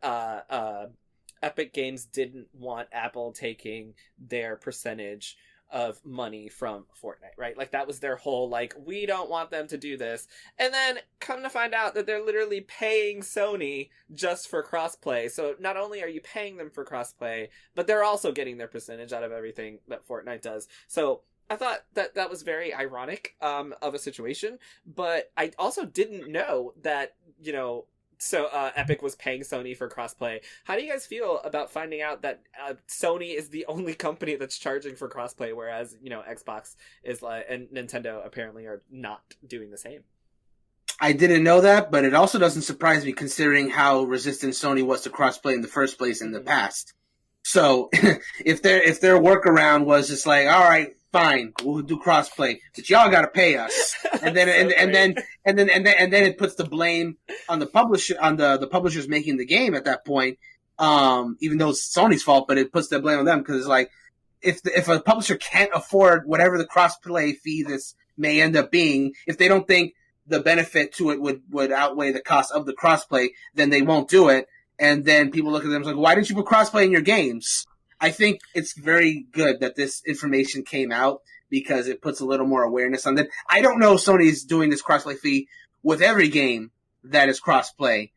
Epic Games didn't want Apple taking their percentage of money from Fortnite, right? Like, that was their whole, we don't want them to do this. And then come to find out that they're literally paying Sony just for crossplay. So not only are you paying them for crossplay, but they're also getting their percentage out of everything that Fortnite does. So I thought that was very ironic of a situation, but I also didn't know that, so Epic was paying Sony for crossplay. How do you guys feel about finding out that Sony is the only company that's charging for crossplay, whereas, Xbox is and Nintendo apparently are not doing the same? I didn't know that, but it also doesn't surprise me considering how resistant Sony was to crossplay in the first place in the past. So if their workaround was just like, all right, fine, we'll do crossplay, but y'all got to pay us, and then it puts the blame on the publisher, on the publishers making the game at that point. Even though it's Sony's fault, but it puts the blame on them because it's like if a publisher can't afford whatever the crossplay fee this may end up being, if they don't think the benefit to it would outweigh the cost of the crossplay, then they won't do it. And then people look at them and like, why didn't you put crossplay in your games? I think it's very good that this information came out because it puts a little more awareness on that. I don't know if Sony's doing this crossplay fee with every game that is crossplay.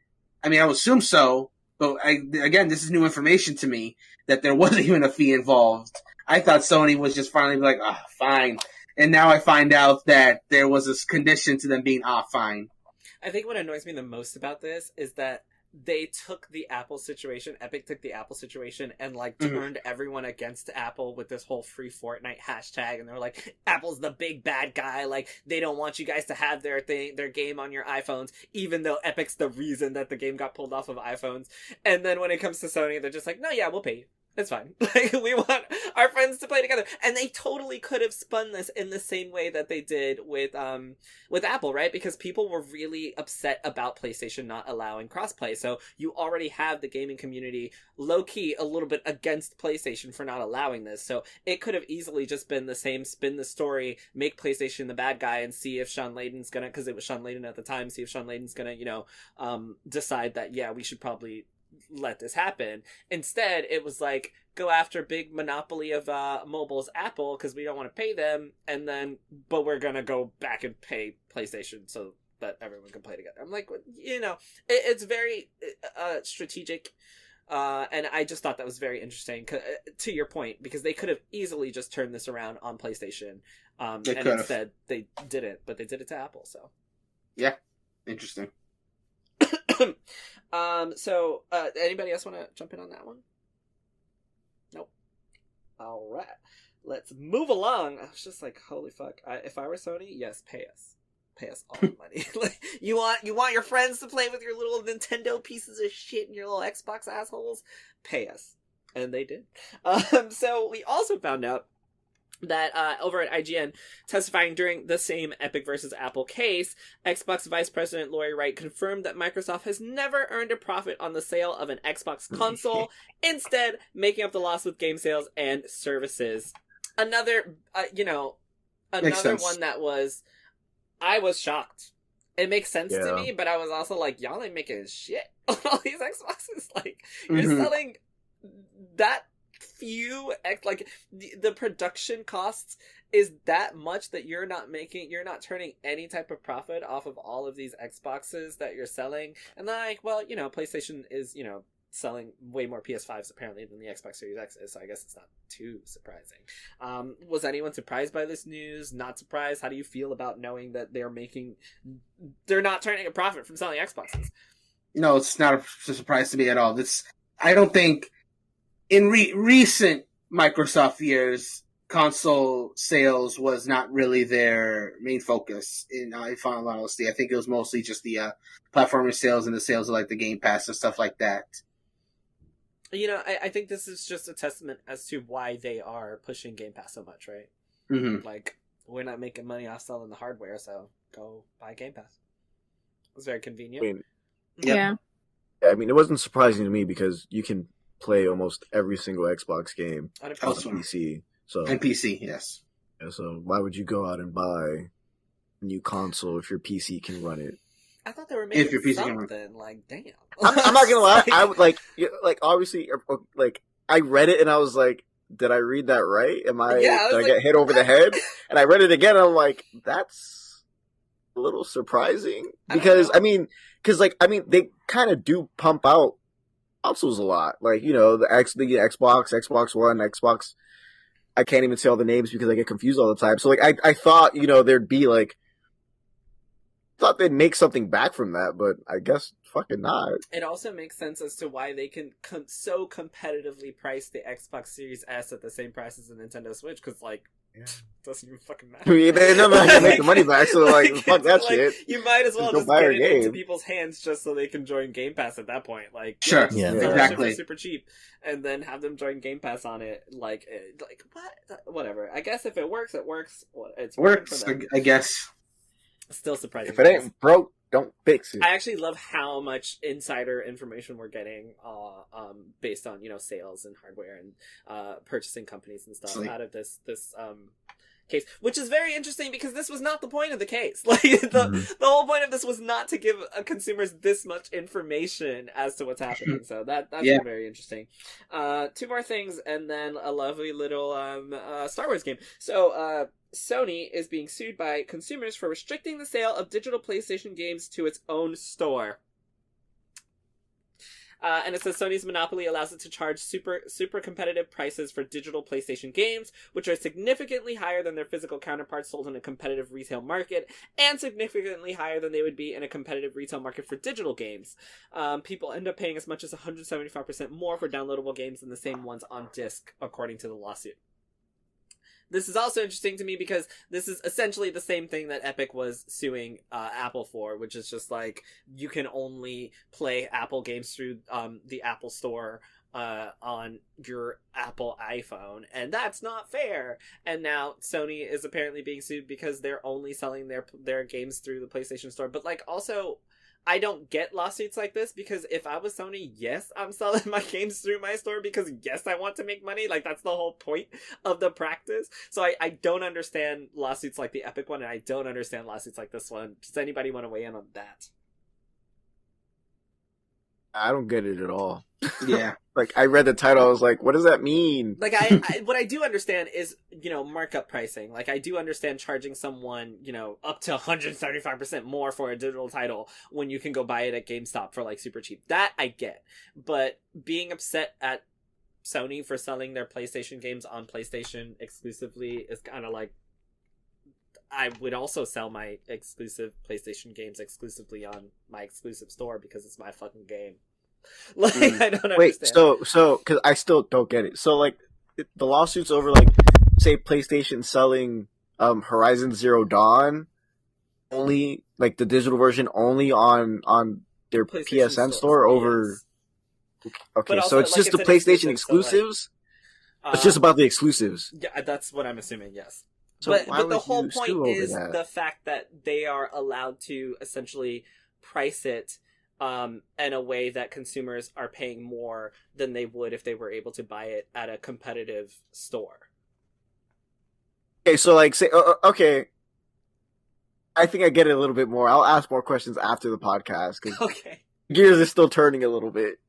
I mean, I would assume so, but again, this is new information to me that there wasn't even a fee involved. I thought Sony was just finally like, fine. And now I find out that there was this condition to them being, fine. I think what annoys me the most about this is that they took the Apple situation, Epic took the Apple situation and turned everyone against Apple with this whole free Fortnite hashtag, and they were like, Apple's the big bad guy, they don't want you guys to have their game on your iPhones, even though Epic's the reason that the game got pulled off of iPhones. And then when it comes to Sony, they're just like, no, yeah, we'll pay you. It's fine. We want our friends to play together. And they totally could have spun this in the same way that they did with Apple, right? Because people were really upset about PlayStation not allowing crossplay. So you already have the gaming community low-key a little bit against PlayStation for not allowing this. So it could have easily just been the same, spin the story, make PlayStation the bad guy, and see if Sean Layden's gonna, because it was Sean Layden at the time, see if Sean Layden's gonna, decide that, yeah, we should probably let this happen. Instead, it was like, go after big monopoly of mobile's Apple because we don't want to pay them, but we're gonna go back and pay PlayStation so that everyone can play together. I'm like, it's very strategic, and I just thought that was very interesting to your point, because they could have easily just turned this around on PlayStation, and instead they didn't, but they did it to Apple. So yeah, interesting. So anybody else want to jump in on that one? Nope. All right, let's move along. I was just like, holy fuck. If I were Sony, yes, pay us. pay us all the money. Like, you want your friends to play with your little Nintendo pieces of shit and your little Xbox assholes? Pay us. And they did. So we also found out that over at IGN, testifying during the same Epic versus Apple case, Xbox Vice President Lori Wright confirmed that Microsoft has never earned a profit on the sale of an Xbox console, instead making up the loss with game sales and services. Another one that was, I was shocked. It makes sense to me, but I was also like, y'all ain't making shit on all these Xboxes. Like, you're selling that few, like, the production costs is that much that you're not turning any type of profit off of all of these Xboxes that you're selling. And like, well, PlayStation is, selling way more PS5s apparently than the Xbox Series X is, so I guess it's not too surprising. Was anyone surprised by this news? Not surprised? How do you feel about knowing that they're not turning a profit from selling Xboxes? No, it's not a surprise to me at all. I don't think in recent Microsoft years, console sales was not really their main focus. In all honesty, I think it was mostly just the platformer sales and the sales of like the Game Pass and stuff like that. I think this is just a testament as to why they are pushing Game Pass so much, right? Mm-hmm. Like, we're not making money off selling the hardware, so go buy Game Pass. It's very convenient. Yeah. I mean, it wasn't surprising to me because you can play almost every single Xbox game on PC. So, and PC, yes. Yeah, so why would you go out and buy a new console if your PC can run it? I thought they were making something. Like, damn. I'm not gonna lie. I would like obviously, like, I read it and I was like, did I read that right? Did I get hit over the head? And I read it again and I'm like, that's a little surprising. Because, they kind of do pump out consoles a lot. Like, the Xbox, Xbox One, Xbox. I can't even say all the names because I get confused all the time. So, like, I thought, there'd be, like, thought they'd make something back from that, but I guess fucking not. It also makes sense as to why they can so competitively price the Xbox Series S at the same price as the Nintendo Switch, because, like, it doesn't even fucking matter. I mean, they're not gonna make the money back, so, like, fuck that shit. You might as well just get it into people's hands just so they can join Game Pass at that point. Like, sure, exactly. Super cheap, and then have them join Game Pass on it. Like what? Whatever. I guess if it works, it works. It works, I guess. Still surprising. If it ain't broke, don't fix it. I actually love how much insider information we're getting based on, sales and hardware and purchasing companies and stuff out of this case, which is very interesting because this was not the point of the case. Like, the whole point of this was not to give consumers this much information as to what's happening. So that's very interesting. Two more things and then a lovely little Star Wars game. So Sony is being sued by consumers for restricting the sale of digital PlayStation games to its own store. And it says Sony's monopoly allows it to charge super competitive prices for digital PlayStation games, which are significantly higher than their physical counterparts sold in a competitive retail market, and significantly higher than they would be in a competitive retail market for digital games. People end up paying as much as 175% more for downloadable games than the same ones on disc, according to the lawsuit. This is also interesting to me because this is essentially the same thing that Epic was suing Apple for, which is just like, you can only play Apple games through the Apple Store on your Apple iPhone, and that's not fair. And now Sony is apparently being sued because they're only selling their games through the PlayStation Store. But, like, also, I don't get lawsuits like this because if I was Sony, yes, I'm selling my games through my store because, yes, I want to make money. Like, that's the whole point of the practice. So I don't understand lawsuits like the Epic one, and I don't understand lawsuits like this one. Does anybody want to weigh in on that? I don't get it at all. Yeah. Like, I read the title, I was like, what does that mean? Like, I what I do understand is, markup pricing. Like, I do understand charging someone, up to 175% more for a digital title when you can go buy it at GameStop for, like, super cheap. That I get. But being upset at Sony for selling their PlayStation games on PlayStation exclusively is kind of like, I would also sell my exclusive PlayStation games exclusively on my exclusive store because it's my fucking game. Like, I don't understand. Wait, so, because I still don't get it. So, like, the lawsuit's over, like, say, PlayStation selling Horizon Zero Dawn only, like the digital version only on their PSN store over? Yes. Okay, Also, so it's just the PlayStation exclusives? It's just about the exclusives. Yeah, that's what I'm assuming, yes. So but the whole point is the fact that they are allowed to essentially price it in a way that consumers are paying more than they would if they were able to buy it at a competitive store. Okay, so like, say, okay, I think I get it a little bit more. I'll ask more questions after the podcast, because okay. gears are still turning a little bit.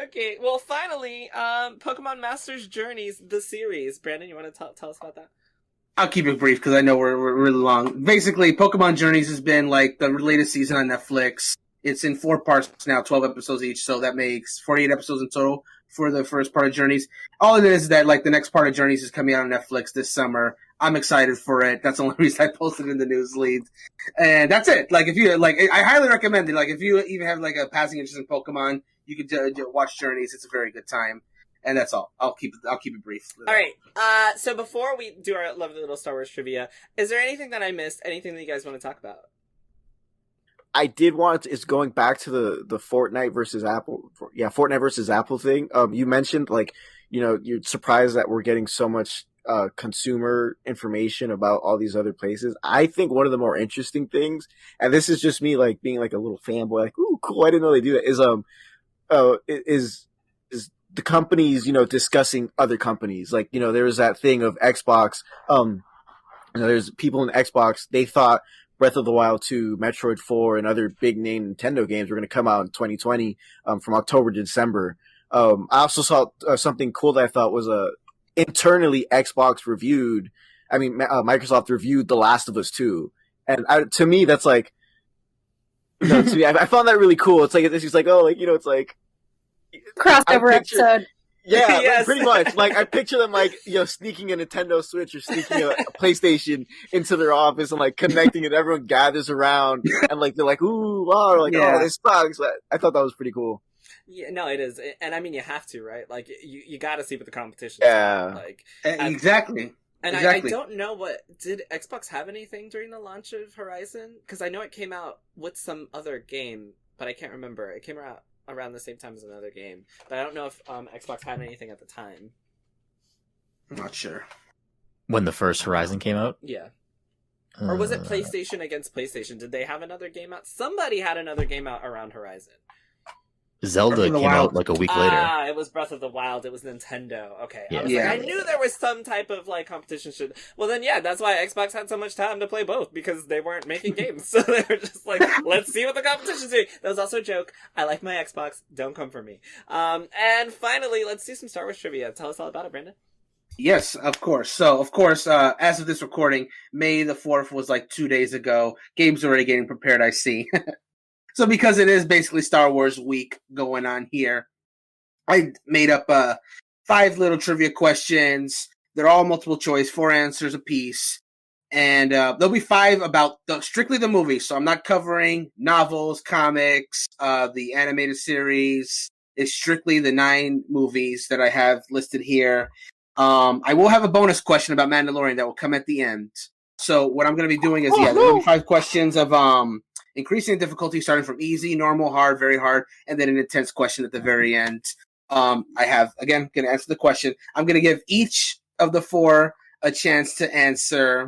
Okay, well, finally, Pokemon Masters Journeys, the series. Brandon, you want to tell us about that? I'll keep it brief because I know we're really long. Basically, Pokemon Journeys has been like the latest season on Netflix. It's in 4 parts now, 12 episodes each, so that makes 48 episodes in total for the first part of Journeys. All it is that like the next part of Journeys is coming out on Netflix this summer. I'm excited for it. That's the only reason I posted in the news lead. And that's it. Like if you like, I highly recommend it. Like if you even have like a passing interest in Pokemon, you could watch Journeys. It's a very good time. And that's all. I'll keep it brief. All right. So before we do our lovely little Star Wars trivia, is there anything that I missed? Anything that you guys want to talk about? I did want to, it's going back to the Fortnite versus Apple. Fortnite versus Apple thing. You mentioned like, you're surprised that we're getting so much consumer information about all these other places. I think one of the more interesting things, and this is just me like being like a little fanboy, like, ooh, cool, I didn't know they do that, is the companies, discussing other companies. Like, there was that thing of Xbox. There's people in Xbox, they thought Breath of the Wild 2, Metroid 4, and other big name Nintendo games were going to come out in 2020, from October to December. I also saw something cool that I thought was internally Xbox reviewed. I mean, Microsoft reviewed The Last of Us 2. And to me, that's like, to me, I found that really cool. It's like, it's like, oh, like, it's like, crossover episode. Yeah, yes. Pretty much. Like, I picture them, like, sneaking a Nintendo Switch or sneaking a PlayStation into their office and, like, connecting and everyone gathers around and, like, they're like, ooh, wow, like, oh, this sucks. I thought that was pretty cool. Yeah, no, it is. And I mean, you have to, right? Like, you gotta see what the competition Yeah. like. Exactly. And exactly. I don't know did Xbox have anything during the launch of Horizon? Because I know it came out with some other game, but I can't remember. It came out around the same time as another game, but I don't know if Xbox had anything at the time. I'm not sure. When the first Horizon came out? Yeah. Or was it PlayStation against PlayStation? Did they have another game out? Somebody had another game out around Horizon. Zelda came out like a week later. Ah, it was Breath of the Wild. It was Nintendo. Okay. Yeah. I was like, I knew there was some type of like competition. Well, then yeah, that's why Xbox had so much time to play both, because they weren't making games. So they were just like, let's see what the competition's doing. That was also a joke. I like my Xbox. Don't come for me. And finally, let's do some Star Wars trivia. Tell us all about it, Brandon. Yes, of course. So, of course, as of this recording, May the 4th was like 2 days ago. Gabe's already getting prepared, I see. So because it is basically Star Wars week going on here, I made up 5 little trivia questions. They're all multiple choice, 4 answers apiece. And there'll be 5 about strictly the movie. So I'm not covering novels, comics, the animated series. It's strictly the 9 movies that I have listed here. I will have a bonus question about Mandalorian that will come at the end. So what I'm going to be doing is, there will be 5 questions of increasing difficulty, starting from easy, normal, hard, very hard, and then an intense question at the very end. I have, again, going to answer the question. I'm going to give each of the 4 a chance to answer.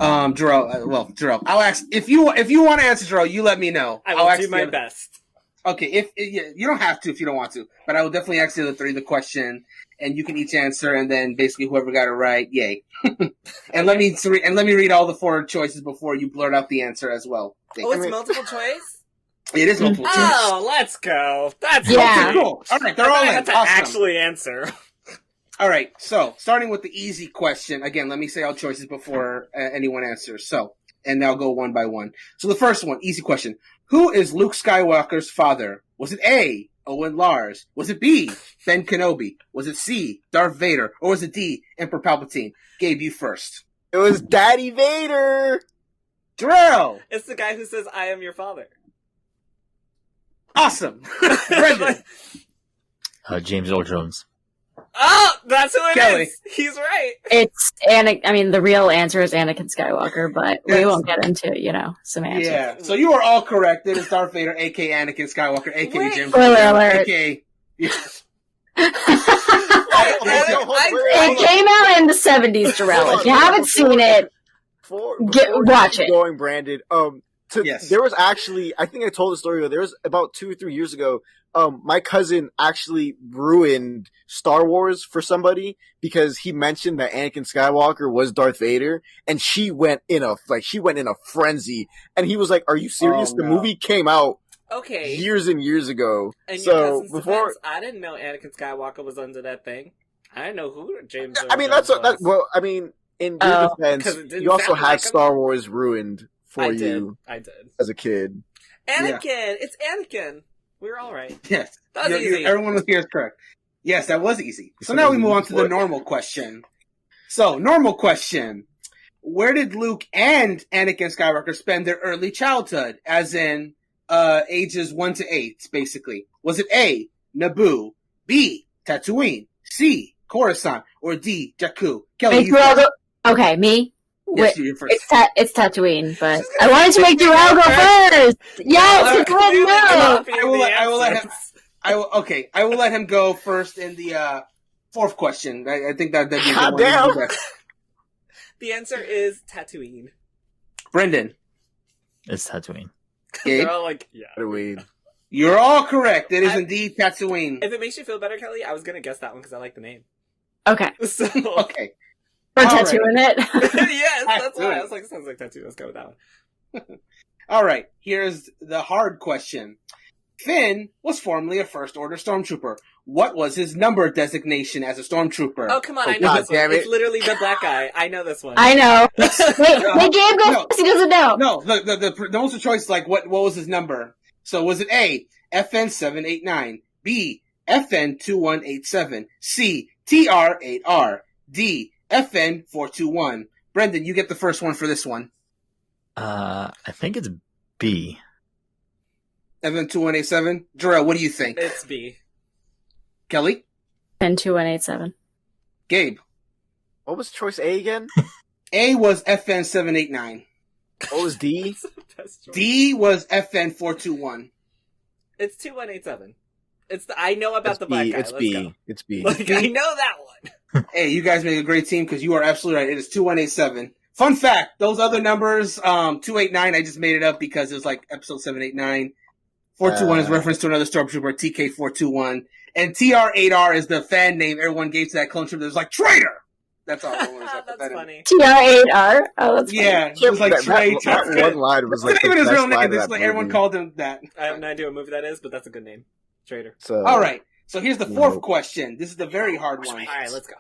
Jarrell, I'll ask if you want to answer, Jarrell. You let me know. I will do my best. Okay, if you don't have to if you don't want to, but I will definitely ask the other 3 the question, and you can each answer, and then basically whoever got it right, yay. And let me read all the 4 choices before you blurt out the answer as well. Oh, it's multiple choice? It is multiple choice. Oh, let's go. That's okay, cool. All right, they're all in. I have to actually answer. All right, so starting with the easy question. Again, let me say all choices before anyone answers. So, and I'll go one by one. So the first one, easy question. Who is Luke Skywalker's father? Was it A, Owen Lars? Was it B, Ben Kenobi? Was it C, Darth Vader? Or was it D, Emperor Palpatine? Gabe, you first. It was Daddy Vader! Jarrell! It's the guy who says, I am your father. Awesome! Brendan! James Earl Jones. Oh, that's who it Kelly. is. He's right. It's the real answer is Anakin Skywalker, but we won't get into, semantics. Yeah. So you are all correct. It is Darth Vader, aka Anakin Skywalker, aka Wait. Jim. Spoiler alert. AKA. It came out in the 70s, Jarrell. If you haven't seen it, watch it. Going, Brandon. Yes. There was actually, I think I told the story. There was about 2 or 3 years ago. My cousin actually ruined Star Wars for somebody because he mentioned that Anakin Skywalker was Darth Vader, and she went in a frenzy. And he was like, "Are you serious?" The movie came out years and years ago. And so before, defense, I didn't know Anakin Skywalker was under that thing. I didn't know who James. I mean, in your defense, you also had Star Wars ruined for you. I did as a kid. Anakin, it's Anakin. We were all right. Yes, that was easy. Everyone was here is correct. Yes, that was easy. So now we move on to the normal question. So, normal question. Where did Luke and Anakin Skywalker spend their early childhood? As in, ages 1 to 8, basically. Was it A, Naboo, B, Tatooine, C, Coruscant, or D, Jakku? Kelly, okay, me? Yes, you're first. It's Tatooine, but I wanted to make Jarrell go first! Yes, I will let him go first in the fourth question. I think that'd be God damn. The answer is Tatooine. Brendan. It's Tatooine. Gabe? They're all like, yeah. Tatooine. You're all correct. It is indeed Tatooine. If it makes you feel better, Kelly, I was gonna guess that one because I like the name. Okay. So okay. We're tattooing it. Yes, that's why I was like, sounds like tattoo. Let's go with that one. All right. Here's the hard question. Finn was formerly a First Order Stormtrooper. What was his number designation as a Stormtrooper? Oh, come on. I know this one. It's literally the black guy. I know this one. I know. Wait, Gabe, go first. He doesn't know. No, the multiple choice, like, what was his number? So was it A, FN789, B, FN2187, C, TR8R, D, FN421. Brendan, you get the first one for this one. I think it's B. FN2187. Jarrell, what do you think? It's B. Kelly? FN2187. Gabe? What was choice A again? A was FN789. What was D? D was FN421. It's 2187. I know about the black guy. It's Let's B. go. It's B. Like, I know that one. Hey, you guys make a great team because you are absolutely right. It is 2187. Fun fact, those other numbers, 289, I just made it up because it was like episode 789. 421 is reference to another Stormtrooper, TK421. And TR8R is the fan name everyone gave to that clone trooper that was like, traitor! That's all. That's funny. TR8R? Oh, that's funny. Yeah, it was like traitor. That one line was like even his real name. This, like, everyone called him that. I have no idea what movie that is, but that's a good name. Traitor. So, all right. So here's the fourth question. This is the very hard one. All right, let's go.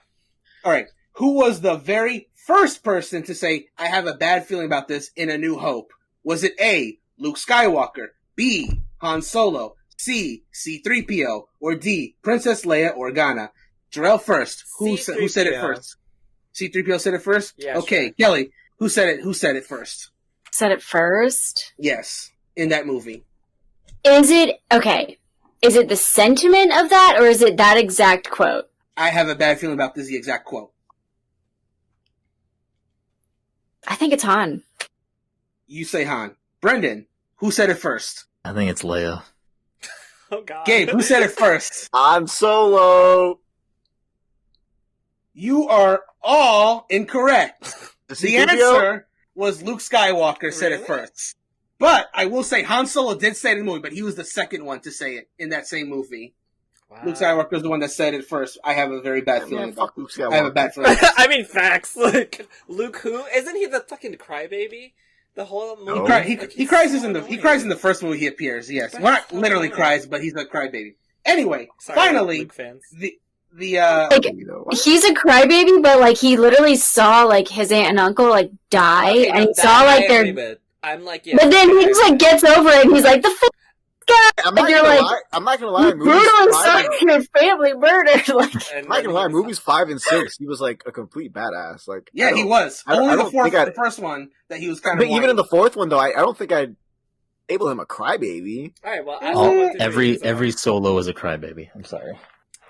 All right. Who was the very first person to say, I have a bad feeling about this in A New Hope? Was it A, Luke Skywalker, B, Han Solo, C, C-3PO, or D, Princess Leia Organa? Jarrell first. Who said it first? C-3PO said it first? Yeah, okay, sure. Kelly, who said it first? Said it first? Yes, in that movie. Is it the sentiment of that, or is it that exact quote? I have a bad feeling about this, the exact quote. I think it's Han. You say Han. Brendan, who said it first? I think it's Leia. Oh, God. Gabe, who said it first? Han Solo. You are all incorrect. The C-3PO? answer was Luke Skywalker said it Really? first. But I will say Han Solo did say it in the movie, but he was the second one to say it in that same movie. Wow. Luke Skywalker was the one that said it first. I have a very bad feeling about fuck Luke Skywalker. I have a bad feeling. I mean, facts. Like, Luke who? Isn't he the fucking crybaby? The whole movie? No. He cries in the first movie he appears, yes. Well, not literally cries, but he's a crybaby. Anyway, Sorry, finally, Luke fans. He's a crybaby, but like he literally saw like his aunt and uncle like die, Okay, and he that saw like I their. agree with. I'm like, yeah. But then he just like gets over it, and he's like, "The fuck, guy!" I'm not And you're gonna like, lie. I'm not gonna lie. "You brutally saw your family murdered." Like, And I'm not gonna lie. then he was Movies 5 and 6, he was like a complete badass. Like, yeah, he was. I don't- Only I the don't fourth, think the first one that he was kind But of. even in the fourth one, though, I don't think I'd label him a crybaby. All right, well, Oh, I Every Solo is a crybaby. I'm sorry.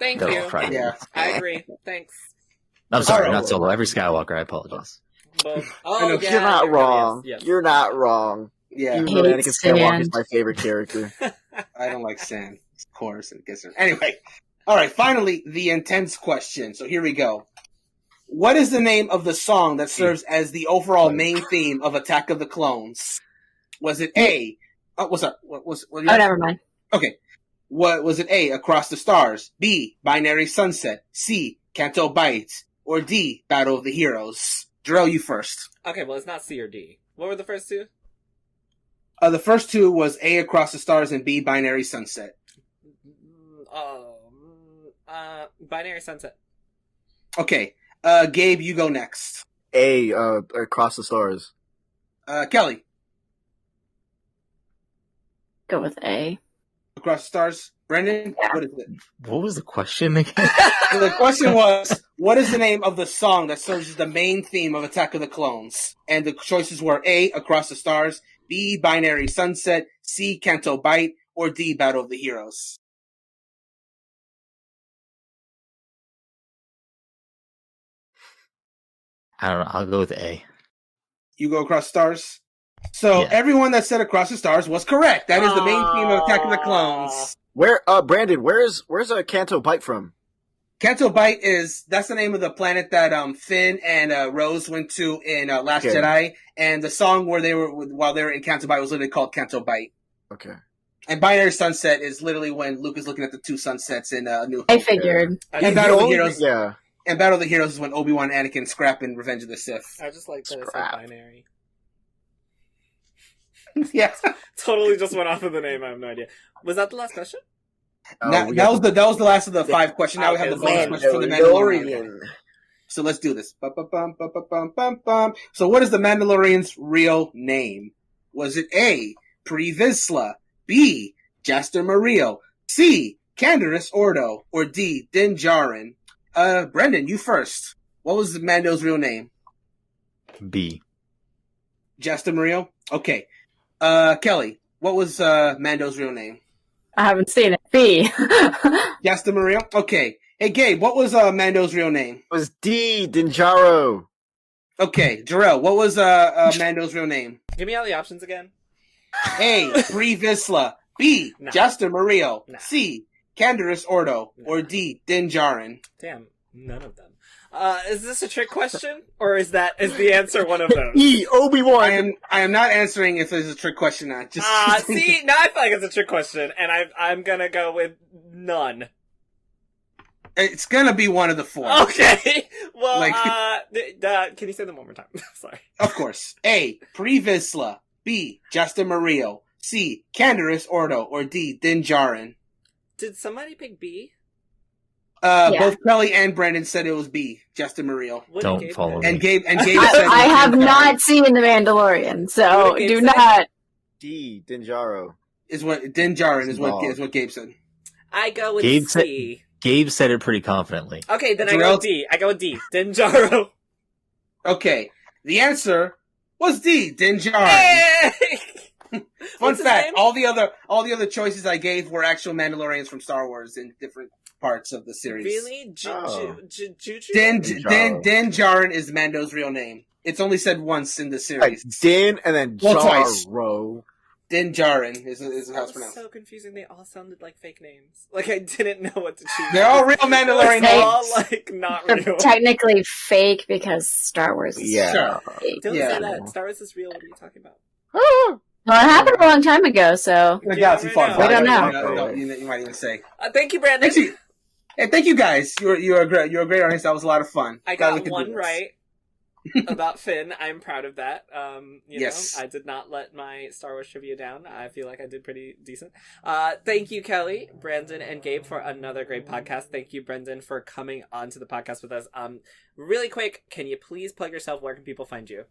Thank That was you. private. Yeah. I agree. Thanks. I'm sorry, Alright. not Solo. Every Skywalker, I apologize. Well, I know, yeah, You're not there we go. wrong. Yes, yes. You're not wrong. Yeah, Even though Hate Anakin Skywalker is sand. my favorite character. I don't like sand, of course, and gets anyway. All right, finally, the intense question. So here we go. What is the name of the song that serves as the overall main theme of Attack of the Clones? Was it A? What's up? What Oh, never mind. Okay. What was it? A, Across the Stars. B, Binary Sunset. C, Canto Bight. Or D, Battle of the Heroes. Jarrell, you first. Okay, well, it's not C or D. What were the first two? The first two was A, Across the Stars, and B, Binary Sunset. Binary Sunset. Okay. Gabe, you go next. A, Across the Stars. Kelly, Go with A. Across the Stars. Brendan, Yeah. what is it? What was the question again? So the question was, what is the name of the song that serves as the main theme of Attack of the Clones? And the choices were A, Across the Stars, B, Binary Sunset, C, Canto Bight, or D, Battle of the Heroes. I don't know. I'll go with A. You go Across the Stars? So Yeah. everyone that said Across the Stars was correct. That is the main theme of Attack of the Clones. Where, Brandon, where's a Canto Bite from? Canto Bight that's the name of the planet that Finn and Rose went to in Last Okay. Jedi, and the song while they were in Canto Bight was literally called Canto Bight. Okay. And Binary Sunset is literally when Luke is looking at the two sunsets in New Hope. I figured. And Battle of the only- Heroes. Yeah. And Battle of the Heroes is when Obi-Wan and Anakin scrap in Revenge of the Sith. I just like that it's Scrap. binary. Yeah. Totally just went off of the name. I have no idea. Was that the last question? That was the last of the 5 questions. Now we have the bonus question for the Mandalorian. So let's do this. Bum. So what is the Mandalorian's real name? Was it A, Pre Vizsla, B, Jaster Murillo, C, Canderous Ordo, or D, Din Djarin? Brendan, you first. What was the Mando's real name? B. Jaster Murillo? Okay. Kelly, what was Mando's real name? I haven't seen it. B. Jaster Murillo? Okay. Hey, Gabe, what was Mando's real name? It was D, Dinjaro. Okay. Jarrell, what was Mando's real name? Give me all the options again. A, Pre Vizsla. B, Nah. Jaster Murillo. Nah. C, Canderous Ordo. Nah. Or D, Din Djarin. Damn, none of them. Is this a trick question, or is the answer one of those? E, Obi-Wan. I am not answering if there's a trick question or not. Just See, now I feel like it's a trick question, and I'm gonna go with none. It's gonna be one of the 4. Okay, well, Like- can you say them one more time? Sorry. Of course. A, Pre Vizsla. B, Jaster Murillo. C, Canderous Ordo. Or D, Din Djarin. Did somebody pick B? Yeah. Both Kelly and Brandon said it was B, Jaster Murillo. What did Don't Gabe follow pick? And Gabe said it was I have Din Djarin. not seen The Mandalorian, so What did Gabe do say? not. D, Dinjaro. Is what Din Djarin is Small. what Gabe said. I go with Gabe said- C. Gabe said it pretty confidently. Okay, then I go Jarrell- with D. I go with D. Dinjaro. Okay. The answer was D, Din Djarin. Hey! Fun What's his fact: name? all the other choices I gave were actual Mandalorians from Star Wars in different parts of the series. Really? Oh. Juju? Din Djarin. Djarin is Mando's real name. It's only said once in the Like series. Din and then Well, twice. Jaro. Din Djarin is how That it's was pronounced. so confusing. They all sounded like fake names. Like I didn't know what to choose. They're all real Mandalorian They're all names. like not They're real. technically fake because Star Wars is Yeah. Sure. fake. Don't Yeah. say that. Star Wars is real. What are you talking about? Well, it happened a long time ago, so The Yeah, galaxy right far, now. far We don't away. know. You might even say. Thank you, Brandon. Actually, and thank you guys. You're a great audience. That was a lot of fun. I Glad we got could do one this. right about Finn. I'm proud of that. Yes. I did not let my Star Wars trivia down. I feel like I did pretty decent. Thank you, Kelly, Brandon, and Gabe for another great podcast. Thank you, Brendan, for coming onto the podcast with us. Really quick, can you please plug yourself? Where can people find you?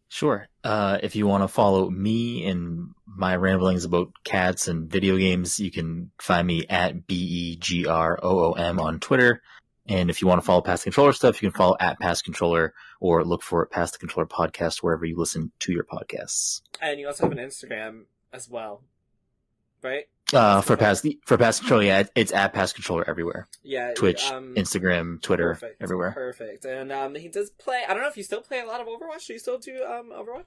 Sure. If you want to follow me and my ramblings about cats and video games, you can find me at BEGROOM on Twitter. And if you want to follow Past the Controller stuff, you can follow at Past Controller or look for Past the Controller Podcast wherever you listen to your podcasts. And you also have an Instagram as well, right? For pass controller, yeah, it's at pass controller everywhere. Yeah, Twitch, Instagram, Twitter, everywhere. Perfect. And he does play. I don't know if you still play a lot of Overwatch. Do you still do Overwatch?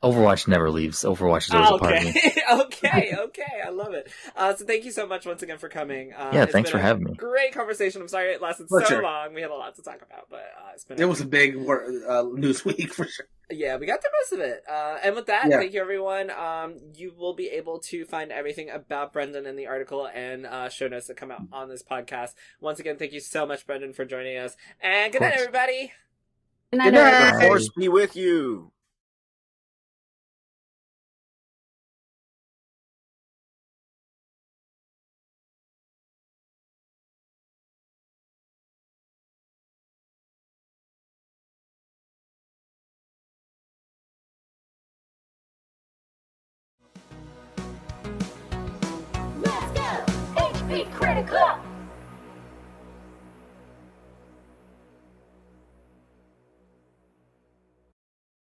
Overwatch never leaves. Overwatch is always a part of me. Okay, I love it. So thank you so much once again for coming. Thanks for having me. Great conversation. I'm sorry it lasted so long. We had a lot to talk about, but it was a big news week for sure. Yeah, we got the most of it. And with that, thank you everyone. You will be able to find everything about Brendan in the article and show notes that come out on this podcast. Once again, thank you so much, Brendan, for joining us. And good night, everybody. Good night. The force be with you. Let's go! HP Critical!